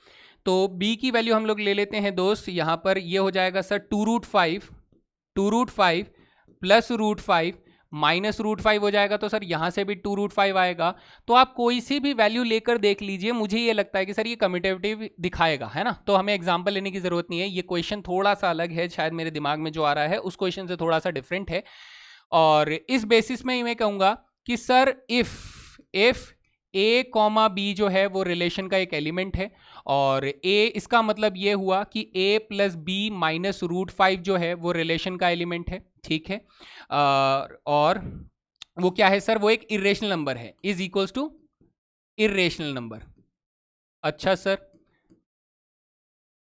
तो b की वैल्यू हम लोग ले लेते हैं दोस्त, यहाँ पर ये हो जाएगा सर 2√5 प्लस √5 माइनस √5 हो जाएगा। तो सर यहाँ से भी 2√5 आएगा। तो आप कोई सी भी वैल्यू लेकर देख लीजिए, मुझे ये लगता है कि सर ये कम्यूटेटिव दिखाएगा, है ना। तो हमें एग्जांपल लेने की जरूरत नहीं है, ये क्वेश्चन थोड़ा सा अलग है, शायद मेरे दिमाग में जो आ रहा है उस क्वेश्चन से थोड़ा सा डिफरेंट है। और इस बेसिस में मैं कहूँगा कि sir if a comma b जो है वो रिलेशन का एक एलिमेंट है, और ए इसका मतलब ये हुआ कि ए प्लस बी माइनस रूट 5 जो है वो रिलेशन का एलिमेंट है, ठीक है। और वो क्या है सर, वो एक इर्रेशनल नंबर है, is equals to irrational number. अच्छा सर,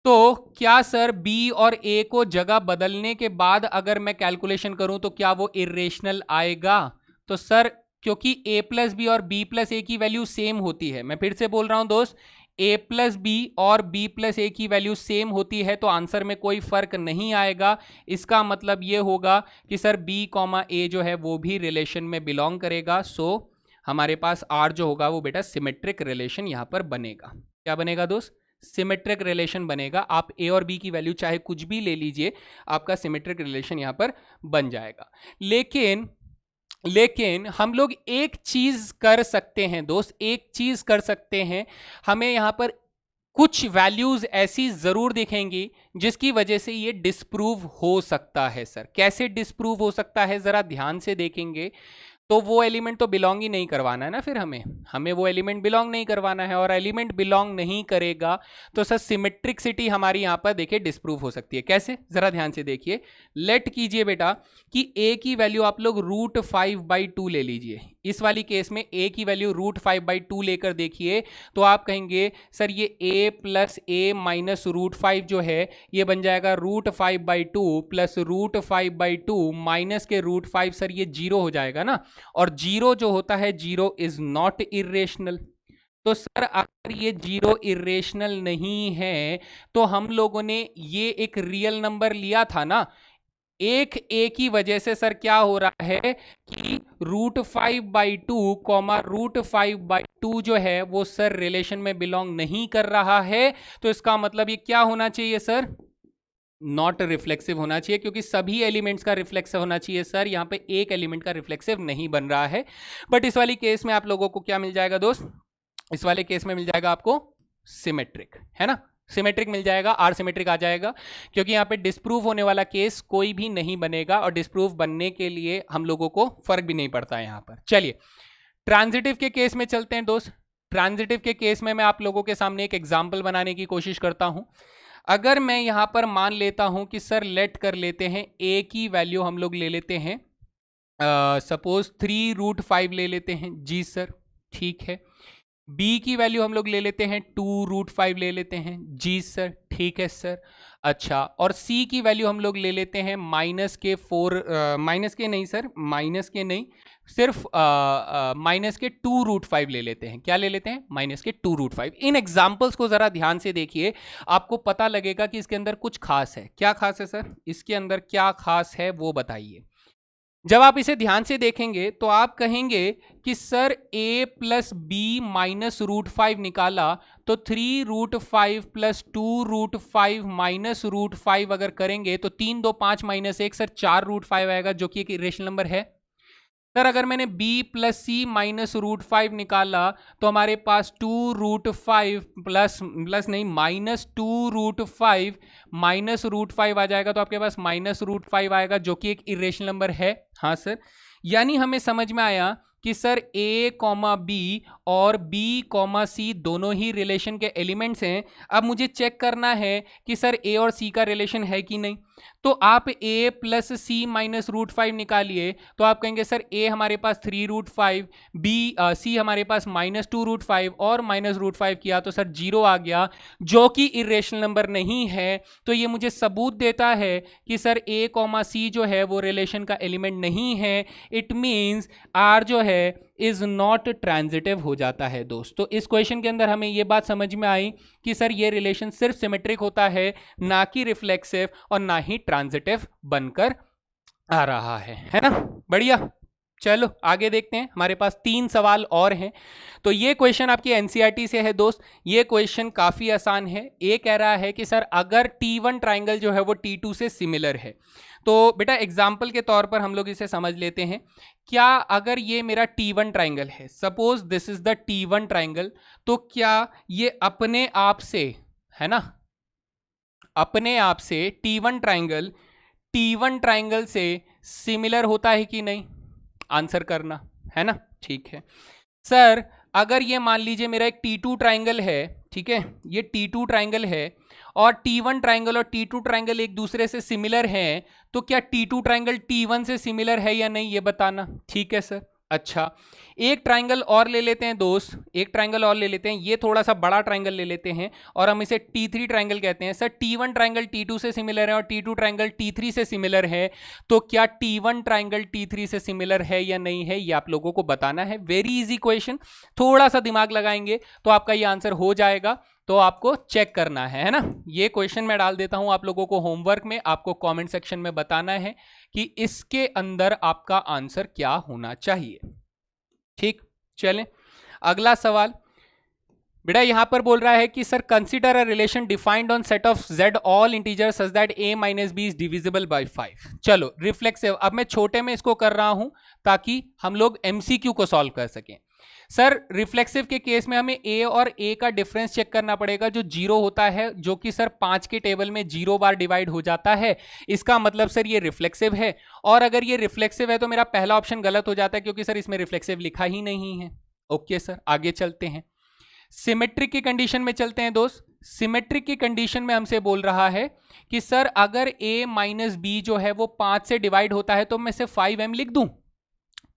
तो क्या सर बी और ए को जगह बदलने के बाद अगर मैं कैलकुलेशन करूं तो क्या वो इर्रेशनल आएगा? तो सर क्योंकि a प्लस बी और b प्लस ए की वैल्यू सेम होती है, मैं फिर से बोल रहा हूं दोस्त, a प्लस बी और b प्लस ए की वैल्यू सेम होती है तो आंसर में कोई फर्क नहीं आएगा। इसका मतलब ये होगा कि सर b कॉमा ए जो है वो भी रिलेशन में बिलोंग करेगा। सो हमारे पास r जो होगा वो बेटा सिमेट्रिक रिलेशन यहां पर बनेगा। क्या बनेगा दोस्त? सिमेट्रिक रिलेशन बनेगा। आप a और b की वैल्यू चाहे कुछ भी ले लीजिए, आपका सिमेट्रिक रिलेशन यहां पर बन जाएगा। लेकिन हम लोग एक चीज कर सकते हैं दोस्त, एक चीज कर सकते हैं, हमें यहां पर कुछ वैल्यूज ऐसी जरूर दिखेंगी जिसकी वजह से ये डिस्प्रूव हो सकता है। सर कैसे डिस्प्रूव हो सकता है, जरा ध्यान से देखेंगे तो वो एलिमेंट तो बिलोंग ही नहीं करवाना है ना, फिर हमें वो एलिमेंट बिलोंग नहीं करवाना है, और एलिमेंट बिलोंग नहीं करेगा तो सर सिमेट्रिकसिटी हमारी यहां पर देखिए डिस्प्रूव हो सकती है। कैसे, जरा ध्यान से देखिए। लेट कीजिए बेटा कि a की वैल्यू आप लोग √5/2 ले लीजिए। इस वाली केस में a की वैल्यू √5/2 लेकर देखिए तो आप कहेंगे सर ये a प्लस a माइनस √5 जो है ये बन जाएगा √5/2 प्लस √5/2 माइनस के √5, सर ये 0 हो जाएगा ना, और 0 जो होता है 0 इज नॉट इर्रेशनल। तो सर अगर ये 0 इर्रेशनल नहीं है तो हम लोगों ने ये एक रियल नंबर लिया था ना, एक ए की वजह से सर क्या हो रहा है कि √5/2 कॉमा √5/2 जो है वो सर रिलेशन में बिलोंग नहीं कर रहा है। तो इसका मतलब ये क्या होना चाहिए सर, नॉट रिफ्लेक्सिव होना चाहिए, क्योंकि सभी एलिमेंट्स का रिफ्लेक्सिव होना चाहिए। सर यहाँ पे एक एलिमेंट का रिफ्लेक्सिव नहीं बन रहा है। बट इस वाली केस में आप लोगों को क्या मिल जाएगा दोस्त, इस वाले केस में मिल जाएगा आपको सिमेट्रिक, है ना, सिमेट्रिक मिल जाएगा, आर सिमेट्रिक आ जाएगा, क्योंकि यहाँ पे डिस्प्रूव होने वाला केस कोई भी नहीं बनेगा, और डिस्प्रूव बनने के लिए हम लोगों को फर्क भी नहीं पड़ता है यहाँ पर। चलिए ट्रांजिटिव के केस में चलते हैं दोस्त। ट्रांजिटिव के केस में मैं आप लोगों के सामने एक एग्जाम्पल बनाने की कोशिश करता हूं। अगर मैं यहां पर मान लेता हूं कि सर लेट कर लेते हैं a की वैल्यू हम लोग ले लेते हैं सपोज 3√5 ले लेते हैं, जी सर ठीक है। b की वैल्यू हम लोग ले लेते हैं 2√5 ले लेते हैं, जी सर ठीक है सर। अच्छा, और c की वैल्यू हम लोग ले लेते हैं माइनस के 4, माइनस के नहीं सर, माइनस के नहीं, सिर्फ माइनस के 2√5 ले लेते हैं। क्या ले लेते हैं, माइनस के 2√5। इन एग्जाम्पल्स को जरा ध्यान से देखिए, आपको पता लगेगा कि इसके अंदर कुछ खास है। क्या खास है सर, इसके अंदर क्या खास है वो बताइए। जब आप इसे ध्यान से देखेंगे तो आप कहेंगे कि sir a plus b minus √5 निकाला तो 3√5 प्लस 2√5 माइनस √5 अगर करेंगे तो 3 2 5 माइनस 1 सर 4√5 आएगा, जो कि एक इरेशनल नंबर है। सर अगर मैंने b प्लस सी माइनस √5 निकाला तो हमारे पास 2√5 प्लस नहीं माइनस 2√5 माइनस √5 आ जाएगा, तो आपके पास माइनस √5 आएगा, जो कि एक इरेशनल नंबर है। हाँ सर, यानी हमें समझ में आया कि सर a कॉमा बी और b कॉमा सी दोनों ही रिलेशन के एलिमेंट्स हैं। अब मुझे चेक करना है कि सर a और c का रिलेशन है कि नहीं। तो आप a प्लस सी माइनस √5 निकालिए तो आप कहेंगे सर a हमारे पास 3√5, c हमारे पास माइनस 2√5 और माइनस √5 किया तो सर 0 आ गया, जो कि इरेशनल नंबर नहीं है। तो ये मुझे सबूत देता है कि सर a कॉमा सी जो है वो रिलेशन का एलिमेंट नहीं है। इट मीन्स r जो है इज नॉट ट्रांजिटिव हो जाता है दोस्त। तो इस क्वेश्चन के अंदर हमें ये बात समझ में आई कि सर ये रिलेशन सिर्फ सिमेट्रिक होता है, ना कि रिफ्लेक्सिव और ना ही ट्रांजिटिव बनकर आ रहा है ना। बढ़िया, चलो आगे देखते हैं। हमारे पास 3 सवाल और हैं। तो ये क्वेश्चन आपकी एनसीईआरटी से है दोस्त। ये क्वेश्चन काफी आसान है। ये कह रहा है कि सर अगर T1 ट्राइंगल जो है वो T2 से सिमिलर है, तो बेटा एग्जाम्पल के तौर पर हम लोग इसे समझ लेते हैं। क्या अगर ये मेरा T1 ट्राइंगल है, suppose this is the T1 triangle, तो क्या ये अपने आप से, है ना, अपने आप से T1 ट्राइंगल से सिमिलर होता है कि नहीं, आंसर करना है ना। ठीक है सर, अगर ये मान लीजिए मेरा एक T2 ट्राइंगल है, ठीक है, ये T2 ट्राइंगल है और T1 ट्राइंगल और T2 ट्राइंगल एक दूसरे से सिमिलर हैं, तो क्या T2 ट्राइंगल T1 से सिमिलर है या नहीं, ये बताना। ठीक है सर। अच्छा, एक ट्राइंगल और ले लेते हैं दोस्त, एक ट्राइंगल और ले लेते हैं, ये थोड़ा सा बड़ा ट्राइंगल ले लेते हैं और हम इसे T3 ट्राइंगल कहते हैं। सर T1 ट्राइंगल T2 से सिमिलर है और T2 ट्राइंगल T3 से सिमिलर है, तो क्या T1 ट्राइंगल T3 से सिमिलर है या नहीं है, ये आप लोगों को बताना है। वेरी इजी क्वेश्चन, थोड़ा सा दिमाग लगाएंगे तो आपका ये आंसर हो जाएगा, तो आपको चेक करना है ना। ये क्वेश्चन मैं डाल देता हूं आप लोगों को होमवर्क में, आपको कमेंट सेक्शन में बताना है कि इसके अंदर आपका आंसर क्या होना चाहिए। ठीक, चलें अगला सवाल। बेटा यहां पर बोल रहा है कि sir consider a relation defined on set of z all integers such that a minus B is divisible by 5। चलो रिफ्लेक्सिव, अब मैं छोटे में इसको कर रहा हूं ताकि हम लोग MCQ को सॉल्व कर सकें। सर रिफ्लेक्सिव के केस में हमें a और a का डिफरेंस चेक करना पड़ेगा, जो 0 होता है, जो कि सर 5 के टेबल में 0 बार डिवाइड हो जाता है। इसका मतलब सर ये रिफ्लेक्सिव है, और अगर ये रिफ्लेक्सिव है तो मेरा पहला ऑप्शन गलत हो जाता है क्योंकि सर इसमें रिफ्लेक्सिव लिखा ही नहीं है। ओके सर, आगे चलते हैं। सिमेट्रिक की कंडीशन में चलते हैं दोस्त। सिमेट्रिक की कंडीशन में हमसे बोल रहा है कि सर अगर a माइनस बी जो है वो 5 से डिवाइड होता है तो मैं से 5m लिख दूं,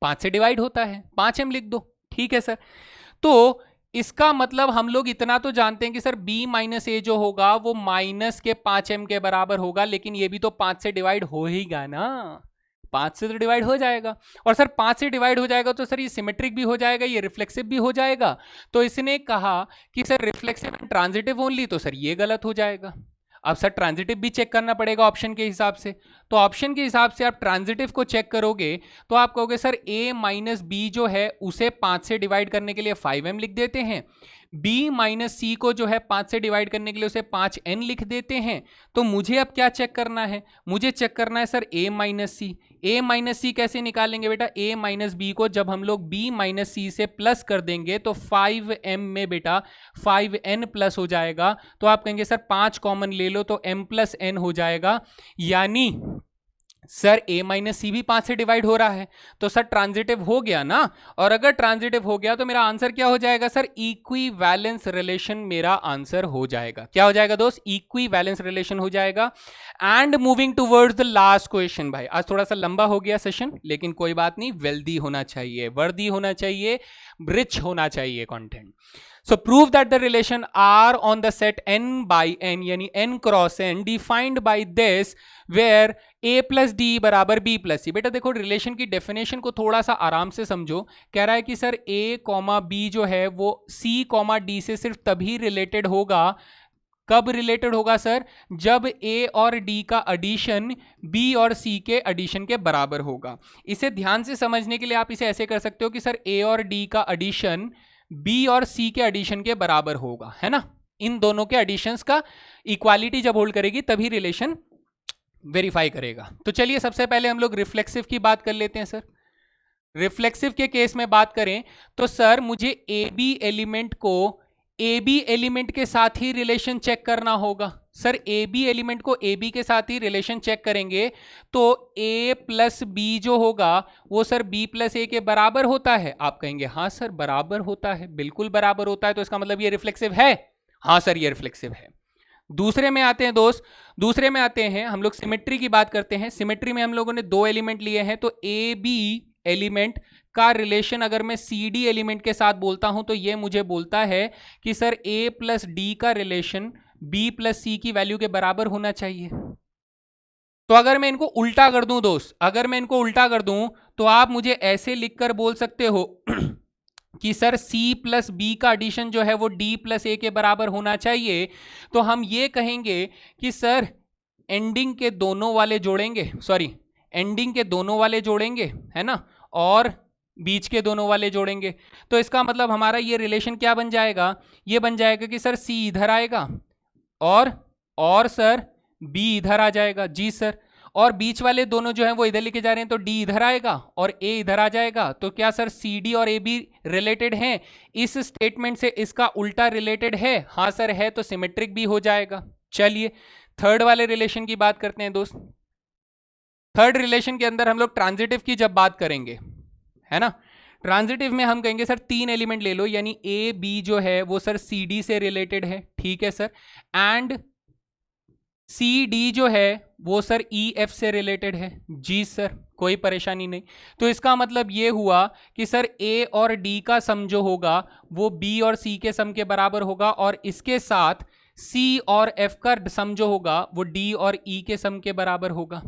5 से डिवाइड होता है 5m लिख दो। ठीक है सर, तो इसका मतलब हम लोग इतना तो जानते हैं कि सर b माइनस ए जो होगा वो माइनस के 5m के बराबर होगा, लेकिन ये भी तो 5 से डिवाइड हो ही गा ना, 5 से तो डिवाइड हो जाएगा, और सर 5 से डिवाइड हो जाएगा तो सर ये सिमेट्रिक भी हो जाएगा, ये रिफ्लेक्सिव भी हो जाएगा। तो इसने कहा कि sir reflexive and transitive only, तो सर ये गलत हो जाएगा। अब सर ट्रांजिटिव भी चेक करना पड़ेगा ऑप्शन के हिसाब से, तो ऑप्शन के हिसाब से आप ट्रांजिटिव को चेक करोगे तो आप कहोगे सर a माइनस बी जो है उसे 5 से डिवाइड करने के लिए 5m लिख देते हैं, b माइनस सी को जो है 5 से डिवाइड करने के लिए उसे 5n लिख देते हैं। तो मुझे अब क्या चेक करना है, मुझे चेक करना है sir a minus C. a minus C कैसे निकालेंगे बेटा, a माइनस बी को जब हम लोग b माइनस सी से प्लस कर देंगे तो 5m में बेटा 5n प्लस हो जाएगा। तो आप कहेंगे सर 5 कॉमन ले लो तो m प्लस n हो जाएगा, यानी सर a माइनस सी भी 5 से डिवाइड हो रहा है, तो सर ट्रांजिटिव हो गया ना। और अगर ट्रांजिटिव हो गया तो मेरा आंसर क्या हो जाएगा सर, इक्विवेलेंस रिलेशन मेरा आंसर हो जाएगा। क्या हो जाएगा दोस्त, इक्विवेलेंस रिलेशन हो जाएगा। And moving towards the last question. भाई आज थोड़ा सा लंबा हो गया सेशन, लेकिन कोई बात नहीं, वेल्दी होना चाहिए, वर्दी होना चाहिए, रिच होना चाहिए content. So prove that the relation R on the set n by n यानी n cross n defined by this where a plus d बराबर b plus c। बेटा देखो रिलेशन की डेफिनेशन को थोड़ा सा आराम से समझो। कह रहा है कि सर a कॉमा b जो है वो c कॉमा d से सिर्फ तभी रिलेटेड होगा, कब रिलेटेड होगा सर, जब a और d का एडिशन b और c के एडिशन के बराबर होगा। इसे ध्यान से समझने के लिए आप इसे ऐसे कर सकते हो कि सर a और d का एडिशन b और c के एडिशन के बराबर होगा, है ना। इन दोनों के एडिशंस का इक्वालिटी जब होल्ड करेगी तभी रिलेशन वेरीफाई करेगा। तो चलिए सबसे पहले हम लोग रिफ्लेक्सिव की बात कर लेते हैं। सर रिफ्लेक्सिव के केस में बात करें तो सर मुझे ए बी एलिमेंट को ए बी एलिमेंट के साथ ही रिलेशन चेक करना होगा। सर ए बी एलिमेंट को ए बी के साथ ही रिलेशन चेक करेंगे तो a प्लस बी जो होगा वो सर b प्लस ए के बराबर होता है। आप कहेंगे हाँ सर बराबर होता है, बिल्कुल बराबर होता है, तो इसका मतलब ये रिफ्लेक्सिव है। हाँ सर ये रिफ्लेक्सिव है। दूसरे में आते हैं दोस्त, दूसरे में आते हैं हम लोग सिमेट्री की बात करते हैं। सिमेट्री में हम लोगों ने 2 एलिमेंट लिए हैं, तो ए बी एलिमेंट का रिलेशन अगर मैं सी डी एलिमेंट के साथ बोलता हूं तो ये मुझे बोलता है कि सर a प्लस डी का रिलेशन b प्लस सी की वैल्यू के बराबर होना चाहिए। तो अगर मैं इनको उल्टा कर दूं दोस्त, अगर मैं इनको उल्टा कर दूं तो आप मुझे ऐसे लिखकर बोल सकते हो कि सर c प्लस बी का एडिशन जो है वो d प्लस ए के बराबर होना चाहिए। तो हम ये कहेंगे कि सर एंडिंग के दोनों वाले जोड़ेंगे, सॉरी एंडिंग के दोनों वाले जोड़ेंगे, है ना, और बीच के दोनों वाले जोड़ेंगे। तो इसका मतलब हमारा ये रिलेशन क्या बन जाएगा, ये बन जाएगा कि सर c इधर आएगा और सर b इधर आ जाएगा। जी सर, और बीच वाले दोनों जो हैं वो इधर लेके जा रहे हैं, तो d इधर आएगा और a इधर आ जाएगा। तो क्या सर CD और AB रिलेटेड हैं? इस स्टेटमेंट से इसका उल्टा रिलेटेड है। हाँ सर है, तो सिमेट्रिक भी हो जाएगा। चलिए थर्ड वाले रिलेशन की बात करते हैं दोस्त। थर्ड रिलेशन के अंदर हम लोग ट्रांजिटिव की जब बात करेंगे, है ना, ट्रांजिटिव में हम कहेंगे सर 3 एलिमेंट ले लो, यानी ए बी जो है वो सर सी डी से रिलेटेड है, ठीक है सर, एंड सी डी जो है वो सर ई एफ से रिलेटेड है। जी सर, कोई परेशानी नहीं। तो इसका मतलब ये हुआ कि सर ए और डी का सम जो होगा वो बी और सी के सम के बराबर होगा, और इसके साथ सी और एफ का सम जो होगा वो डी और ई के सम के बराबर होगा।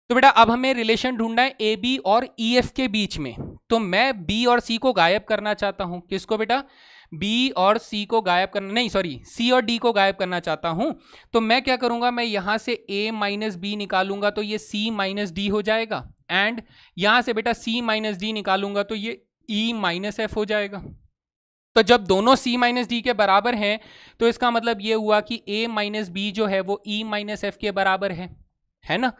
तो बेटा अब हमें रिलेशन ढूंढना है ए बी और ई एफ के बीच में। तो मैं बी और सी को गायब करना चाहता हूं। किसको बेटा? बी और सी को गायब करना, नहीं सॉरी, सी और डी को गायब करना चाहता हूं। तो मैं क्या करूंगा, मैं यहां से a माइनस बी निकालूंगा तो ये c माइनस डी हो जाएगा, एंड यहां से बेटा c माइनस डी निकालूंगा तो ये e माइनस एफ हो जाएगा। तो जब दोनों c माइनस डी के बराबर हैं तो इसका मतलब ये हुआ कि a माइनस बी जो है वो e माइनस एफ के बराबर है ना।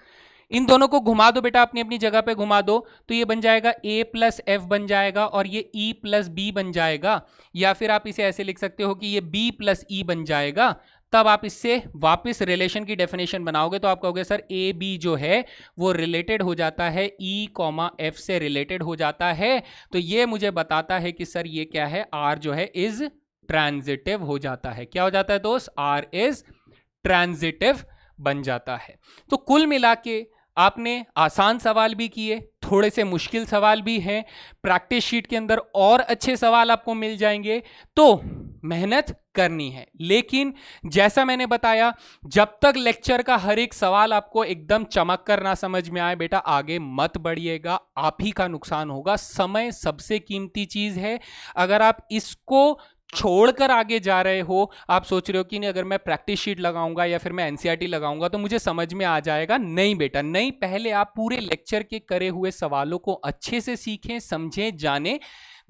इन दोनों को घुमा दो बेटा, अपनी अपनी जगह पे घुमा दो, तो ये बन जाएगा a प्लस एफ बन जाएगा और ये e प्लस बी बन जाएगा, या फिर आप इसे ऐसे लिख सकते हो कि ये b प्लस ई बन जाएगा। तब आप इससे वापस रिलेशन की डेफिनेशन बनाओगे तो आप कहोगे सर ए बी जो है वो रिलेटेड हो जाता है e कॉमा एफ से रिलेटेड हो जाता है। तो ये मुझे बताता है कि सर ये क्या है, r जो है इज ट्रांजिटिव हो जाता है। क्या हो जाता है दोस्त? r इज ट्रांजिटिव बन जाता है। तो कुल मिला के आपने आसान सवाल भी किए, थोड़े से मुश्किल सवाल भी हैं, प्रैक्टिस शीट के अंदर और अच्छे सवाल आपको मिल जाएंगे। तो मेहनत करनी है, लेकिन जैसा मैंने बताया जब तक लेक्चर का हर एक सवाल आपको एकदम चमक कर ना समझ में आए बेटा आगे मत बढ़िएगा, आप ही का नुकसान होगा। समय सबसे कीमती चीज है। अगर आप इसको छोड़कर आगे जा रहे हो, आप सोच रहे हो कि नहीं अगर मैं प्रैक्टिस शीट लगाऊंगा या फिर मैं एनसीईआरटी लगाऊंगा तो मुझे समझ में आ जाएगा, नहीं बेटा नहीं। पहले आप पूरे लेक्चर के करे हुए सवालों को अच्छे से सीखें, समझें, जानें,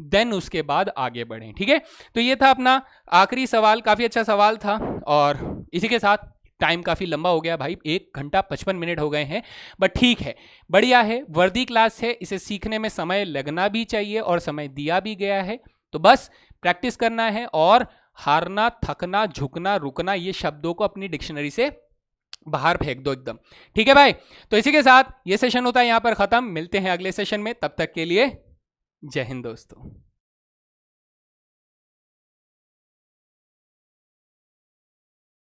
देन उसके बाद आगे बढ़ें, ठीक है। तो ये था अपना आखिरी सवाल, काफी अच्छा सवाल था, और इसी के साथ टाइम काफी लंबा हो गया भाई, 1 घंटा 55 मिनट हो गए हैं, बट ठीक है, बढ़िया है, वर्दी क्लास है, इसे सीखने में समय लगना भी चाहिए और समय दिया भी गया है। तो बस प्रैक्टिस करना है, और हारना, थकना, झुकना, रुकना ये शब्दों को अपनी डिक्शनरी से बाहर फेंक दो एकदम, ठीक है भाई। तो इसी के साथ ये सेशन होता है यहां पर खत्म, मिलते हैं अगले सेशन में, तब तक के लिए जय हिंद दोस्तों।